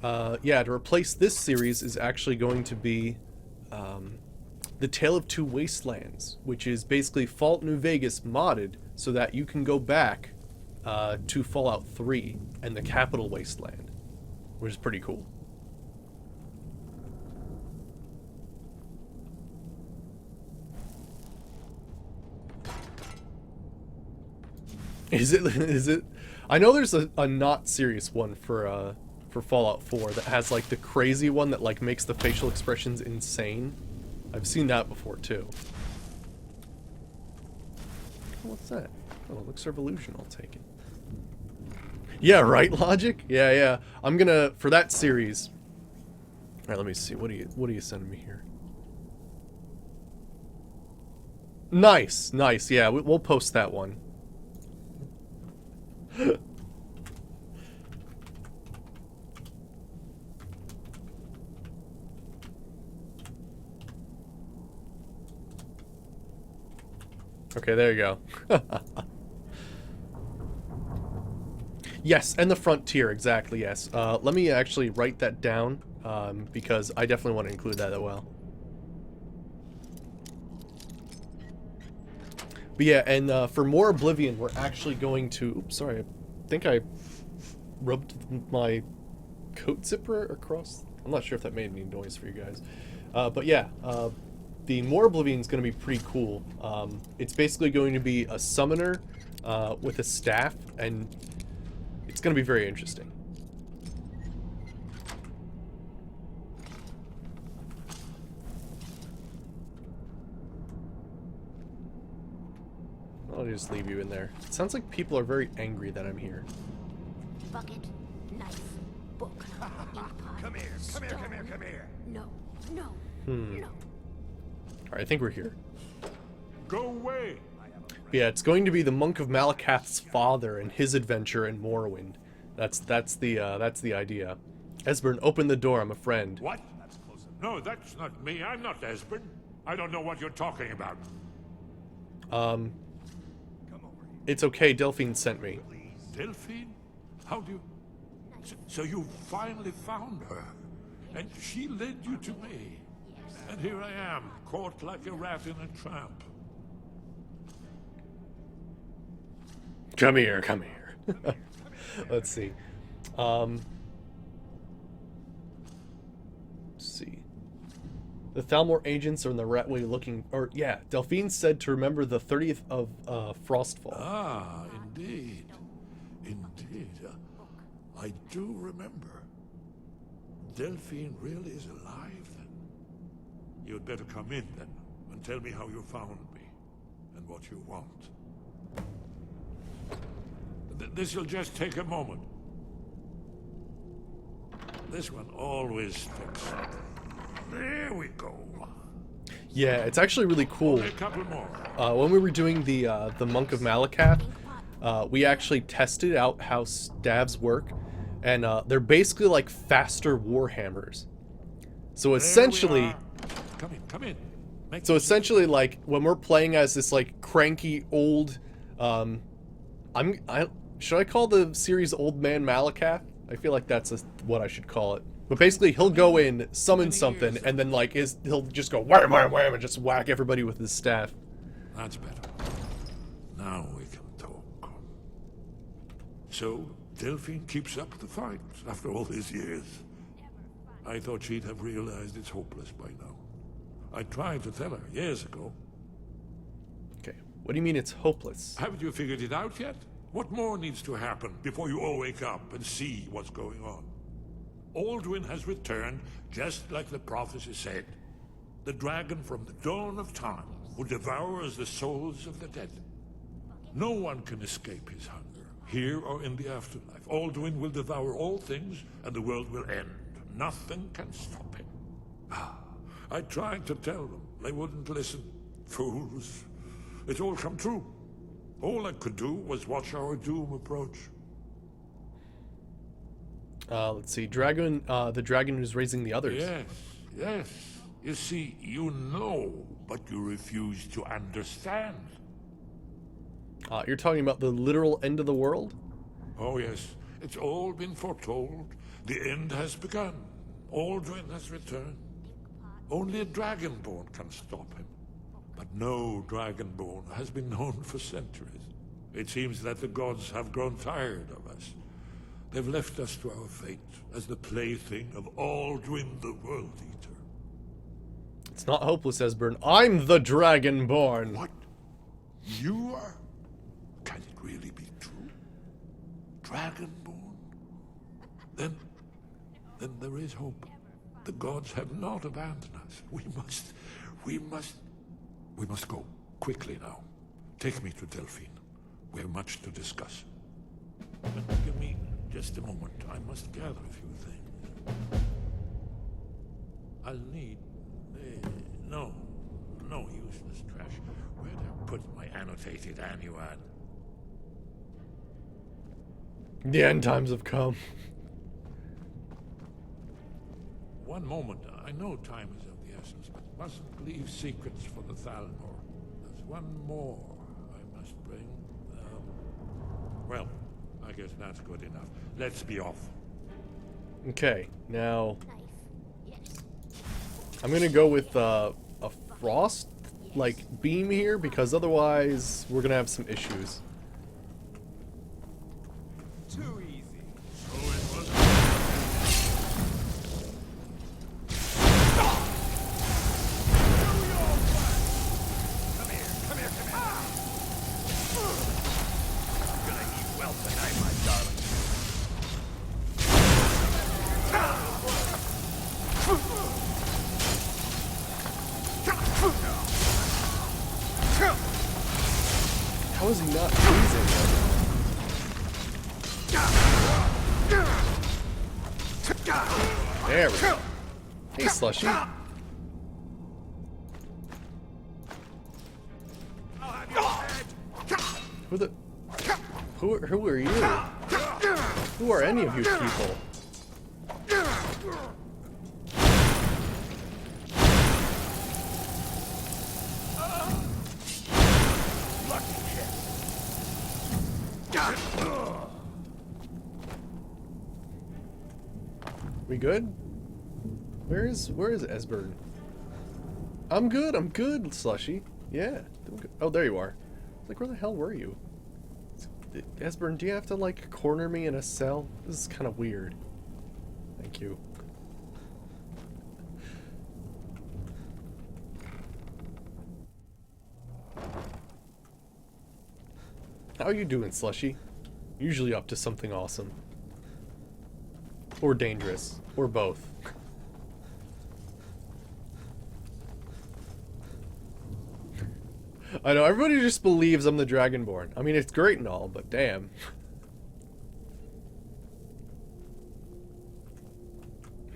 yeah, to replace this series is actually going to be The Tale of Two Wastelands, which is basically Fallout New Vegas modded so that you can go back to Fallout 3 and the Capital Wasteland, which is pretty cool. Is it? I know there's a not serious one for Fallout 4 that has like the crazy one that like makes the facial expressions insane. I've seen that before too. What's that? Oh, Elixir of Illusion. I'll take it. Yeah, right, Logic? Yeah. I'm gonna for that series. All right, let me see. What are you sending me here? Nice. Yeah, we'll post that one. Okay, there you go. Yes, and the Frontier, exactly, yes. Let me actually write that down, because I definitely want to include that as well. But yeah, and for More Oblivion, we're actually going to... Oops, sorry, I think I rubbed my coat zipper across... I'm not sure if that made any noise for you guys. But yeah, the More Oblivion is going to be pretty cool. It's basically going to be a summoner with a staff, and it's going to be very interesting. I'll just leave you in there. It sounds like people are very angry that I'm here.
Bucket, knife, book,
Come here.
No.
No. Alright, I think we're here.
Go away.
But yeah, it's going to be the Monk of Malakath's father and his adventure in Morrowind. That's the idea. Esbern, open the door. I'm a friend.
What? That's close enough. No, that's not me. I'm not Esbern. I don't know what you're talking about.
It's okay. Delphine sent me.
Delphine? How do you... So you finally found her, and she led you to me. And here I am, caught like a rat in a trap.
Come here. Let's see. Let's see. The Thalmor agents are in the Ratway looking... Or, yeah, Delphine said to remember the 30th of Frostfall.
Ah, indeed. I do remember. Delphine really is alive, then? You'd better come in, then, and tell me how you found me, and what you want. This'll just take a moment. This one always sticks. There we go.
Yeah, it's actually really cool.
Only a couple more.
When we were doing the Monk of Malakath, we actually tested out how stabs work, and they're basically like faster warhammers. So essentially,
come in.
So essentially, like when we're playing as this like cranky old, should I call the series Old Man Malakath? I feel like that's what I should call it. But basically, he'll go in, summon something, and then like he'll just go wham, wham, wham, and just whack everybody with his staff.
That's better. Now we can talk. So, Delphine keeps up the fight after all these years. I thought she'd have realized it's hopeless by now. I tried to tell her years ago.
Okay, what do you mean it's hopeless?
Haven't you figured it out yet? What more needs to happen before you all wake up and see what's going on? Alduin has returned just like the prophecy said. The dragon from the dawn of time who devours the souls of the dead. No one can escape his hunger, here or in the afterlife. Alduin will devour all things and the world will end. Nothing can stop him. I tried to tell them. They wouldn't listen. Fools. It's all come true. All I could do was watch our doom approach.
Let's see. Dragon, the dragon who's raising the others.
Yes, yes. You see, you know, but you refuse to understand.
You're talking about the literal end of the world?
Oh, yes. It's all been foretold. The end has begun. Alduin has returned. Only a Dragonborn can stop him. But no Dragonborn has been known for centuries. It seems that the gods have grown tired of us. They've left us to our fate as the plaything of Alduin the World Eater.
It's not hopeless, Esbern. I'm the Dragonborn!
What? You are? Can it really be true? Dragonborn? Then there is hope. The gods have not abandoned us. We must go. Quickly now. Take me to Delphine. We have much to discuss. But give me just a moment. I must gather a few things. I'll need... no useless trash. Where'd I put my annotated annuan?
The end times have come.
One moment. I know time is of the essence, but mustn't leave secrets for the Thalmor. There's one more I must bring. Well, I guess that's good enough. Let's be off.
Okay, now... I'm gonna go with a frost, beam here, because otherwise we're gonna have some issues.
Too easy.
How is he not freezing? There we go. Hey, Slushy. Who are you? Who are any of you people? We good? Where is Esbern? I'm good, Slushy. Yeah. Oh, there you are. Like, where the hell were you? Esbern, do you have to, corner me in a cell? This is kind of weird. Thank you. How are you doing, Slushy? Usually up to something awesome. Or dangerous. Or both. I know, everybody just believes I'm the Dragonborn. I mean, it's great and all, but damn.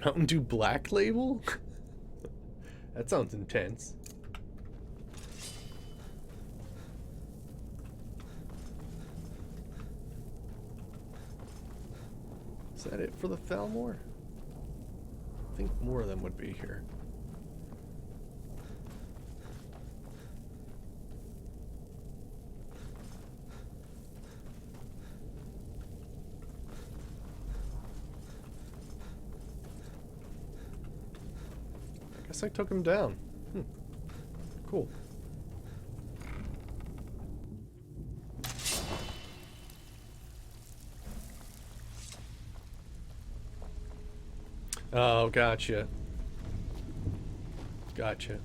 Mountain Dew Black Label? That sounds intense. Is that it for the Thalmor? I think more of them would be here. I guess I took him down. Cool. Oh, gotcha. Gotcha.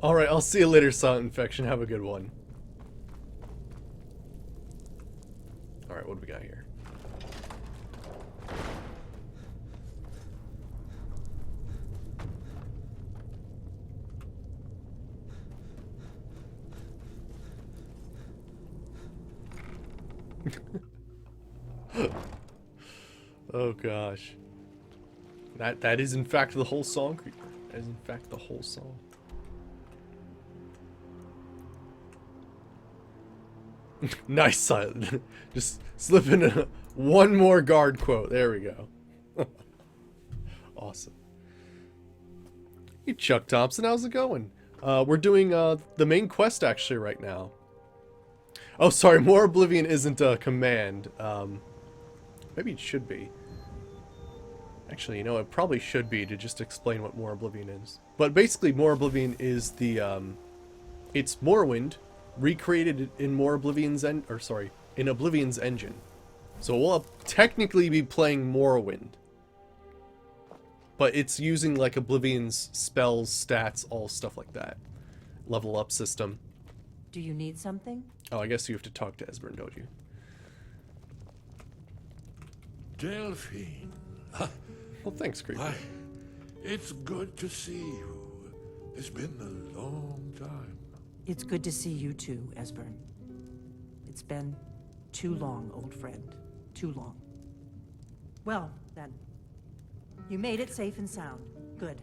Alright, I'll see you later, Silent Infection. Have a good one. Alright, what do we got here? Oh gosh. That is in fact the whole song, Creeper. That is in fact the whole song. Nice, Silent. Just slip in one more guard quote. There we go. Awesome. Hey, Chuck Thompson, how's it going? We're doing the main quest actually right now. Oh, sorry, More Oblivion isn't a command. Maybe it should be. Actually, you know, it probably should be to just explain what More Oblivion is. But basically, More Oblivion is the, it's Morrowind recreated in More Oblivion's in Oblivion's engine. So we'll technically be playing Morrowind. But it's using like Oblivion's spells, stats, all stuff like that. Level up system.
Do you need something?
Oh, I guess you have to talk to Esbern, don't you?
Delphine.
Well, thanks, Creeper.
It's good to see you. It's been a long time.
It's good to see you too, Esbern. It's been too long, old friend. Too long. Well, then. You made it safe and sound. Good.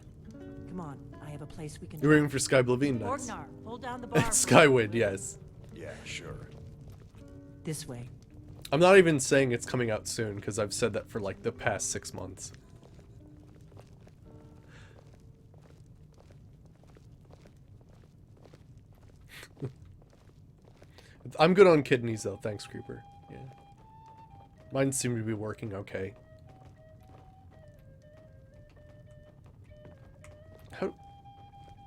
Come on, I have a place we can...
You're waiting for Sky Oblivion next.
Orgnar, hold down the bar.
Skywind, yes.
Yeah, sure.
This way.
I'm not even saying it's coming out soon, because I've said that for like the past 6 months. I'm good on kidneys though, thanks Creeper. Yeah. Mine seem to be working okay. How...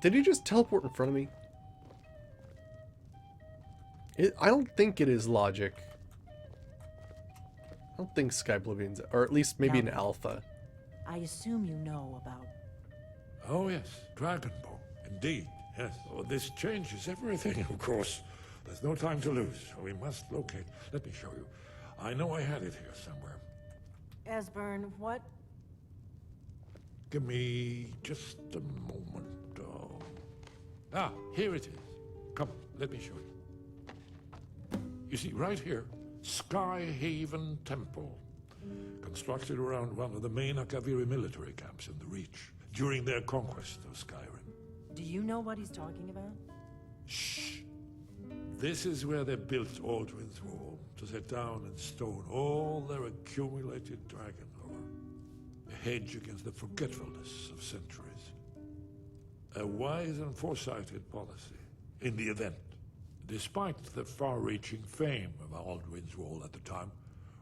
Did he just teleport in front of me? I don't think it is logic. I don't think Sky Oblivion's, or at least maybe an alpha.
I assume you know about...
Oh yes, Dragonbow. Indeed, yes. Oh, this changes everything, of course. There's no time to lose, so we must locate. Let me show you. I know I had it here somewhere.
Esbern, what?
Give me just a moment. Ah, here it is. Come, let me show you. You see, right here, Skyhaven Temple. Constructed around one of the main Akaviri military camps in the Reach during their conquest of Skyrim.
Do you know what he's talking about?
Shh. This is where they built Aldrin's Wall, to set down in stone all their accumulated dragon lore. A hedge against the forgetfulness of centuries. A wise and foresighted policy, in the event. Despite the far-reaching fame of Aldrin's Wall at the time,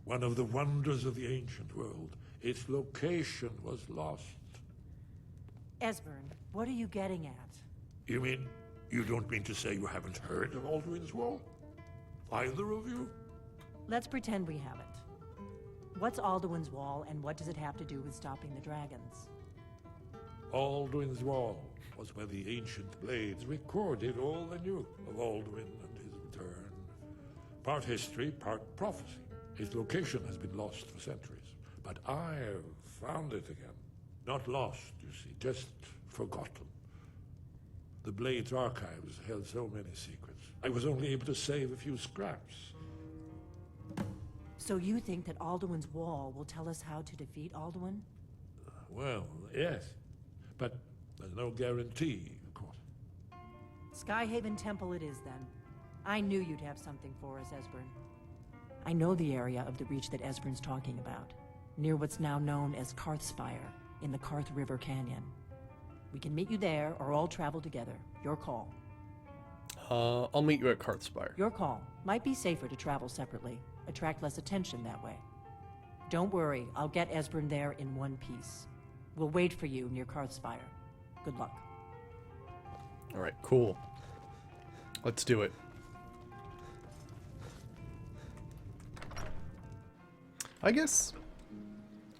one of the wonders of the ancient world, its location was lost.
Esbern, what are you getting at?
You mean, you don't mean to say you haven't heard of Aldrin's Wall? Either of you?
Let's pretend we haven't. What's Alduin's Wall, and what does it have to do with stopping the dragons?
Aldrin's Wall was where the ancient blades recorded all they knew of Aldwin and his return. Part history, part prophecy. His location has been lost for centuries, but I've found it again. Not lost, you see, just forgotten. The Blade's archives held so many secrets. I was only able to save a few scraps.
So you think that Alduin's Wall will tell us how to defeat Alduin?
Well, yes. But there's no guarantee, of course.
Skyhaven Temple it is, then. I knew you'd have something for us, Esbern. I know the area of the Reach that Esbern's talking about, near what's now known as Karthspire, in the Karth River Canyon. We can meet you there, or all travel together. Your call.
I'll meet you at Karthspire.
Your call. Might be safer to travel separately. Attract less attention that way. Don't worry, I'll get Esbern there in one piece. We'll wait for you near Karthspire. Good luck.
Alright, cool. Let's do it. I guess,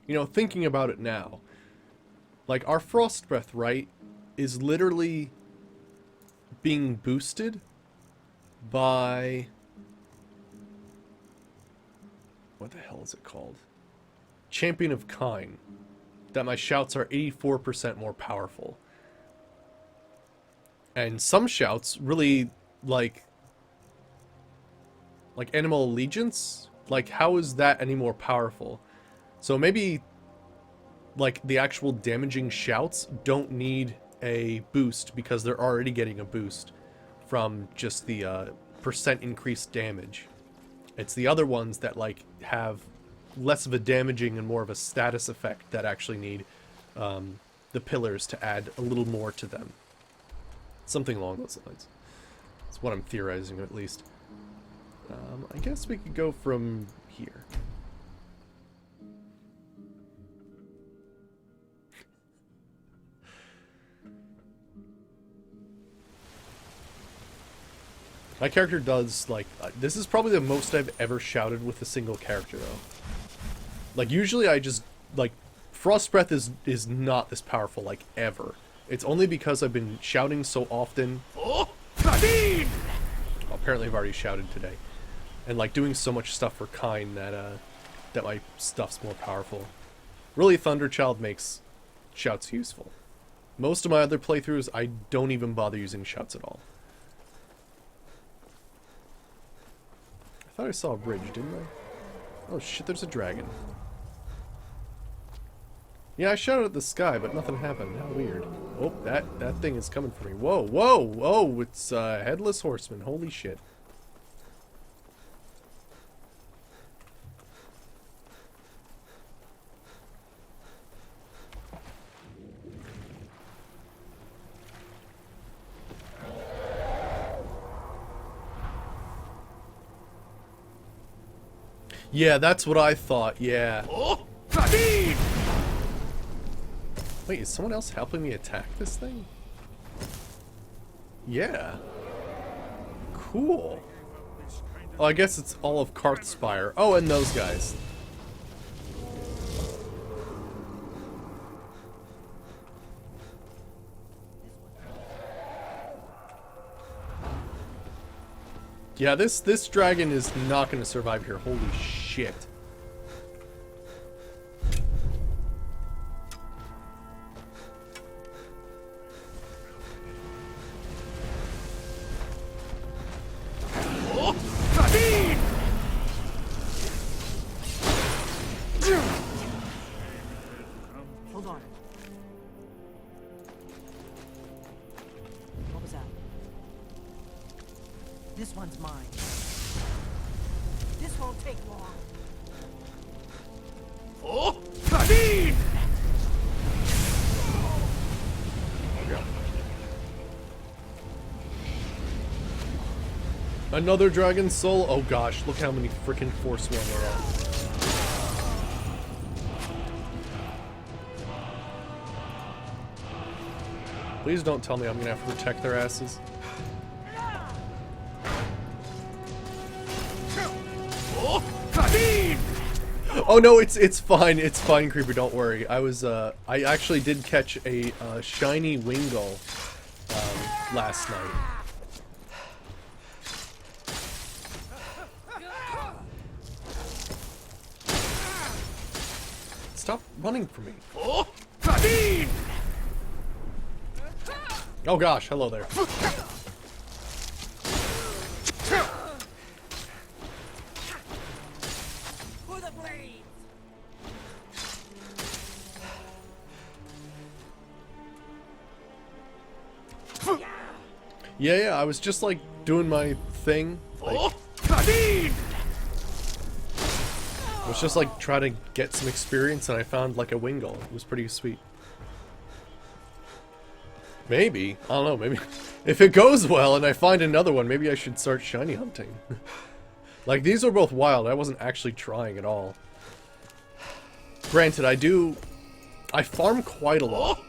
you know, thinking about it now, like, our Frost Breath, right, is literally being boosted by... what the hell is it called? Champion of Kine. That my shouts are 84% more powerful. And some shouts really, like Animal Allegiance? Like, how is that any more powerful? So maybe, like, the actual damaging shouts don't need a boost because they're already getting a boost from just the percent increased damage. It's the other ones that, like, have less of a damaging and more of a status effect that actually need the pillars to add a little more to them. Something along those lines. That's what I'm theorizing, at least. I guess we could go from here. My character does, like, this is probably the most I've ever shouted with a single character, though. Like, usually I just, like, Frost Breath is not this powerful, like, ever. It's only because I've been shouting so often. Oh, apparently I've already shouted today. And, like, doing so much stuff for Kine that, that my stuff's more powerful. Really, Thunderchild makes shouts useful. Most of my other playthroughs, I don't even bother using shouts at all. I thought I saw a bridge, didn't I? Oh shit, there's a dragon. Yeah, I shouted at the sky, but nothing happened. How weird. Oh, that thing is coming for me. Whoa, whoa, whoa! It's Headless Horseman. Holy shit. Yeah, that's what I thought, yeah. Wait, is someone else helping me attack this thing? Yeah. Cool. Oh, I guess it's all of Karthspire. Oh, and those guys. Yeah, this dragon is not going to survive here. Holy shit.
Hold on. What was that? This one's mine. This won't take long.
Oh, Kadeen!
Another dragon soul? Oh gosh, look how many freaking Force One there are. Please don't tell me I'm gonna have to protect their asses.
Oh, Kadeen!
Oh no, it's fine, Creeper, don't worry. I actually did catch a shiny Wingull last night. Stop running from me.
Oh, Kadeen!
Oh gosh, hello there. Yeah, I was just like doing my thing. Like, I was just like trying to get some experience, and I found like a Wingull. It was pretty sweet. Maybe, I don't know, maybe if it goes well and I find another one, maybe I should start shiny hunting. Like, these are both wild. I wasn't actually trying at all. Granted, I farm quite a lot.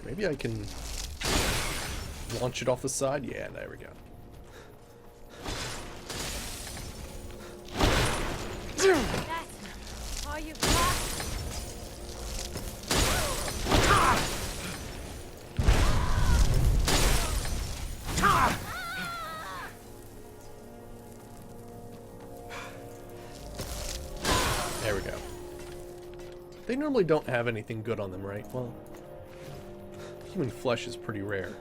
Maybe I can launch it off the side? Yeah, there we go.
That's all you got?
There we go. They normally don't have anything good on them, right? Well, human flesh is pretty rare.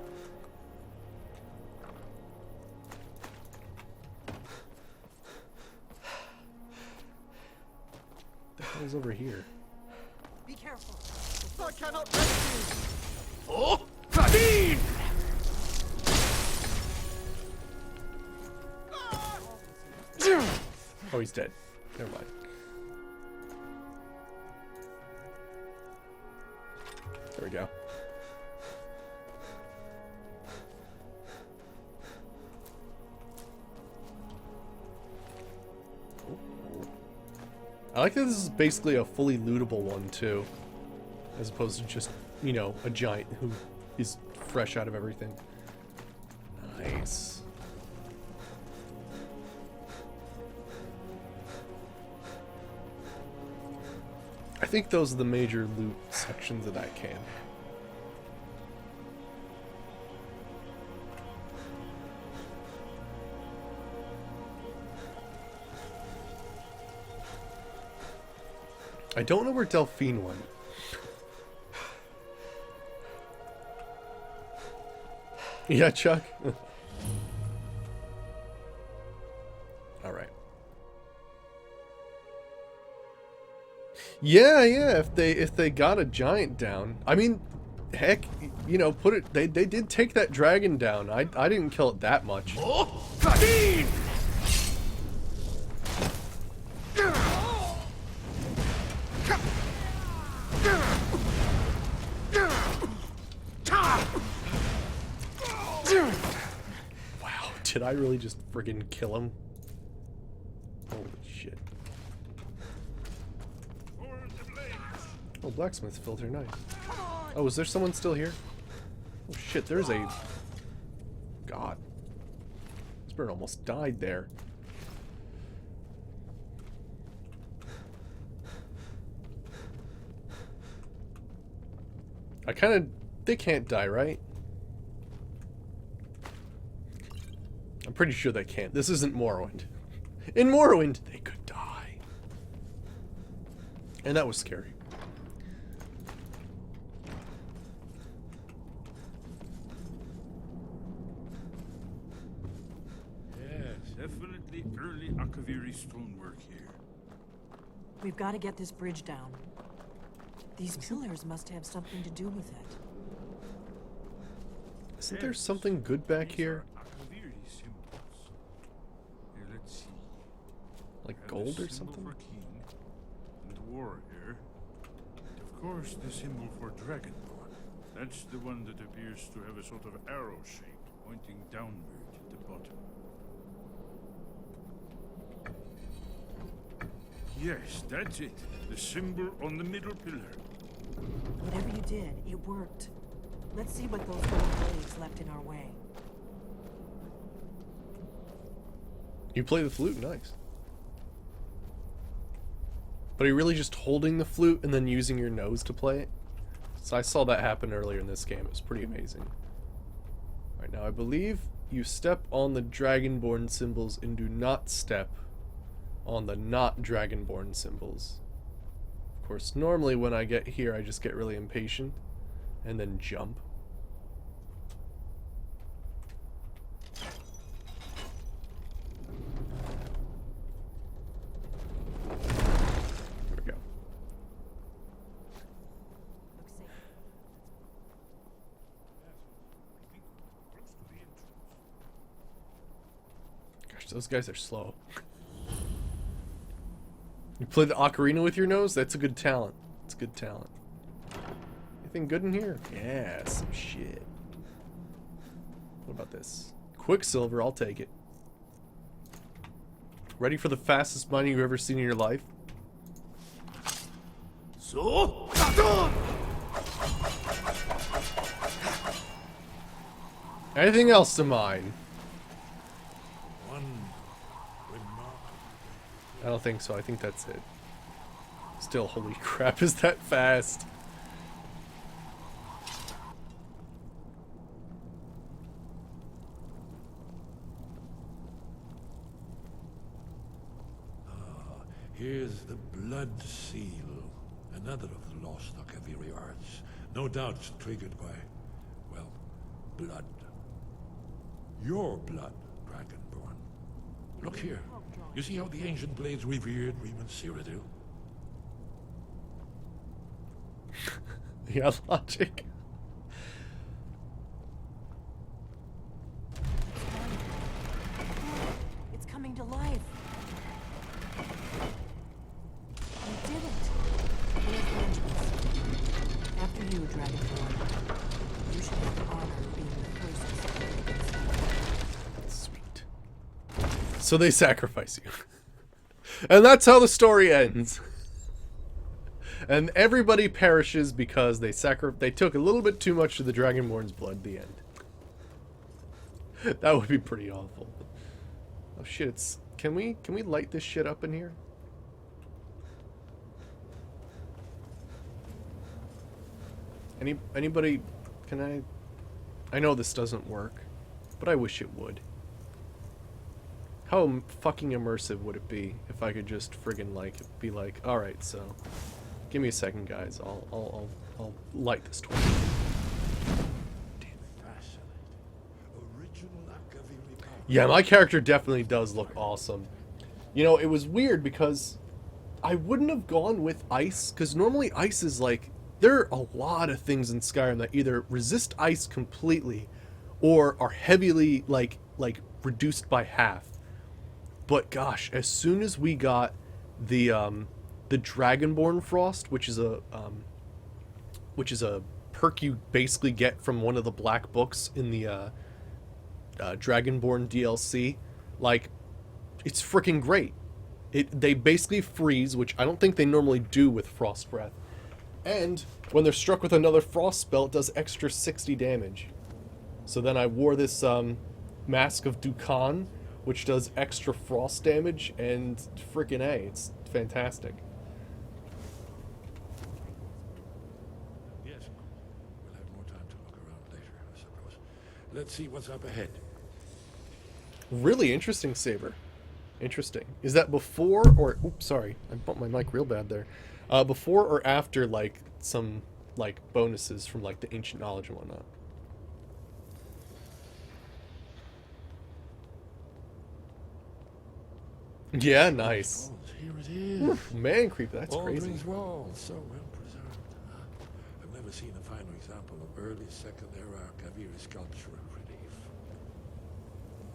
What the hell's over here?
Be careful.
I cannot rescue.
Oh, Kadeen!
Oh, he's dead. Never mind. There we go. I like that this is basically a fully lootable one, too. As opposed to just, you know, a giant who is fresh out of everything. Nice. I think those are the major loot sections of that camp. I don't know where Delphine went. Yeah, Chuck? Alright. Yeah, if they got a giant down. I mean, heck, you know, put it they did take that dragon down. I didn't kill it that much.
Oh, Kadeen!
Wow, did I really just friggin' kill him? Holy shit. Oh, blacksmith filter, nice. Oh, is there someone still here? Oh shit, there's a... God. This bird almost died there. I kinda... They can't die, right? I'm pretty sure they can't. This isn't Morrowind. In Morrowind, they could die. And that was scary.
Definitely early Akaviri stonework here.
We've got to get this bridge down. These pillars must have something to do with it.
Isn't there something good back here?
Akaviri symbols. Here, let's see.
Like gold or something?
For king and warrior. And of course, the symbol for dragonborn. That's the one that appears to have a sort of arrow shape pointing downward at the bottom. Yes, that's it. The symbol on the middle pillar.
Whatever you did, it worked. Let's see what those gold blades left in our way.
You play the flute? Nice. But are you really just holding the flute and then using your nose to play it? So I saw that happen earlier in this game. It was pretty amazing. Alright, now I believe you step on the Dragonborn symbols and do not step on the not Dragonborn symbols. Of course, normally when I get here, I just get really impatient and then jump. There we go. Gosh, those guys are slow. You play the ocarina with your nose? That's a good talent. It's good talent. Anything good in here? Yeah, some shit. What about this? Quicksilver, I'll take it. Ready for the fastest mining you've ever seen in your life?
So,
Anything else to mine? I don't think so. I think that's it. Still, holy crap, is that fast?
Here's the Blood Seal, another of the lost Akaviri arts. No doubt triggered by, well, blood. Your blood, Dragonborn. Look here. You see how the ancient blades revered Reman Cyrodiil?
Yeah, logic.
It's coming to life. You did it. Where's the entrance? After you, Dragonborn. You should have the honor of being the first.
Sweet. So they sacrifice you. And that's how the story ends. And everybody perishes because they took a little bit too much of the Dragonborn's blood at the end. That would be pretty awful. Oh shit, it's... Can we light this shit up in here? Anybody... Can I know this doesn't work, but I wish it would. How fucking immersive would it be if I could just friggin' like be like, alright, so give me a second, guys. I'll light this torch. Yeah, my character definitely does look awesome. You know, it was weird because I wouldn't have gone with ice, because normally ice is like, there are a lot of things in Skyrim that either resist ice completely or are heavily like reduced by half. But gosh, as soon as we got the Dragonborn Frost, which is a perk you basically get from one of the black books in the Dragonborn DLC, like, it's freaking great. They basically freeze, which I don't think they normally do with Frost Breath. And when they're struck with another frost spell, it does extra 60 damage. So then I wore this Mask of Dukan, which does extra frost damage, and freaking A, it's fantastic.
Yes, we'll have more time to look around later, I suppose. Let's see what's up ahead.
Really interesting, Saber. Interesting. Is that before or... Oops, sorry. I bumped my mic real bad there. Before or after, like, some, like, bonuses from, like, the Ancient Knowledge and whatnot? Yeah, nice.
Here it is.
Oof, man, creep, that's crazy.
Aldrin's Wall, so well preserved. I've never seen a finer example of early Second Era Kaviri sculpture and relief.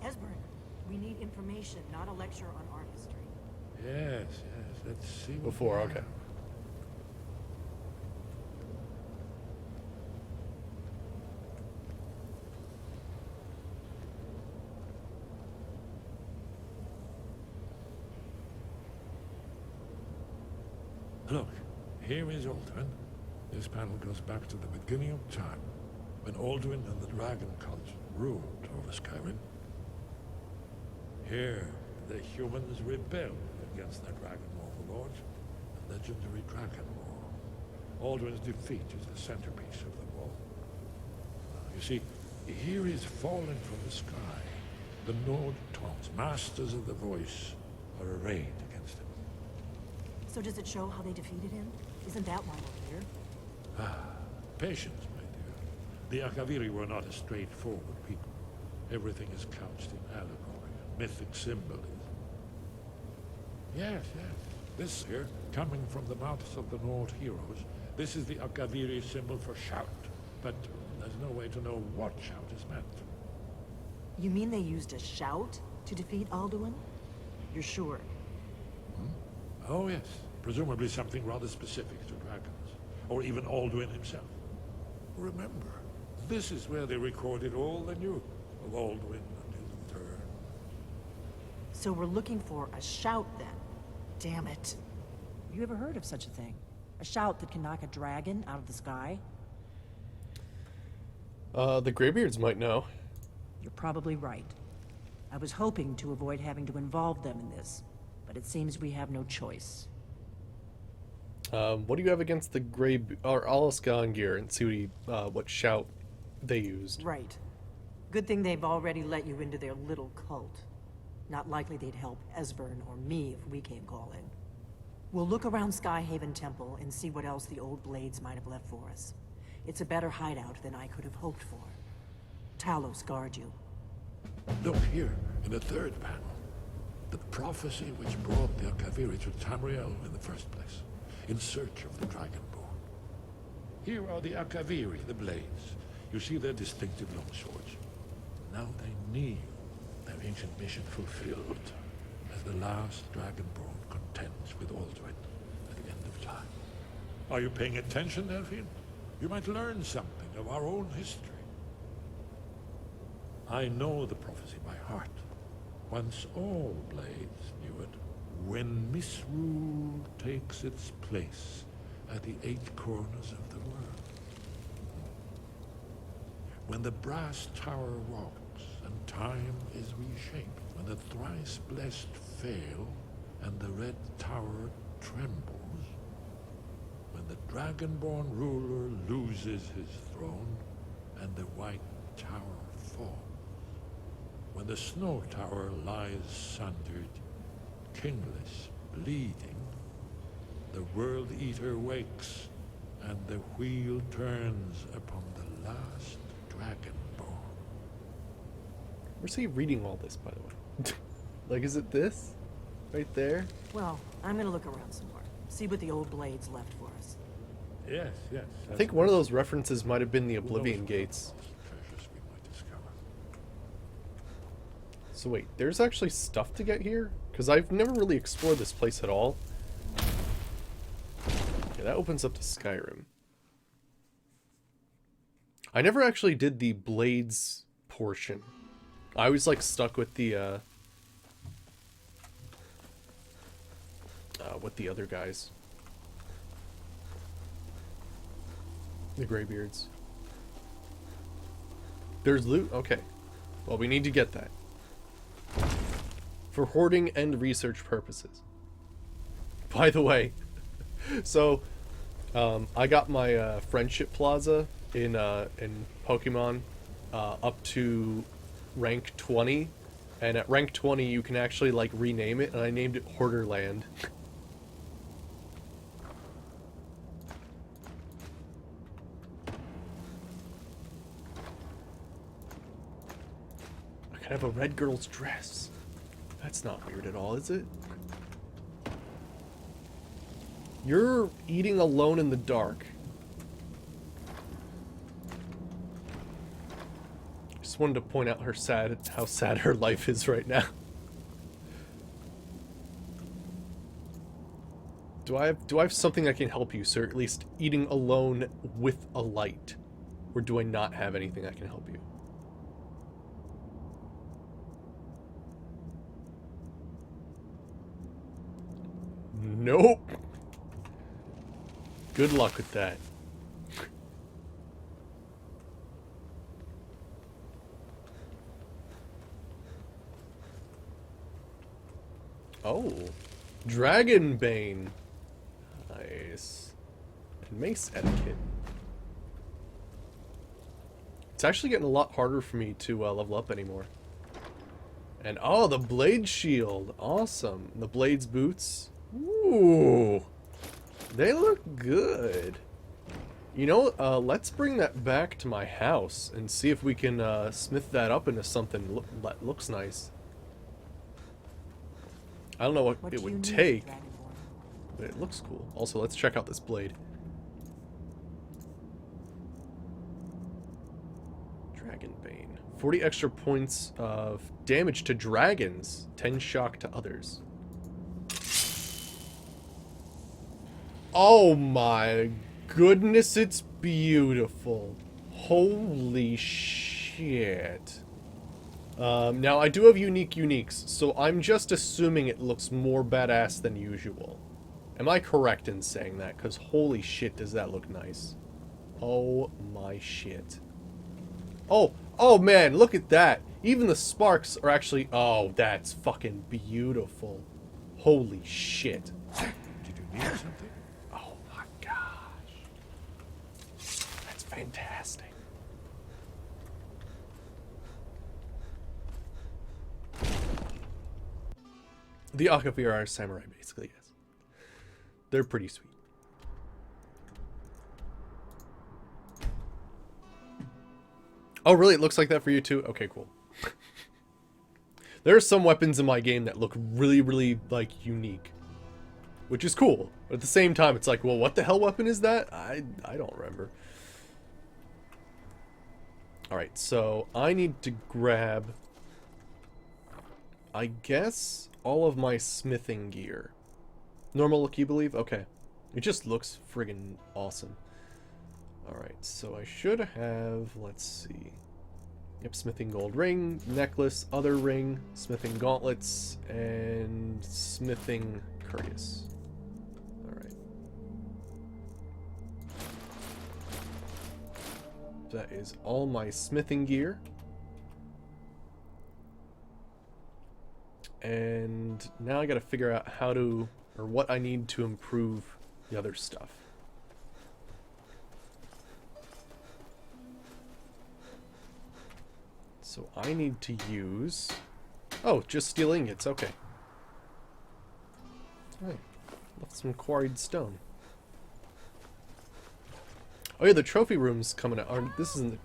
Esbern, we need information, not a lecture on art history.
Yes, let's see.
Before, okay.
Look, here is Aldrin. This panel goes back to the beginning of time, when Aldrin and the Dragon Cult ruled over Skyrim. Here, the humans rebelled against their dragon overlords, the legendary Dragon War. Aldrin's defeat is the centerpiece of the wall. You see, here is fallen from the sky. The Nord Taunts, masters of the voice, are arrayed against him.
So does it show how they defeated him? Isn't that why we're here?
Patience, my dear. The Akaviri were not a straightforward people. Everything is couched in allegory and mythic symbolism. Yes. This here, coming from the mouths of the Nord heroes, this is the Akaviri symbol for shout. But there's no way to know what shout is meant.
You mean they used a shout to defeat Alduin? You're sure?
Oh, yes. Presumably something rather specific to dragons. Or even Alduin himself. Remember, this is where they recorded all they knew of Alduin and his return.
So we're looking for a shout, then? Damn it. You ever heard of such a thing? A shout that can knock a dragon out of the sky?
The Greybeards might know.
You're probably right. I was hoping to avoid having to involve them in this, but it seems we have no choice.
What do you have against the Grey... or Alaskan and see what shout they used?
Right. Good thing they've already let you into their little cult. Not likely they'd help Esbern or me if we came calling. We'll look around Skyhaven Temple and see what else the old Blades might have left for us. It's a better hideout than I could have hoped for. Talos guard you.
Look here, in the third panel. The prophecy which brought the Akaviri to Tamriel in the first place, in search of the Dragonborn. Here are the Akaviri, the Blades. You see their distinctive long swords. Now they kneel, their ancient mission fulfilled, as the last Dragonborn contends with Alduin at the end of time. Are you paying attention, Delphine? You might learn something of our own history. I know the prophecy by heart. Once all Blades knew it, when misrule takes its place at the 8 corners of the world. When the brass tower rocks and time is reshaped, when the thrice blessed fail and the red tower trembles, when the Dragonborn ruler loses his throne and the white tower falls, when the snow tower lies sundered, kingless, bleeding, the World Eater wakes, and the wheel turns upon the last Dragonborn.
Where's he reading all this, by the way? Like, is it this? Right there?
Well, I'm gonna look around some more. See what the old Blades left for us.
Yes, yes.
I think one of those references might have been the Oblivion Gates.
Treasures we might discover.
So wait, there's actually stuff to get here? Because I've never really explored this place at all. Yeah, that opens up to Skyrim. I never actually did the Blades portion. I was like stuck with the with the other guys. The Greybeards. There's loot? Okay. Well, we need to get that. For hoarding and research purposes. By the way, so I got my Friendship Plaza in Pokemon up to rank 20, and at rank 20 you can actually like rename it, and I named it Hoarderland. I can have a red girl's dress. That's not weird at all, is it? You're eating alone in the dark. Just wanted to point out how sad her life is right now. Do I have something that can help you, sir? At least eating alone with a light. Or do I not have anything that can help you? Nope. Good luck with that. Oh, Dragonbane. Nice. And mace etiquette. It's actually getting a lot harder for me to level up anymore. And oh, the blade shield. Awesome. The blade's boots. Ooh. They look good. You know, let's bring that back to my house and see if we can smith that up into something that looks nice. I don't know what it would take, but it looks cool. Also, let's check out this blade. Dragonbane. 40 extra points of damage to dragons. 10 shock to others. Oh my goodness, it's beautiful. Holy shit. Now, I do have uniques, so I'm just assuming it looks more badass than usual. Am I correct in saying that? Because holy shit, does that look nice. Oh my shit. Oh, Oh man, look at that. Even the sparks are actually... Oh, that's fucking beautiful. Holy shit.
Did you need something?
Oh my gosh. That's fantastic. The Akavira are samurai, basically, yes. They're pretty sweet. Oh, really? It looks like that for you too? Okay, cool. There are some weapons in my game that look really, really, like, unique. Which is cool. But at the same time, it's like, well, what the hell weapon is that? I don't remember. Alright, so I need to grab... I guess all of my smithing gear. Normal look, you believe? Okay. It just looks friggin' awesome. Alright, so I should have, let's see. Yep, smithing gold ring, necklace, other ring, smithing gauntlets, and smithing courteous. Alright. That is all my smithing gear. And now I gotta figure out how to, or what I need to improve the other stuff. So I need to use... Oh, just steel ingots, okay. Alright, left some quarried stone. Oh yeah, the trophy room's coming out. Or, this isn't...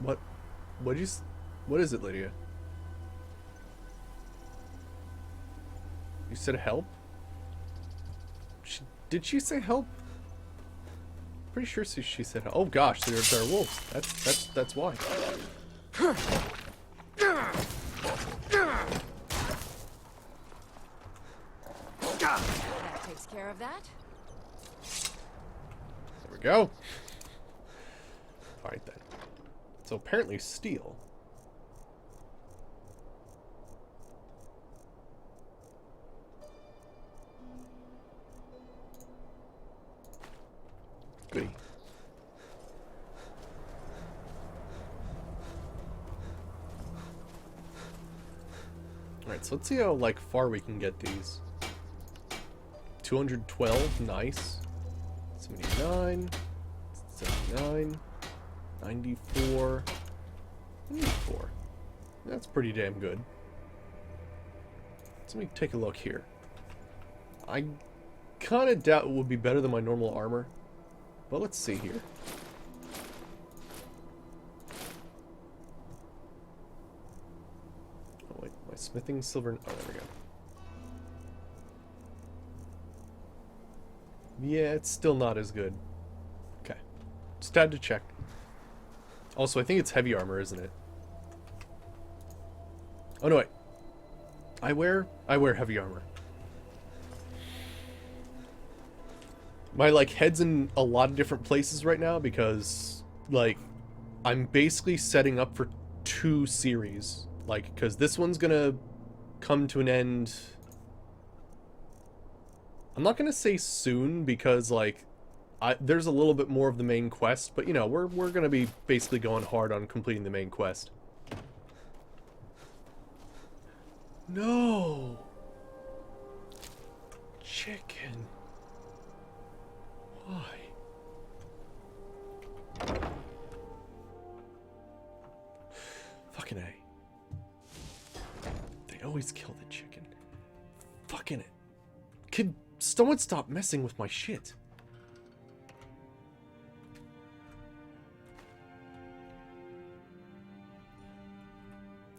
What? What is it, Lydia? You said help? Did she say help? Pretty sure she said help. Oh gosh, there are wolves. That's why.
That takes care of that.
There we go. Alright then. So apparently steel. Goody. Alright, so let's see how like far we can get these. 212, nice. 79, 79, 94, 94. That's pretty damn good. So let me take a look here. I kind of doubt it would be better than my normal armor. But let's see here. Oh wait, my smithing silver... Oh, there we go. Yeah, it's still not as good. Okay. Just had to check. Also, I think it's heavy armor, isn't it? Oh no, wait. I wear heavy armor. My, like, head's in a lot of different places right now because, like, I'm basically setting up for 2 series. Like, because this one's gonna come to an end... I'm not gonna say soon because, like, there's a little bit more of the main quest, but, you know, we're gonna be basically going hard on completing the main quest. No! Chicken. Why? Fucking A. They always kill the chicken. Fucking it. Could someone stop messing with my shit?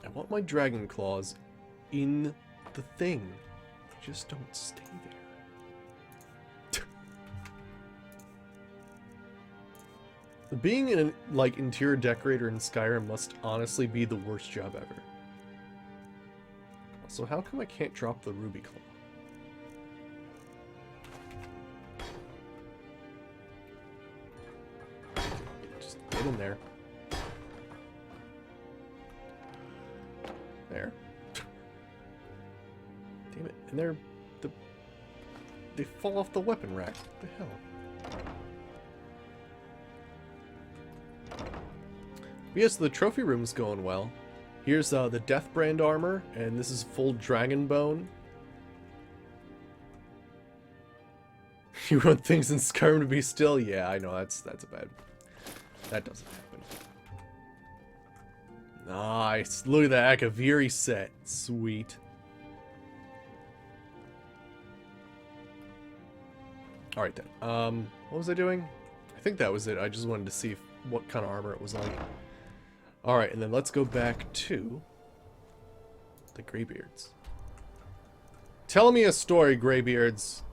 I want my dragon claws in the thing. Just don't stay there. Being an, like, interior decorator in Skyrim must honestly be the worst job ever. So how come I can't drop the ruby claw? Just get in there. There. Damn it. And they fall off the weapon rack. What the hell? Yes, the trophy room's going well. Here's the Deathbrand armor, and this is full dragon bone. You want things in Skyrim to be still? Yeah, I know, that's a bad... That doesn't happen. Nice. Look at that Akaviri set. Sweet. Alright then. What was I doing? I think that was it. I just wanted to see what kind of armor it was like. Alright, and then let's go back to the Greybeards. Tell me a story, Greybeards.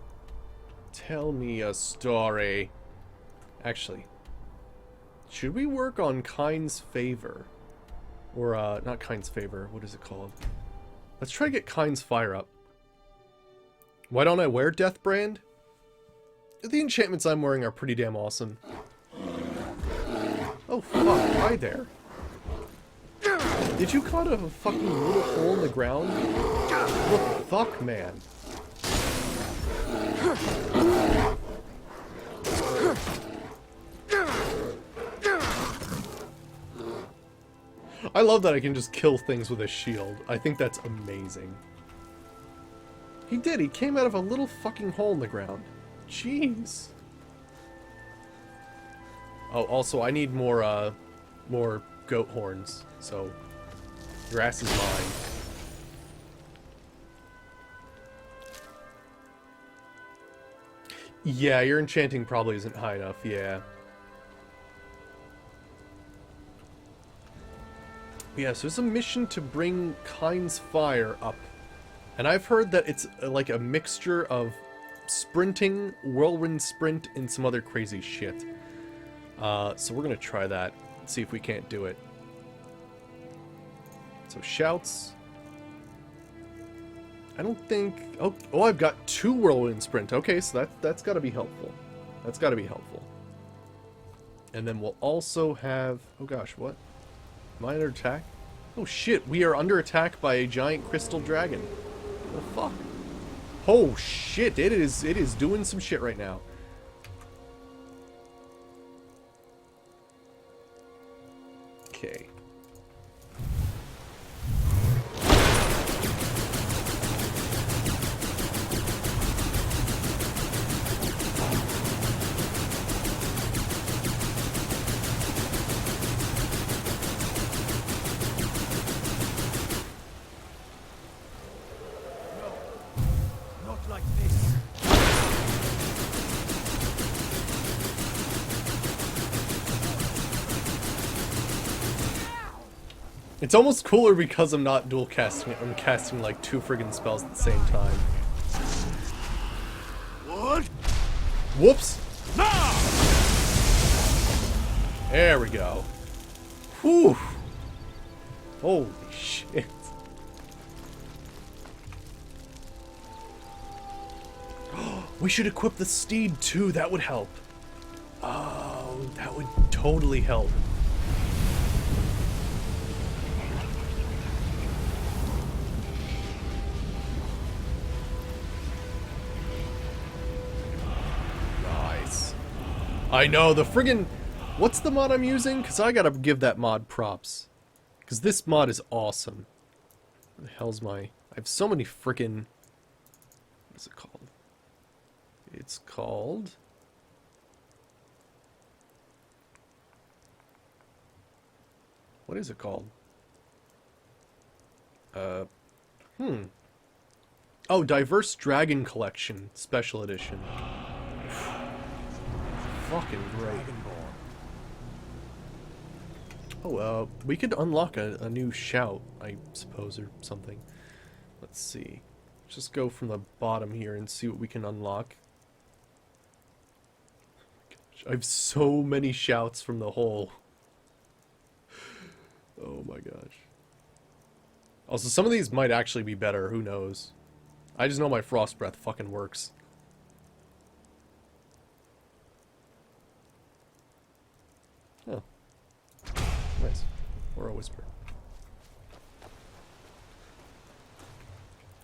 Tell me a story. Actually, should we work on Kind's Favor? Or, not Kind's Favor. What is it called? Let's try to get Kind's Fire up. Why don't I wear Deathbrand? The enchantments I'm wearing are pretty damn awesome. Oh, fuck. Hi there. Did you cut a fucking little hole in the ground? What the fuck, man? I love that I can just kill things with a shield. I think that's amazing. He did. He came out of a little fucking hole in the ground. Jeez. Oh, also, I need more goat horns, so grass is mine. Yeah, your enchanting probably isn't high enough, yeah. Yeah, so it's a mission to bring Kind's Fire up. And I've heard that it's like a mixture of sprinting, whirlwind sprint, and some other crazy shit. So we're gonna try that, see if we can't do it. So shouts. I don't think... Oh, I've got 2 whirlwind sprint. Okay, so that's gotta be helpful. That's gotta be helpful. And then we'll also have... Oh gosh, what? Am I under attack? Oh shit, we are under attack by a giant crystal dragon. What the fuck? Oh shit, it is doing some shit right now. Okay. It's almost cooler because I'm not dual casting it. I'm casting like 2 friggin' spells at the same time. What? Whoops! No! There we go. Whew! Holy shit. We should equip the steed too. That would help. Oh, that would totally help. I know, the friggin... What's the mod I'm using? Because I gotta give that mod props. Because this mod is awesome. What the hell's my... I have so many friggin... What is it called? It's called... What is it called? Oh, Diverse Dragon Collection Special Edition. Fucking great. Oh, we could unlock a new shout, I suppose, or something. Let's see. Just go from the bottom here and see what we can unlock. Gosh, I have so many shouts from the hole. Oh my gosh. Also, some of these might actually be better, who knows. I just know my Frost Breath fucking works. Oh. Nice. Or a whisper.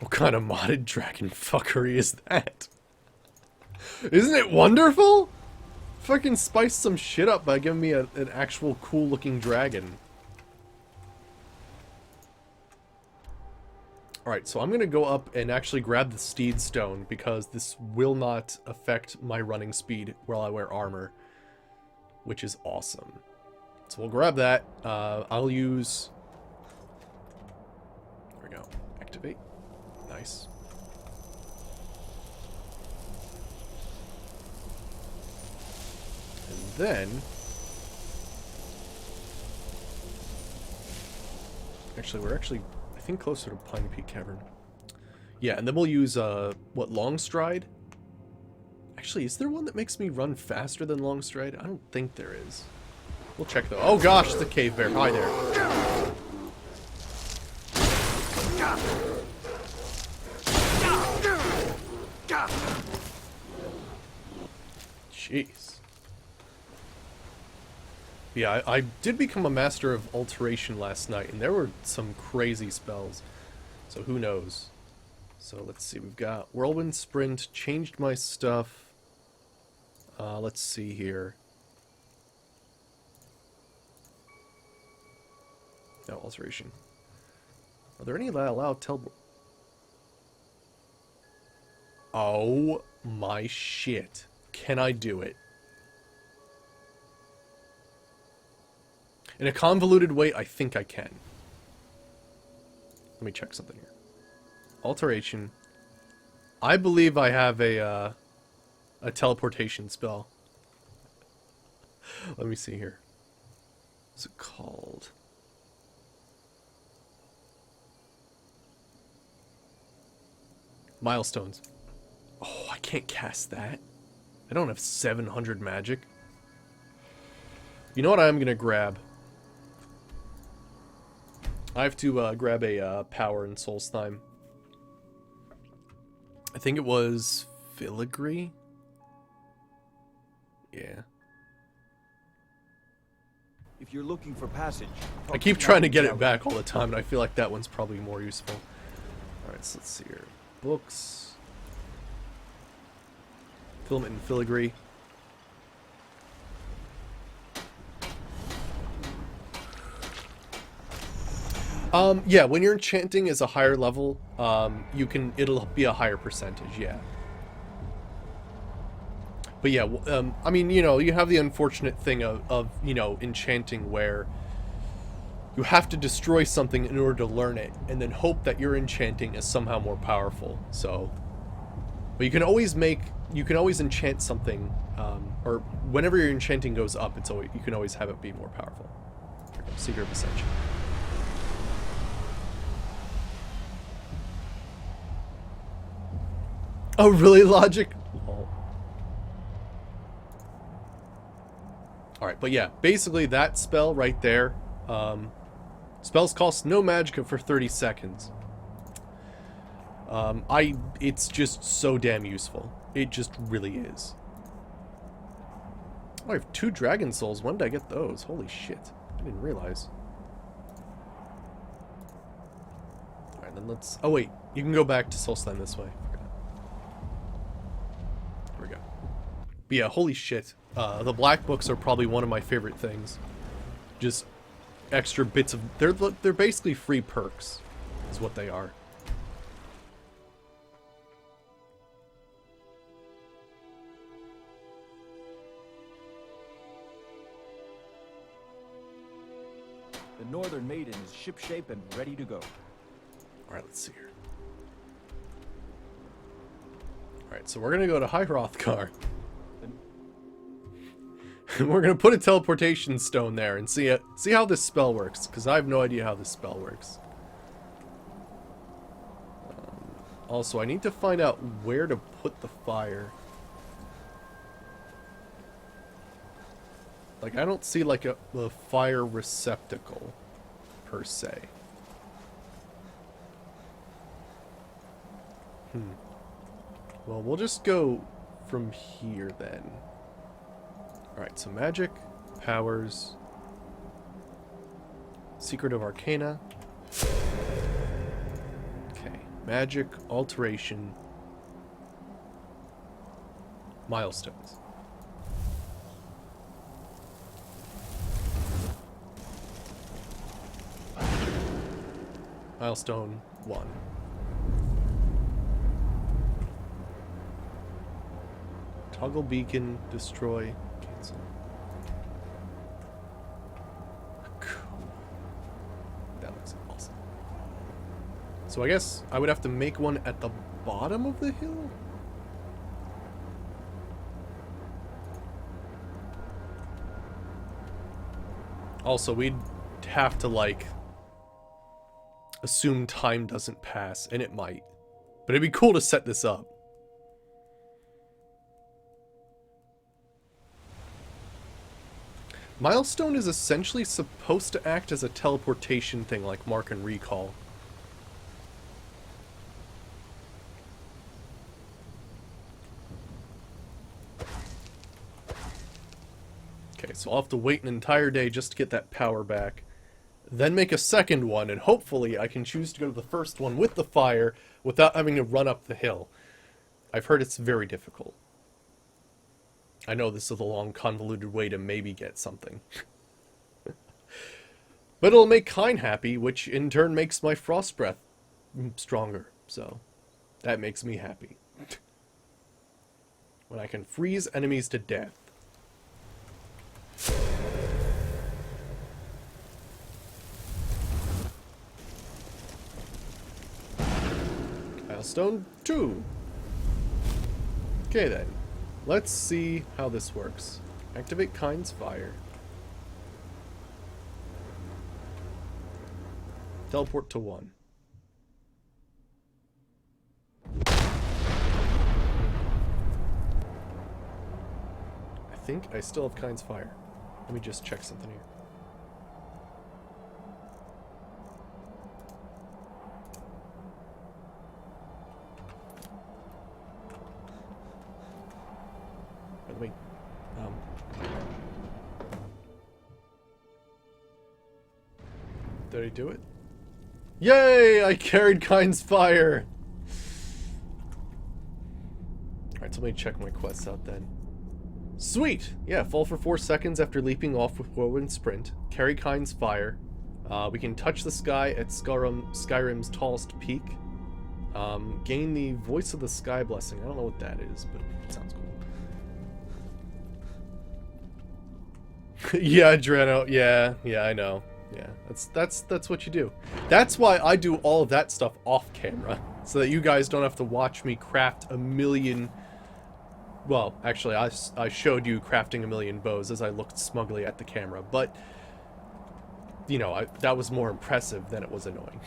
What kind of modded dragon fuckery is that? Isn't it wonderful? Fucking spiced some shit up by giving me an actual cool looking dragon. Alright, so I'm going to go up and actually grab the Steed Stone, because this will not affect my running speed while I wear armor, which is awesome. So we'll grab that. I'll use... There we go. Activate. Nice. And then... Actually, we're actually... I think closer to Pine Peak Cavern. Yeah, and then we'll use, what, Long Stride? Actually, is there one that makes me run faster than Long Stride? I don't think there is. We'll check though. Oh gosh, it's a cave bear. Hi there. Jeez. Yeah, I did become a master of alteration last night, and there were some crazy spells. So who knows? So let's see, we've got Whirlwind Sprint, changed my stuff. Let's see here. No, alteration. Are there any that allow teleport? Oh my shit. Can I do it? In a convoluted way, I think I can. Let me check something here. Alteration. I believe I have a teleportation spell. Let me see here. What's it called? Milestones. Oh, I can't cast that. I don't have 700 magic. You know what I'm gonna grab? I have to grab a power in Soul Slime. I think it was Filigree. Yeah.
If you're looking for passage,
I keep trying to get it back all the time, and I feel like that one's probably more useful. Alright, so let's see here. Books. Filament and Filigree. Yeah, when you're enchanting as a higher level, it'll be a higher percentage, yeah. But yeah, I mean, you know, you have the unfortunate thing of, you know, enchanting where you have to destroy something in order to learn it, and then hope that your enchanting is somehow more powerful, so... But you can always enchant something, or whenever your enchanting goes up, you can always have it be more powerful. Seeker of Ascension. Oh, really, Logic? Lol. Alright, but yeah, basically that spell right there, spells cost no magicka for 30 seconds. It's just so damn useful. It just really is. Oh, I have 2 dragon souls. When did I get those? Holy shit. I didn't realize. Alright, then let's... Oh, wait. You can go back to Soul Slime this way. There we go. But yeah, holy shit. The black books are probably one of my favorite things. Just extra bits of... They're basically free perks, is what they are.
The Northern Maiden is shipshape and ready to go.
Alright, let's see here. Alright, so we're gonna go to High Hrothgar. And we're gonna put a teleportation stone there and see how this spell works, because I have no idea how this spell works. Also, I need to find out where to put the fire. Like, I don't see, like, a fire receptacle, per se. Well, we'll just go from here, then. Alright, so magic, powers, secret of arcana. Okay, magic, alteration, milestones. Milestone 1. Toggle beacon, destroy, cancel. Cool. That looks awesome. So I guess I would have to make one at the bottom of the hill? Also, we'd have to, like, assume time doesn't pass, and it might. But it'd be cool to set this up. Milestone is essentially supposed to act as a teleportation thing like Mark and Recall. Okay, so I'll have to wait an entire day just to get that power back. Then make a second one, and hopefully I can choose to go to the first one with the fire without having to run up the hill. I've heard it's very difficult. I know this is a long, convoluted way to maybe get something. But it'll make Kine happy, which in turn makes my frost breath stronger. So, that makes me happy. When I can freeze enemies to death. Milestone 2. Okay then. Let's see how this works. Activate Kine's fire. Teleport to 1. I think I still have Kine's fire. Let me just check something here. By the way, did I do it? Yay! I carried Kine's fire! Alright, so let me check my quests out then. Sweet! Yeah, fall for 4 seconds after leaping off with whirlwind sprint. Carry Kine's fire. We can touch the sky at Skyrim's tallest peak. Gain the voice of the sky blessing. I don't know what that is, but it sounds cool. Yeah, Dreno. Yeah, I know. Yeah, that's what you do. That's why I do all of that stuff off camera, so that you guys don't have to watch me craft a million. Well, actually, I showed you crafting a million bows as I looked smugly at the camera, but you know, that was more impressive than it was annoying.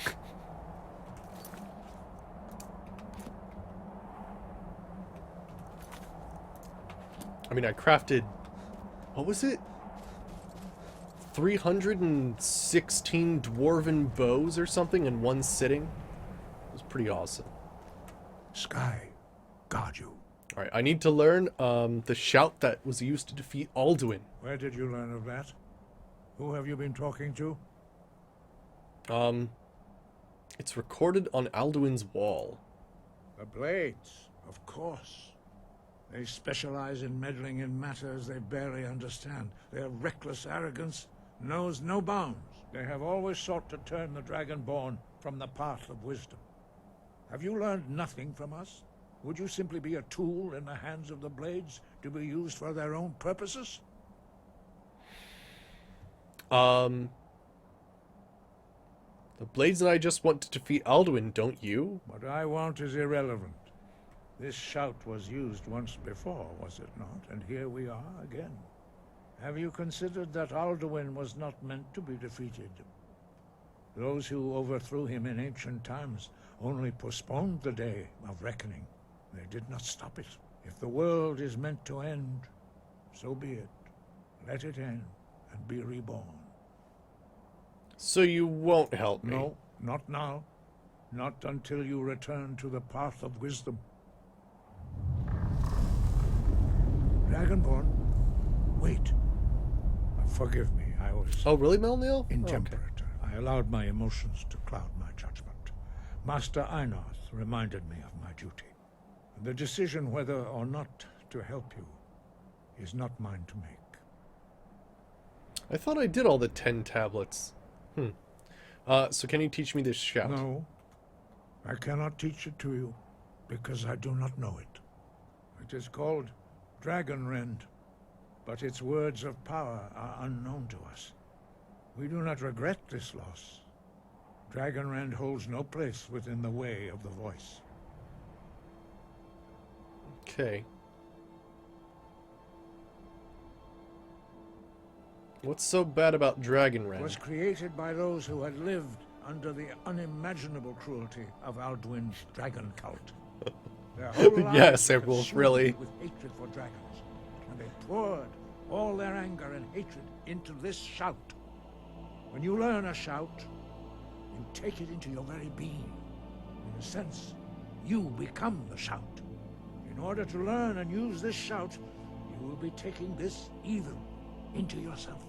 I mean, I crafted, what was it? 316 dwarven bows or something in one sitting. It was pretty awesome.
Sky, guard you.
Alright, I need to learn the shout that was used to defeat Alduin.
Where did you learn of that? Who have you been talking to?
It's recorded on Alduin's wall.
The Blades, of course. They specialize in meddling in matters they barely understand. Their reckless arrogance knows no bounds. They have always sought to turn the Dragonborn from the path of wisdom. Have you learned nothing from us? Would you simply be a tool in the hands of the Blades to be used for their own purposes?
The Blades and I just want to defeat Alduin, don't you?
What I want is irrelevant. This shout was used once before, was it not? And here we are again. Have you considered that Alduin was not meant to be defeated? Those who overthrew him in ancient times only postponed the day of reckoning. They did not stop it. If the world is meant to end, so be it. Let it end and be reborn.
So you won't help me?
No, not now. Not until you return to the path of wisdom. Dragonborn, wait. Forgive me, I was...
Oh, really, Melnil?
Intemperate. Oh, okay. I allowed my emotions to cloud my judgment. Master Einarth reminded me of my duty. The decision whether or not to help you is not mine to make.
I thought I did all the 10 tablets. So can you teach me this shout?
No. I cannot teach it to you, because I do not know it. It is called
Dragonrend, but its words of power are unknown to us. We do not regret this loss. Dragonrend holds no place within the way of the voice.
Okay. What's so bad about Dragonrend?
It was created by those who had lived under the unimaginable cruelty of Alduin's dragon cult. Their whole lives
Yes,
were
it will
consumed
really.
with hatred for dragons, and they poured all their anger and hatred into this shout. When you learn a shout, you take it into your very being. In a sense, you become the shout. In order to learn and use this shout, you will be taking this evil into yourself.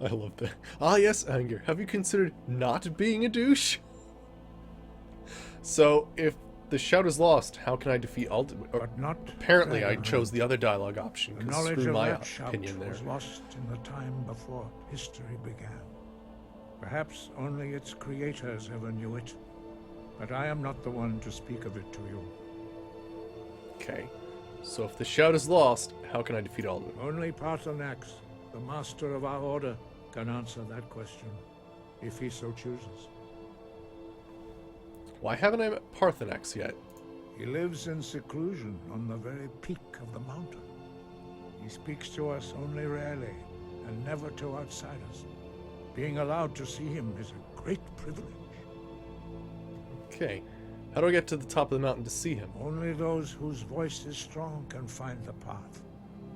I love that. Ah, yes, anger. Have you considered not being a douche? So, if the shout is lost, how can I defeat Alduin?
But not
Apparently, I
Dragonrend.
chose the other dialogue option,
The
because
knowledge
screw
of
my
that shout
opinion there.
was lost in the time before history began. Perhaps only its creators ever knew it, but I am not the one to speak of it to you.
Okay. So if the shout is lost, how can I defeat Alduin?
Only Parthenax, the master of our order, can answer that question, if he so chooses.
Why haven't I met Parthenax yet?
He lives in seclusion on the very peak of the mountain. He speaks to us only rarely, and never to outsiders. Being allowed to see him is a great privilege.
Okay. How do I get to the top of the mountain to see him?
Only those whose voice is strong can find the path.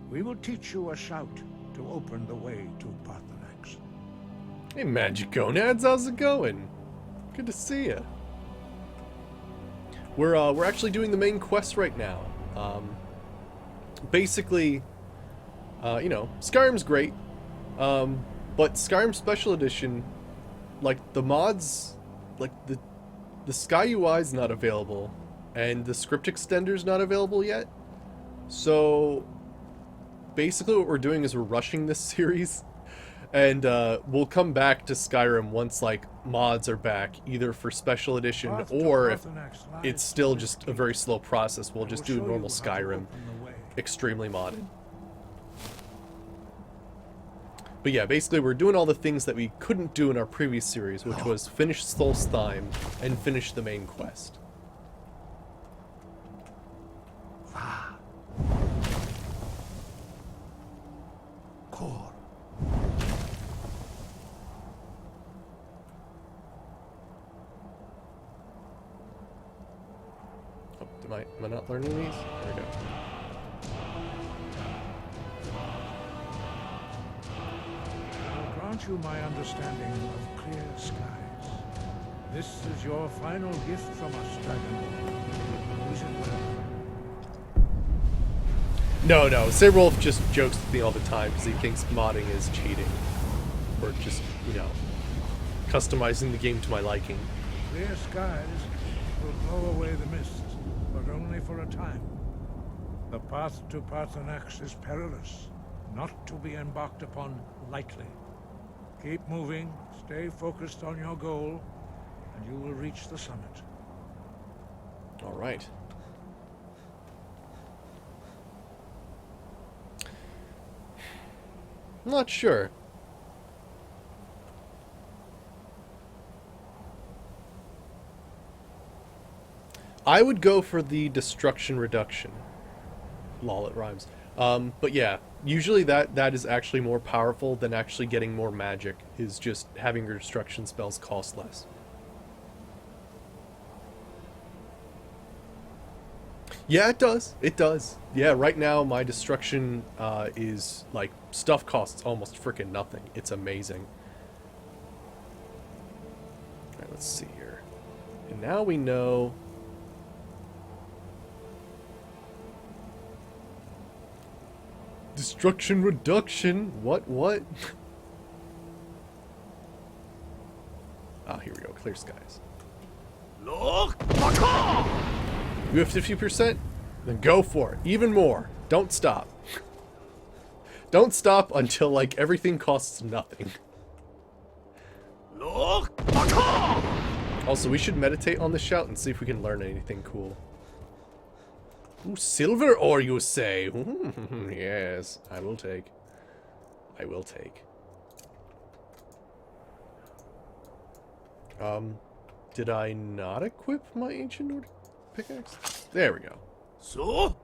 We will teach you a shout to open the way to Parthenax.
Hey, Magic Gonads, how's it going? Good to see ya. We're actually doing the main quest right now. Basically, you know, Skyrim's great, but Skyrim Special Edition, like the mods, like the Sky UI is not available, and the script extender's not available yet. So basically, what we're doing is we're rushing this series. And we'll come back to Skyrim once, like, mods are back, either for Special Edition, or if it's still just a very slow process, we'll just do normal Skyrim, extremely modded. But yeah, basically we're doing all the things that we couldn't do in our previous series, which was finish Solstheim and finish the main quest. Am I not learning these? There we go.
I'll grant you my understanding of clear skies. This is your final gift from us, Dragon. Use it well.
No. Saberwolf just jokes with me all the time because he thinks modding is cheating. Or just, you know, customizing the game to my liking.
Clear skies will blow away the mist, but only for a time. The path to Parthenax is perilous, not to be embarked upon lightly. Keep moving, stay focused on your goal, and you will reach the summit.
All right. I'm not sure. I would go for the destruction reduction. Lol, it rhymes. But yeah, usually that is actually more powerful than actually getting more magic, is just having your destruction spells cost less. Yeah, it does. It does. Yeah, right now my destruction is, like, stuff costs almost freaking nothing. It's amazing. Alright, let's see here. And now we know... Destruction reduction? What? Ah, here we go. Clear skies. You have 50%? Then go for it. Even more. Don't stop. Don't stop until, like, everything costs nothing. Also, we should meditate on the shout and see if we can learn anything cool. Ooh, silver ore, you say? Yes, I will take. I will take. Did I not equip my ancient Nordic pickaxe? There we go.
So?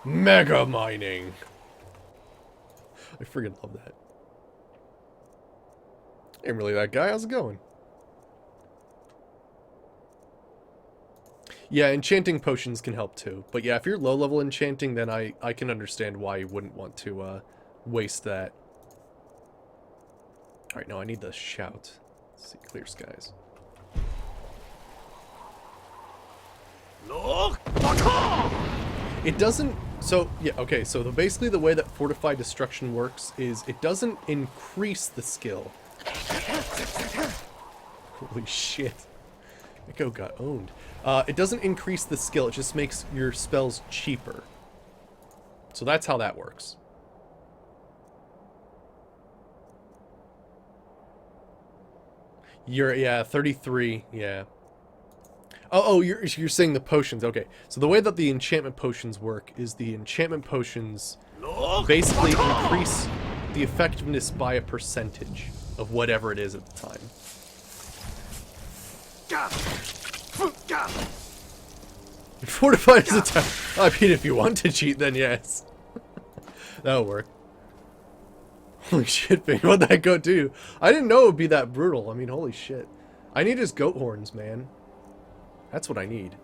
Mega mining. I freaking love that. Ain't really that guy. How's it going? Yeah, enchanting potions can help too. But yeah, if you're low level enchanting, then I can understand why you wouldn't want to waste that. Alright, no, I need the shout. Let's see, clear skies. It doesn't... So, yeah, okay, so basically the way that Fortified Destruction works is it doesn't increase the skill. Holy shit. Echo got owned. It doesn't increase the skill, it just makes your spells cheaper. So that's how that works. Yeah, 33, yeah. Oh, you're saying the potions. Okay, so the way that the enchantment potions work is the enchantment potions basically increase the effectiveness by a percentage of whatever it is at the time. Fortified is attack. I mean, if you want to cheat, then yes. That'll work. Holy shit, man, what'd that go do? I didn't know it would be that brutal. I mean, holy shit. I need his goat horns, man. That's what I need.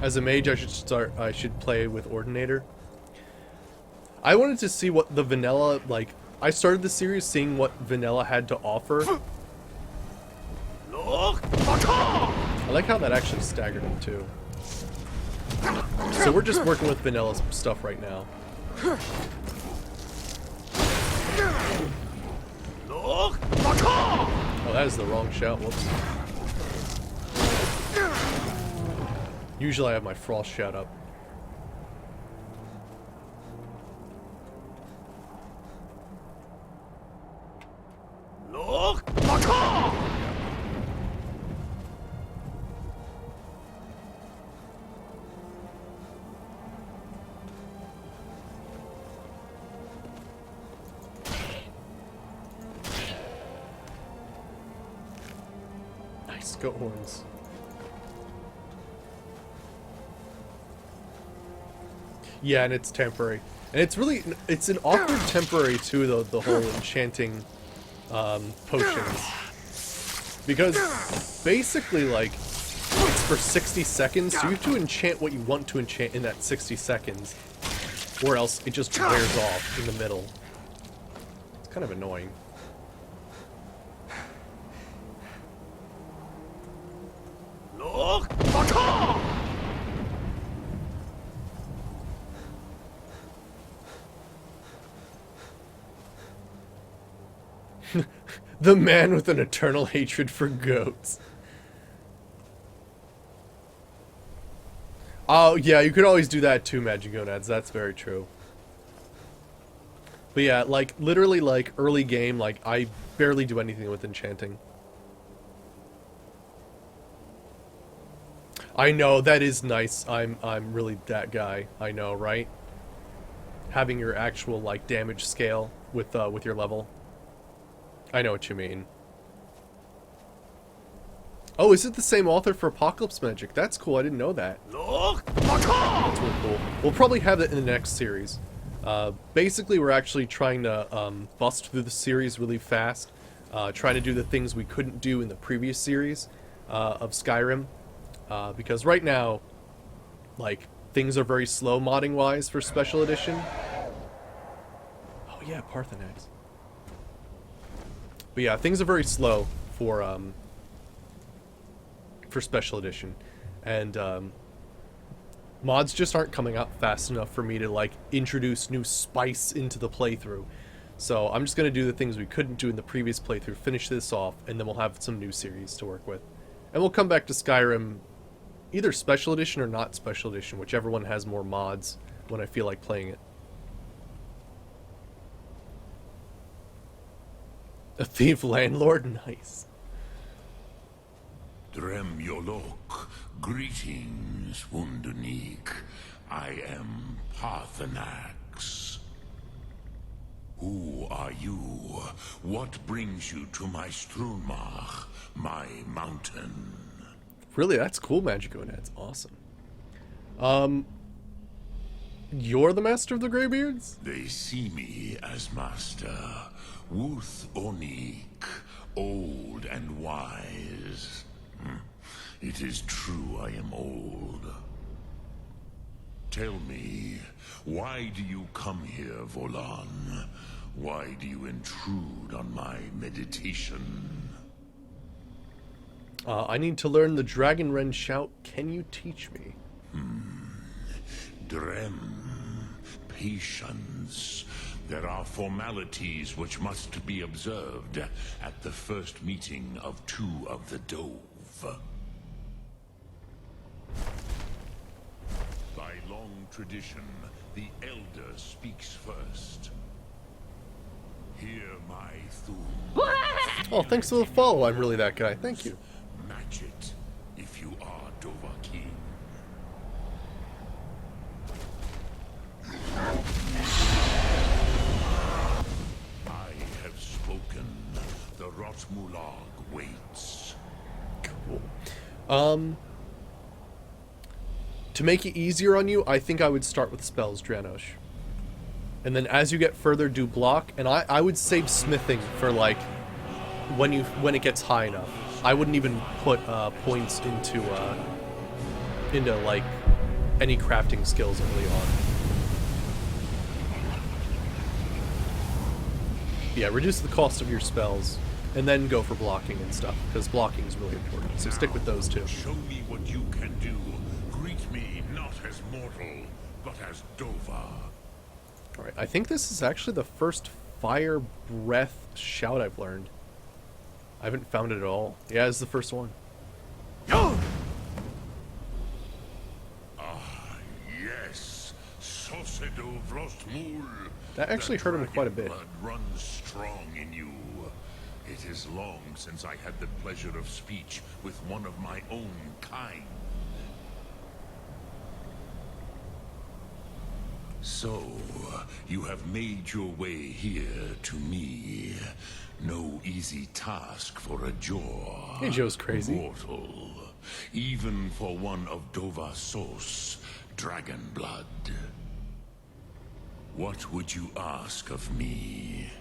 As a mage, I should play with Ordinator. I wanted to see what the vanilla, like, I started the series seeing what vanilla had to offer. I like how that actually staggered him too. So we're just working with vanilla stuff right now. Oh, that is the wrong shout. Whoops. Usually I have my frost shout up. Nice goat horns. Yeah, and it's temporary. And it's really, it's an awkward temporary too, though, the whole enchanting potions. Because basically, like, it's for 60 seconds, so you have to enchant what you want to enchant in that 60 seconds. Or else it just wears off in the middle. It's kind of annoying. The man with an eternal hatred for goats. Oh, yeah, you could always do that too, Magigonads. That's very true. But yeah, like, literally, like, early game, like, I barely do anything with enchanting. I know, that is nice. I'm really that guy. I know, right? Having your actual, like, damage scale with your level. I know what you mean. Oh, is it the same author for Apocalypse Magic? That's cool, I didn't know that. That's really cool. We'll probably have that in the next series. Basically, we're actually trying to bust through the series really fast. Trying to do the things we couldn't do in the previous series of Skyrim. Because right now, like, things are very slow modding-wise for Special Edition. Oh yeah, Parthenax. But yeah, things are very slow for Special Edition, and mods just aren't coming out fast enough for me to, like, introduce new spice into the playthrough. So I'm just gonna do the things we couldn't do in the previous playthrough, finish this off, and then we'll have some new series to work with. And we'll come back to Skyrim, either Special Edition or not Special Edition, whichever one has more mods when I feel like playing it. A thief landlord? Nice.
Drem Yolok, greetings, Wundernik. I am Parthenax. Who are you? What brings you to my Strunmach, my mountain?
Really, that's cool, Magico. That's awesome. You're the master of the Greybeards?
They see me as master. Wuth Onik, old and wise. It is true I am old. Tell me, why do you come here, Volan? Why do you intrude on my meditation?
I need to learn the Dragon Wren shout. Can you teach me?
Drem. Patience. There are formalities which must be observed at the first meeting of two of the Dove. By long tradition, the Elder speaks first. Hear my thum.
Oh, thanks for the follow. I'm really that guy. Thank you.
Match it if you are Dovahkiin. I have spoken. The Rotmulag waits.
Cool. To make it easier on you, I think I would start with spells, Dranosh. And then as you get further, do block. And I would save smithing for like when it gets high enough. I wouldn't even put points into like any crafting skills early on. Yeah, reduce the cost of your spells, and then go for blocking and stuff, because blocking is really important. So stick with those two.
Show me what you can do. Greet me not as mortal, but as Dova.
Alright, I think this is actually the first fire breath shout I've learned. I haven't found it at all. Yeah, it's the first one.
Yes, Sosedo Vrostmul.
That actually hurt him quite a bit.
Blood runs strong in you. It is long since I had the pleasure of speech with one of my own kind. So, you have made your way here to me. No easy task for a Jor.
Hey, Joe's crazy.
Mortal. Even for one of Dovasos, dragon blood. What would you ask of me?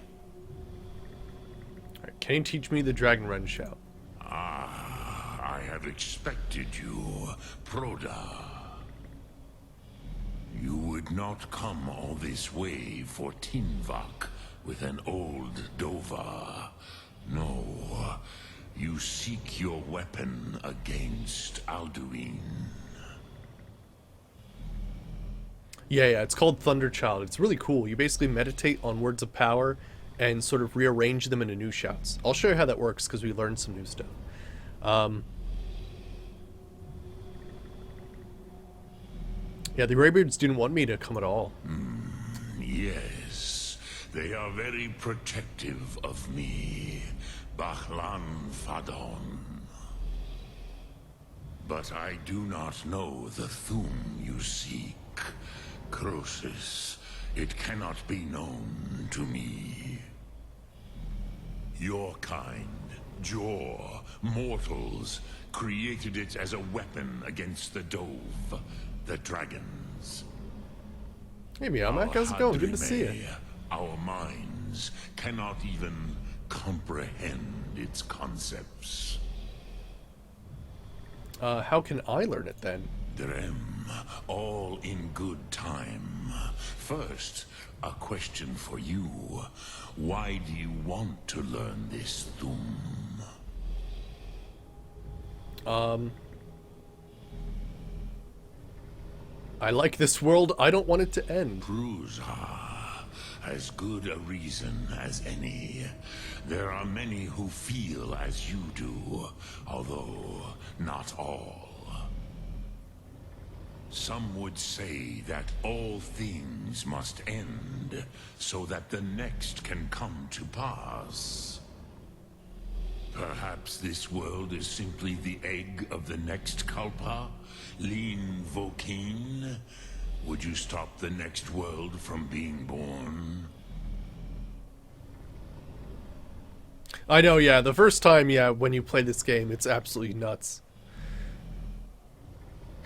Alright, can you teach me the Dragon Run shout?
I have expected you, Proda. You would not come all this way for Tinvak with an old Dova. No, you seek your weapon against Alduin.
Yeah, it's called Thunderchild. It's really cool. You basically meditate on words of power and sort of rearrange them into new shouts. I'll show you how that works because we learned some new stuff. Yeah, the Greybeards didn't want me to come at all.
Yes, they are very protective of me, Bachlan Fadon. But I do not know the Thum you seek. Croesus, it cannot be known to me. Your kind, Jor, mortals, created it as a weapon against the Dove, the dragons.
Hey, Miamak, how's it going? Good to see you.
Our minds cannot even comprehend its concepts.
How can I learn it then?
Drem, all in good time. First, a question for you. Why do you want to learn this Thum?
I like this world. I don't want it to end.
Pruzha, as good a reason as any. There are many who feel as you do, although not all. Some would say that all things must end, so that the next can come to pass. Perhaps this world is simply the egg of the next Kalpa? Lean Vokeen? Would you stop the next world from being born?
I know, yeah, the first time, yeah, when you play this game, it's absolutely nuts.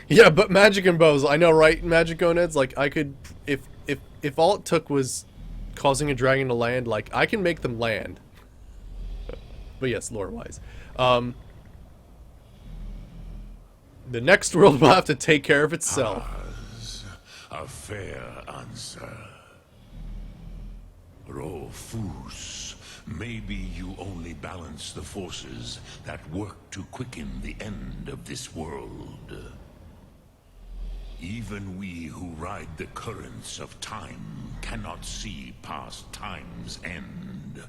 Yeah, but magic and bows, I know, right, Magic Gonads? Like, I could, if all it took was causing a dragon to land, like, I can make them land. But yes, lore-wise. The next world will have to take care of itself.
A fair answer. Rofus, maybe you only balance the forces that work to quicken the end of this world. Even we who ride the currents of time cannot see past time's end.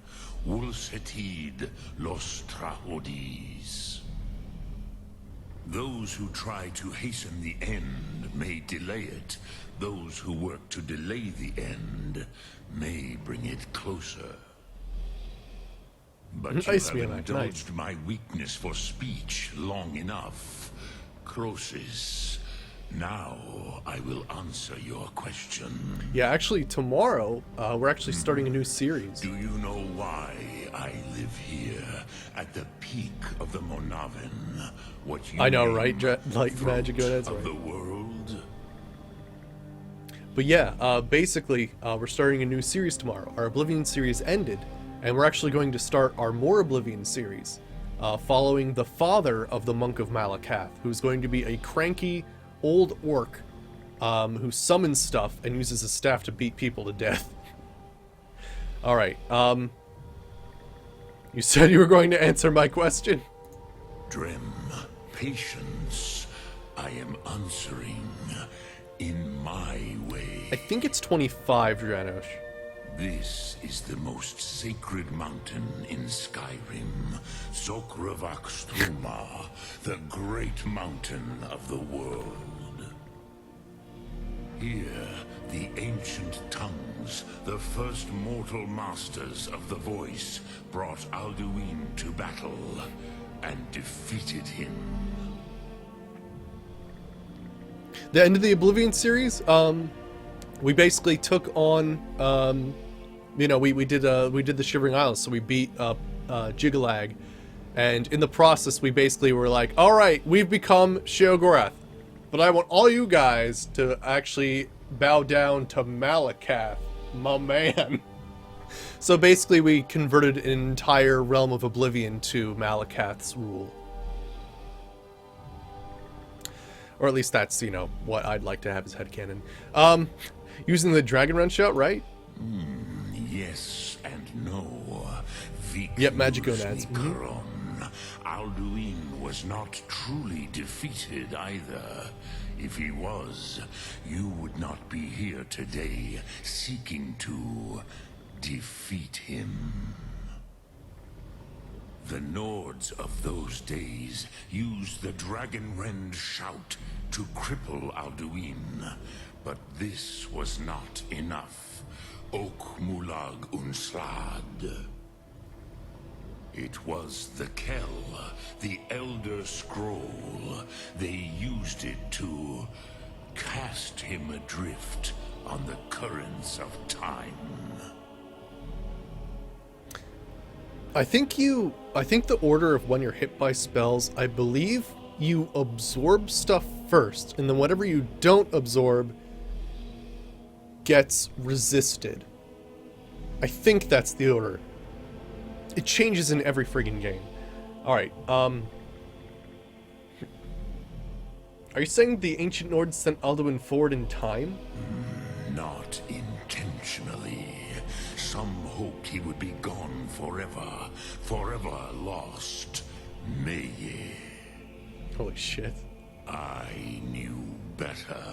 Wulsetid los trahodis. Those who try to hasten the end may delay it. Those who work to delay the end may bring it closer. But
Nice,
you have
Miela,
indulged my weakness for speech long enough. Crosis, now I will answer your question.
Yeah, actually, tomorrow, we're actually starting a new series.
Do you know why I live here, at the peak of the Monavin? What you
I know,
name
right? Like Magic Gonads,
of
right?
the world?
But yeah, basically, we're starting a new series tomorrow. Our Oblivion series ended, and we're actually going to start our More Oblivion series, following the father of the Monk of Malakath, who's going to be a cranky old orc who summons stuff and uses his staff to beat people to death. Alright, you said you were going to answer my question?
Drem, patience. I am answering in my way.
I think it's 25, Dranosh.
This is the most sacred mountain in Skyrim, Zokravak Struma, the great mountain of the world. Here, the ancient tongues, the first mortal masters of the voice, brought Alduin to battle and defeated him.
The end of the Oblivion series, we basically took on, you know, we did the Shivering Isles, so we beat Jigalag, and in the process we basically were like, all right, we've become Sheogorath, but I want all you guys to actually bow down to Malakath, my man. So basically we converted an entire realm of Oblivion to Malakath's rule. Or at least that's, you know, what I'd like to have as headcanon. Using the Dragon Run shout, right?
Yes and no.
Yep, Magic Gonads.
Alduin was not truly defeated either. If he was, you would not be here today seeking to defeat him. The Nords of those days used the Dragonrend shout to cripple Alduin, but this was not enough. Ok Mulag Unslad. It was the Kell, the Elder Scroll. They used it to cast him adrift on the currents of time.
I think the order of when you're hit by spells, I believe you absorb stuff first, and then whatever you don't absorb gets resisted. I think that's the order. It changes in every friggin' game. Alright, are you saying the ancient Nords sent Alduin forward in time?
Not intentionally. Some hoped he would be gone forever. Forever lost. Meye.
Holy shit.
I knew better.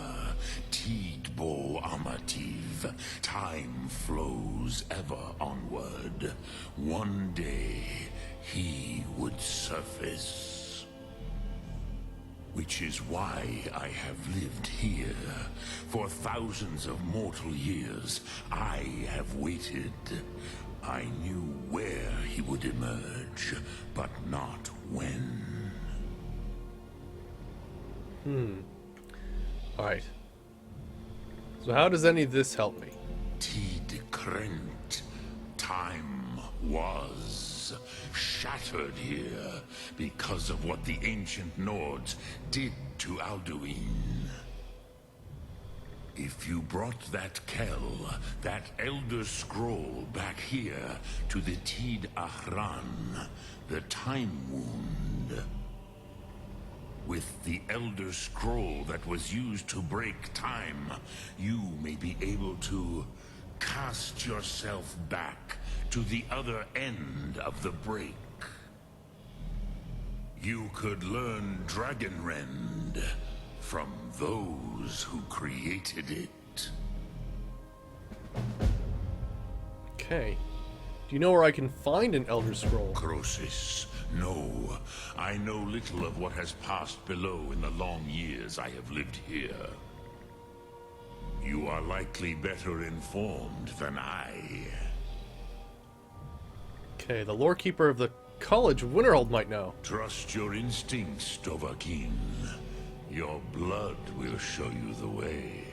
Tidbo Amativ. Time flows ever onward. One day, he would surface. Which is why I have lived here. For thousands of mortal years, I have waited. I knew where he would emerge. but not when.
Alright. So how does any of this help me?
Krent. Time was shattered here because of what the ancient Nords did to Alduin. If you brought that Kell, that Elder Scroll, back here to the Tid Ahran, the Time Wound, with the Elder Scroll that was used to break time, you may be able to cast yourself back to the other end of the break. You could learn Dragonrend from those who created it.
Okay. Do you know where I can find an Elder Scroll?
Croesus, no. I know little of what has passed below in the long years I have lived here. You are likely better informed than I.
Okay, the lore keeper of the College of Winterhold might know.
Trust your instincts, Dovahkiin. Your blood will show you the way.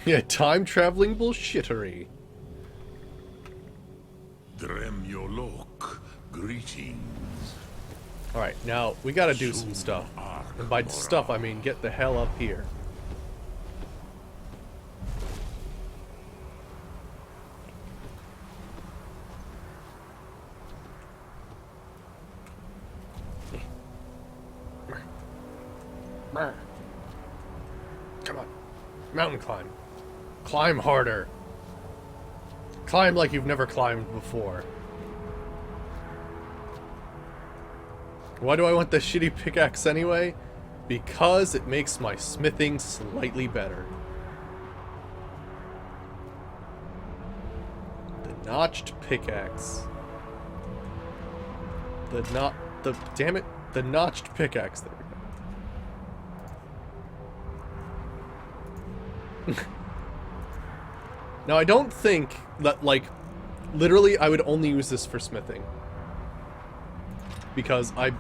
Yeah, time-traveling bullshittery.
Drem Yolok, greetings.
Alright, now, we gotta do some stuff. And by stuff, I mean get the hell up here. Come on. Mountain climb. Climb harder. Climb like you've never climbed before. Why do I want the shitty pickaxe anyway? Because it makes my smithing slightly better. The notched pickaxe. Damn it, the notched pickaxe. There we go. Now I don't think that, like, literally I would only use this for smithing. Because I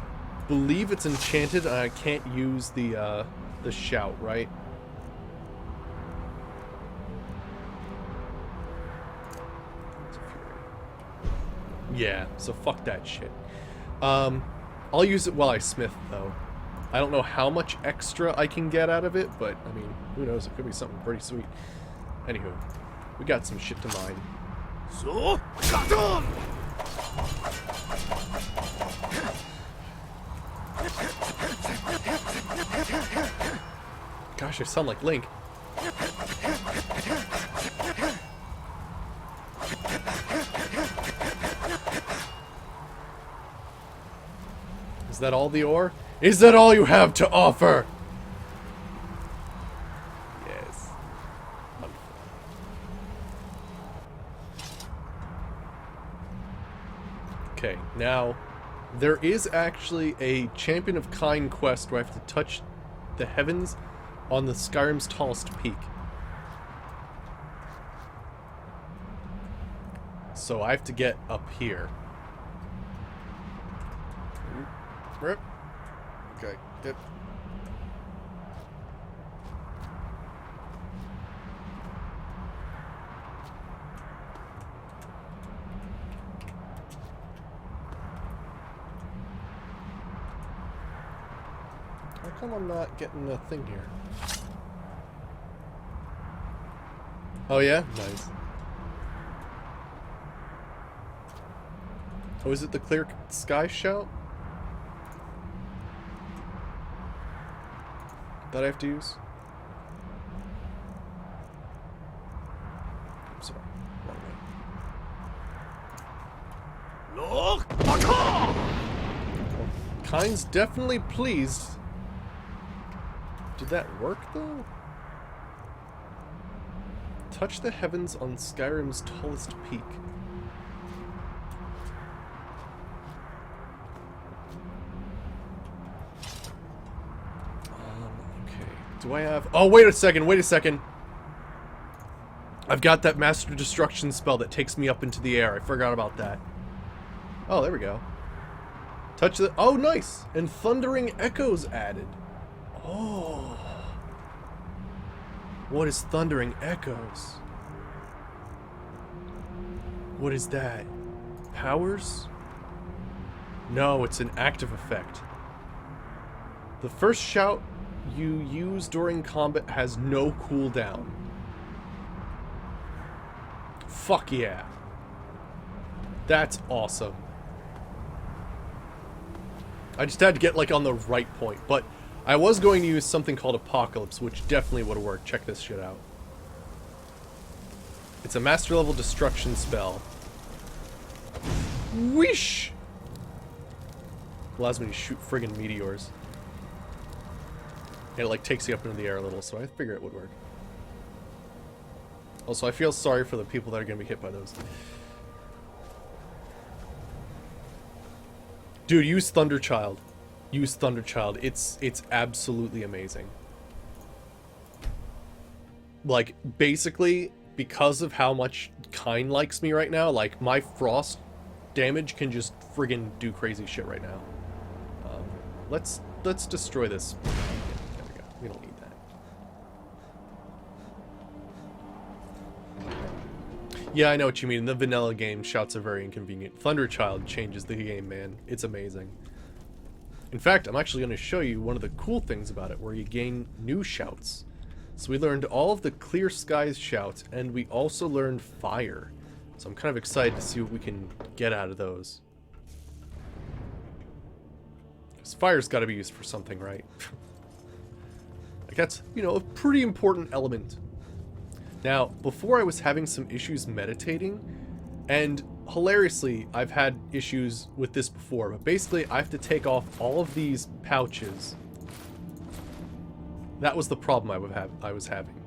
believe it's enchanted and I can't use the shout, right? Yeah, so fuck that shit. I'll use it while I smith, though. I don't know how much extra I can get out of it, but, I mean, who knows, it could be something pretty sweet. Anywho, we got some shit to mine.
So, got on!
Gosh, I sound like Link. Is that all the ore? Is that all you have to offer? Yes. Okay, now, there is actually a Champion of Kind quest where I have to touch the heavens on the Skyrim's tallest peak. So I have to get up here. Rip. Okay, dip. How come I'm not getting a thing here? Oh yeah? Nice. Oh, is it the clear sky shout? That I have to use? I'm sorry. Wrong way. Look! Kind's definitely pleased. Did that work, though? Touch the heavens on Skyrim's tallest peak. Okay. Do I have... Oh, wait a second, wait a second. I've got that Master Destruction spell that takes me up into the air. I forgot about that. Oh, there we go. Touch the... Oh, nice! And Thundering Echoes added. Oh. What is Thundering Echoes? What is that? Powers? No, it's an active effect. The first shout you use during combat has no cooldown. Fuck yeah. That's awesome. I just had to get like on the right point, but I was going to use something called Apocalypse, which definitely would have worked. Check this shit out. It's a master level destruction spell. Whoosh! Allows me to shoot friggin' meteors. And it like takes you up into the air a little, so I figure it would work. Also, I feel sorry for the people that are going to be hit by those. Dude, use Thunderchild. Use Thunderchild. It's absolutely amazing. Like, basically, because of how much Kine likes me right now, like, my frost damage can just friggin' do crazy shit right now. Let's destroy this. There we go. We don't need that. Yeah, I know what you mean. In the vanilla game, shouts are very inconvenient. Thunderchild changes the game, man. It's amazing. In fact, I'm actually going to show you one of the cool things about it, where you gain new shouts. So we learned all of the Clear Skies shouts, and we also learned Fire. So I'm kind of excited to see what we can get out of those. Because Fire's got to be used for something, right? Like that's, you know, a pretty important element. Now, before I was having some issues meditating, and hilariously, I've had issues with this before, but basically I have to take off all of these pouches. That was the problem I was having.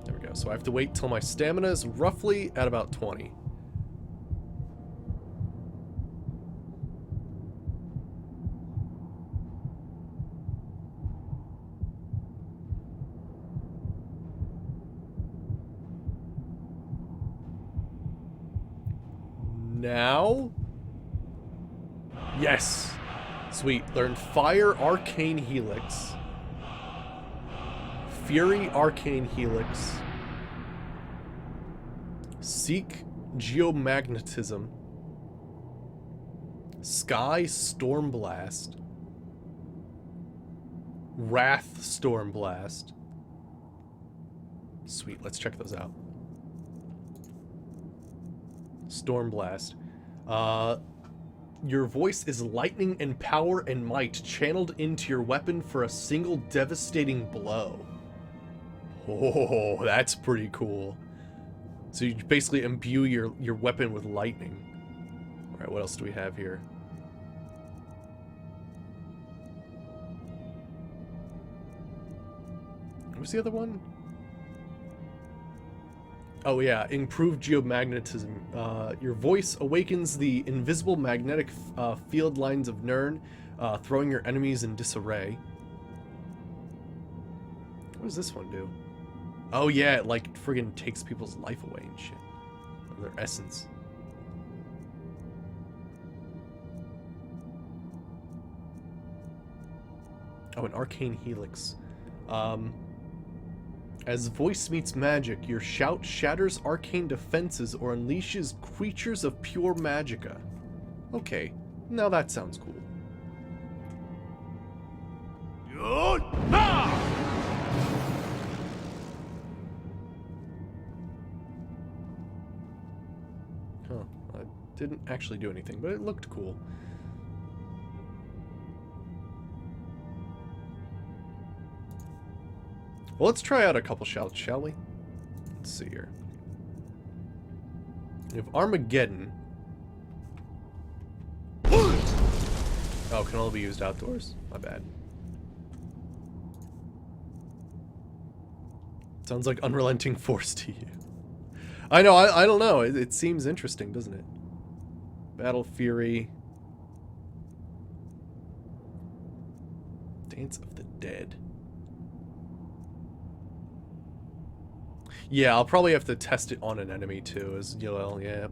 There we go. So I have to wait till my stamina is roughly at about 20. Now? Yes! Sweet. Learned Fire Arcane Helix. Fury Arcane Helix. Seek Geomagnetism. Sky Stormblast. Wrath Stormblast. Sweet, let's check those out. Stormblast. Your voice is lightning and power and might channeled into your weapon for a single devastating blow. Oh, that's pretty cool. So you basically imbue your weapon with lightning. Alright, what else do we have here? What was the other one? Oh yeah, improved geomagnetism. Your voice awakens the invisible magnetic field lines of Nirn, throwing your enemies in disarray. What does this one do? Oh yeah, it like friggin' takes people's life away and shit. Or their essence. Oh, an arcane helix. As voice meets magic, your shout shatters arcane defenses or unleashes creatures of pure magicka. Okay, now that sounds cool. Huh, I didn't actually do anything, but it looked cool. Well, let's try out a couple shouts, shall we? Let's see here. We have Armageddon. Oh, can only be used outdoors. My bad. Sounds like unrelenting force to you. I know, I don't know. It seems interesting, doesn't it? Battle Fury. Dance of the Dead. Yeah, I'll probably have to test it on an enemy too, as well, yeah.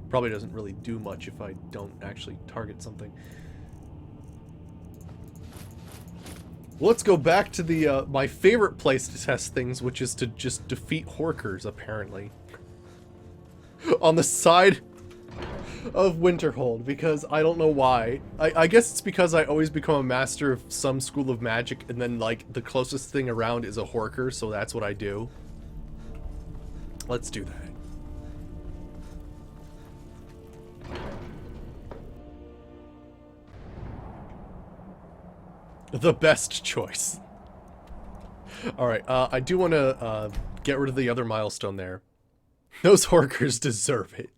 Probably doesn't really do much if I don't actually target something. Well, let's go back to the, my favorite place to test things, which is to just defeat Horkers, apparently. On the side of Winterhold, because I don't know why. I guess it's because I always become a master of some school of magic, and then, like, the closest thing around is a Horker, so that's what I do. Let's do that. The best choice. Alright, I do want to get rid of the other milestone there. Those Horkers deserve it.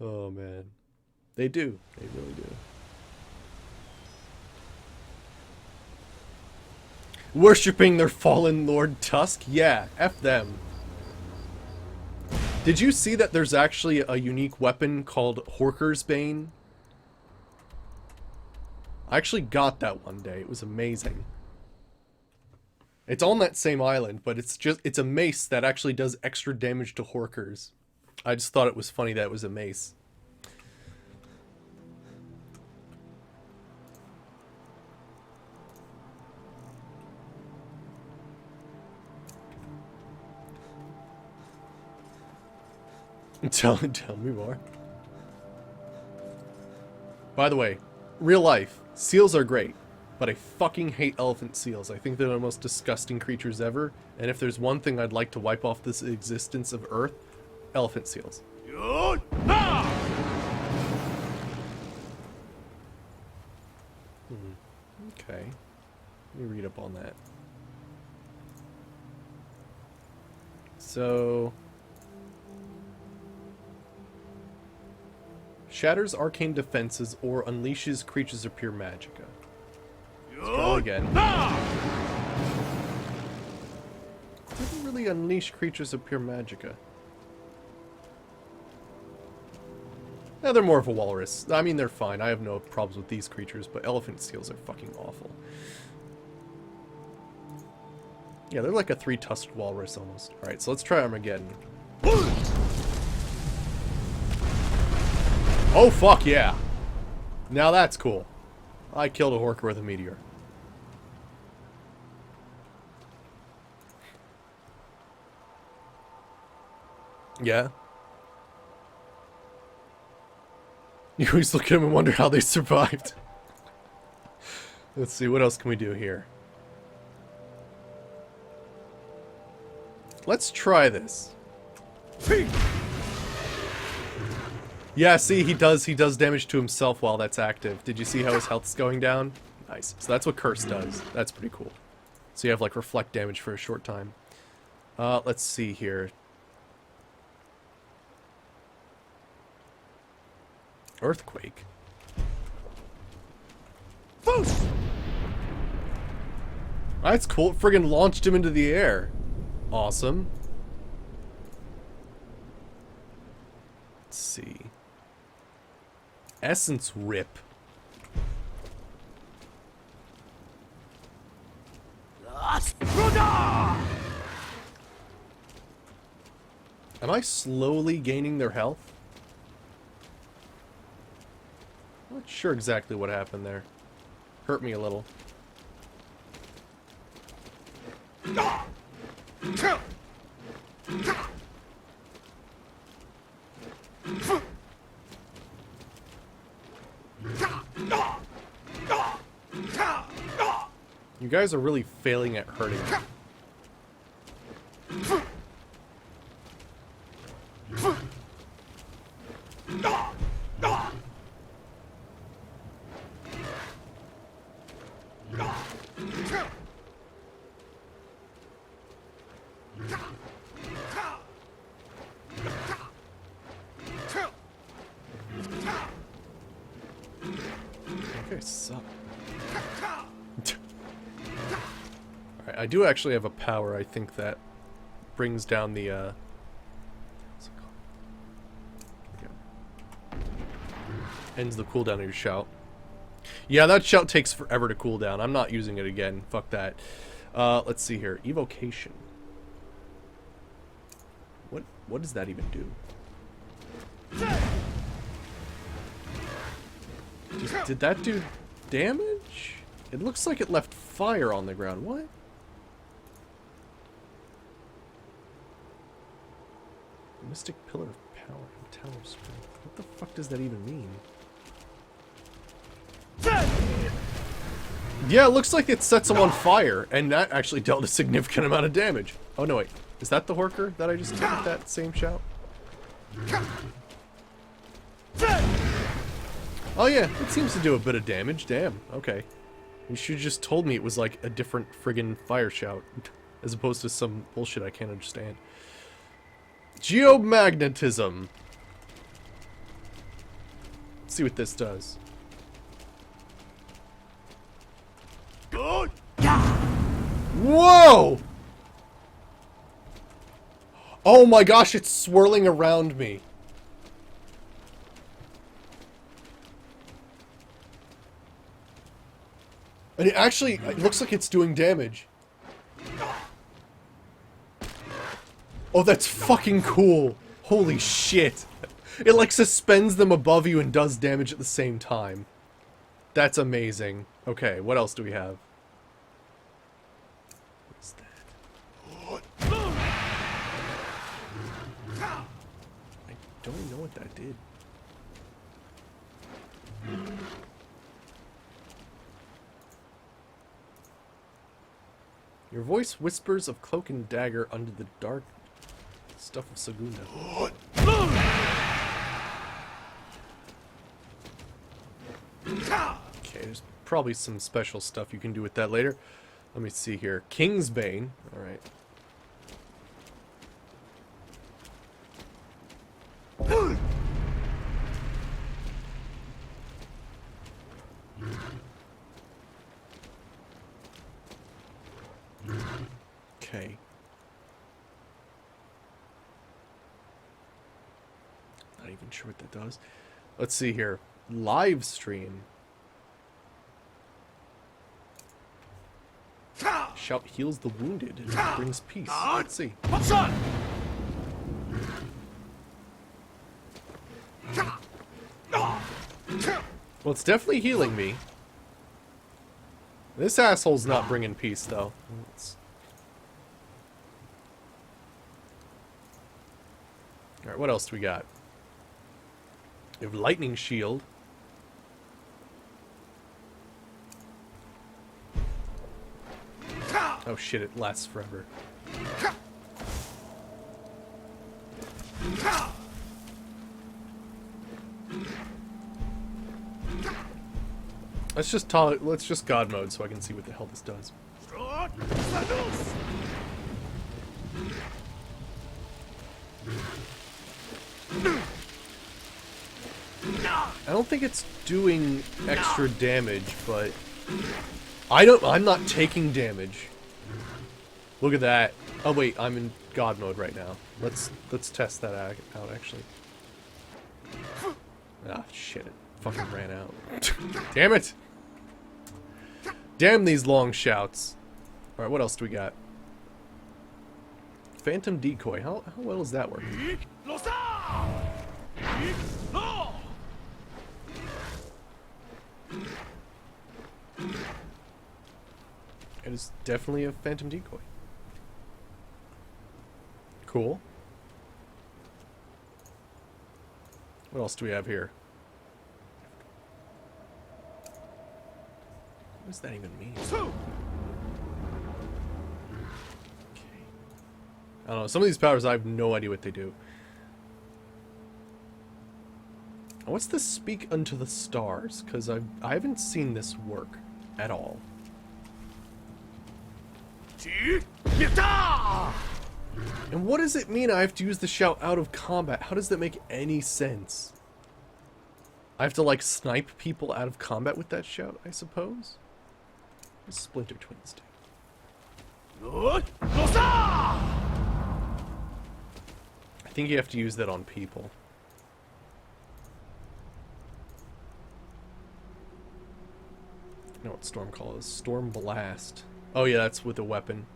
Oh, man. They do. They really do. Worshipping their fallen Lord Tusk? Yeah, F them. Did you see that there's actually a unique weapon called Horker's Bane? I actually got that one day. It was amazing. It's on that same island, but it's a mace that actually does extra damage to Horkers. I just thought it was funny that it was a mace. Tell me more. By the way, real life, seals are great, but I fucking hate elephant seals. I think they're the most disgusting creatures ever, and if there's one thing I'd like to wipe off this existence of Earth, elephant seals. Okay. Let me read up on that. So... shatters arcane defenses or unleashes creatures of pure magicka. Let's try again. Didn't really unleash creatures of pure magicka. Yeah, they're more of a walrus. I mean, they're fine. I have no problems with these creatures, but elephant seals are fucking awful. Yeah, they're like a three-tusked walrus almost. Alright, so let's try Armageddon. Oh, fuck yeah. Now that's cool. I killed a Horker with a meteor. Yeah. You always look at them and wonder how they survived. Let's see, what else can we do here? Let's try this. Yeah, see, he does damage to himself while that's active. Did you see how his health's going down? Nice. So that's what Curse does. That's pretty cool. So you have, like, reflect damage for a short time. Let's see here. Earthquake. Foos! That's cool. It friggin' launched him into the air. Awesome. Let's see. Essence Rip. Am I slowly gaining their health? I'm not sure exactly what happened there. Hurt me a little. You guys are really failing at hurting me. Okay, suck. Alright, I do actually have a power, I think, that brings down the, what's it called? Ends the cooldown of your shout. Yeah, that shout takes forever to cool down. I'm not using it again. Fuck that. Let's see here. Evocation. What does that even do? Did that do damage? It looks like it left fire on the ground. What? Mystic Pillar of Power and Tower of Strength. What the fuck does that even mean? Yeah, it looks like it sets them on fire, and that actually dealt a significant amount of damage. Oh no, wait. Is that the Horker that I just took with that same shout? Oh yeah, it seems to do a bit of damage. Damn, okay. You should have just told me it was like a different friggin' fire shout, as opposed to some bullshit I can't understand. Geomagnetism. Let's see what this does. Whoa! Oh my gosh, it's swirling around me. And it looks like it's doing damage. Oh, that's fucking cool. Holy shit. It like suspends them above you and does damage at the same time. That's amazing. Okay, what else do we have? What's that? I don't know what that did. Your voice whispers of cloak and dagger under the dark stuff of Sagunda. Okay, there's probably some special stuff you can do with that later. Let me see here. Kingsbane. Alright. Okay. Not even sure what that does. Let's see here. Live stream. Shout heals the wounded and brings peace. Let's see. Well, it's definitely healing me. This asshole's not bringing peace, though. Alright, what else do we got? We have Lightning Shield. Oh shit, it lasts forever. Let's just God mode so I can see what the hell this does. I don't think it's doing extra damage, but I'm not taking damage. Look at that. Oh wait, I'm in God mode right now. Let's test that out actually. Ah shit, it fucking ran out. Damn it! Damn these long shouts. Alright, what else do we got? Phantom Decoy. How well is that working? It is definitely a Phantom Decoy. Cool. What else do we have here? What does that even mean? Okay. I don't know. Some of these powers, I have no idea what they do. What's the Speak Unto the Stars? Because I haven't seen this work at all. And what does it mean I have to use the shout out of combat? How does that make any sense? I have to, like, snipe people out of combat with that shout, I suppose? Splinter Twins do. I think you have to use that on people. I know what Storm Call is. Storm Blast. Oh yeah, that's with a weapon.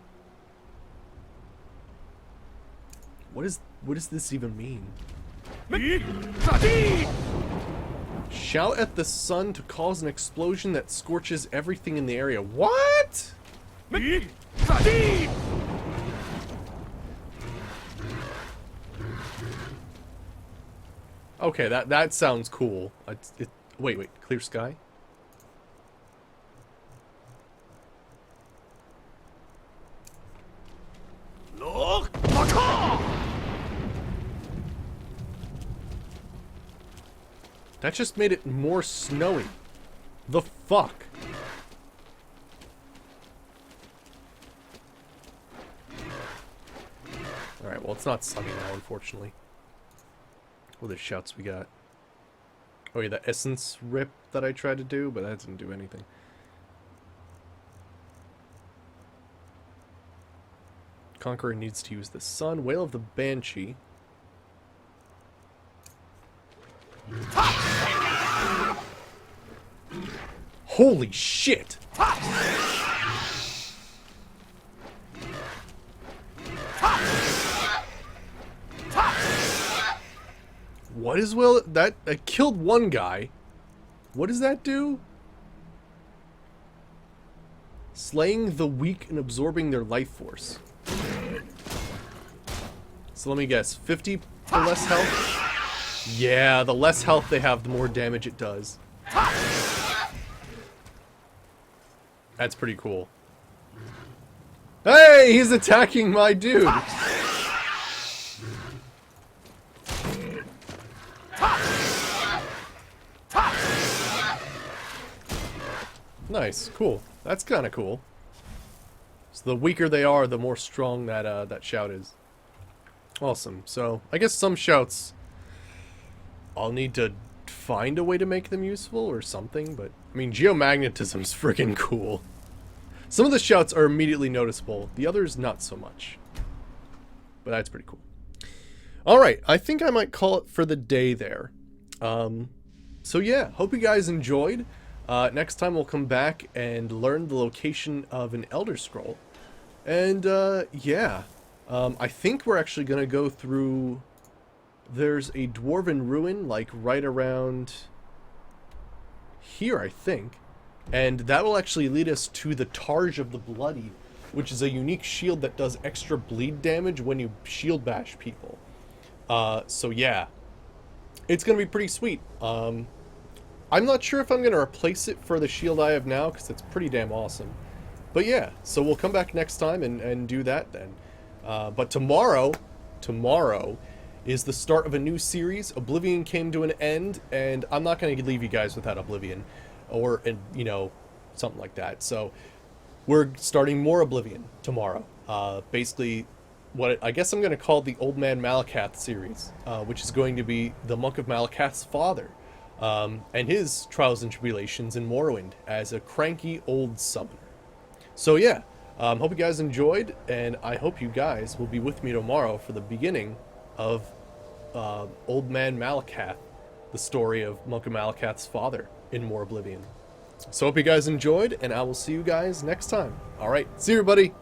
What does this even mean? Shout at the sun to cause an explosion that scorches everything in the area. What? Okay, that sounds cool. Wait, clear sky? That just made it more snowy. The fuck? Alright, well, it's not sunny now, unfortunately. What are the shouts we got? Oh yeah, the essence rip that I tried to do, but that didn't do anything. Conqueror needs to use the sun. Wail of the Banshee. Holy shit! What is Will? That killed one guy. What does that do? Slaying the weak and absorbing their life force. So let me guess, 50 for less health? Yeah, the less health they have, the more damage it does. That's pretty cool. Hey, he's attacking my dude! Nice, cool. That's kind of cool. So the weaker they are, the more strong that that shout is. Awesome. So I guess some shouts I'll need to find a way to make them useful or something, but I mean, geomagnetism's freaking cool. Some of the shouts are immediately noticeable, the others not so much. But that's pretty cool. Alright, I think I might call it for the day there. So yeah, hope you guys enjoyed. Next time we'll come back and learn the location of an Elder Scroll. And yeah, I think we're actually going to go through... There's a Dwarven ruin, like, right around here, I think. And that will actually lead us to the Targe of the Bloody, which is a unique shield that does extra bleed damage when you shield bash people. So yeah, it's going to be pretty sweet. I'm not sure if I'm going to replace it for the shield I have now, because it's pretty damn awesome. But yeah, so we'll come back next time and do that then. But tomorrow is the start of a new series. Oblivion came to an end, and I'm not going to leave you guys without Oblivion. Or, you know, something like that. So, we're starting more Oblivion tomorrow. Basically, what I guess I'm going to call the Old Man Malakath series, which is going to be the Monk of Malakath's father, and his trials and tribulations in Morrowind as a cranky old summoner. So yeah, hope you guys enjoyed, and I hope you guys will be with me tomorrow for the beginning of Old Man Malakath, the story of Monk of Malakath's father in more Oblivion. So hope you guys enjoyed, and I will see you guys next time. Alright, see you everybody!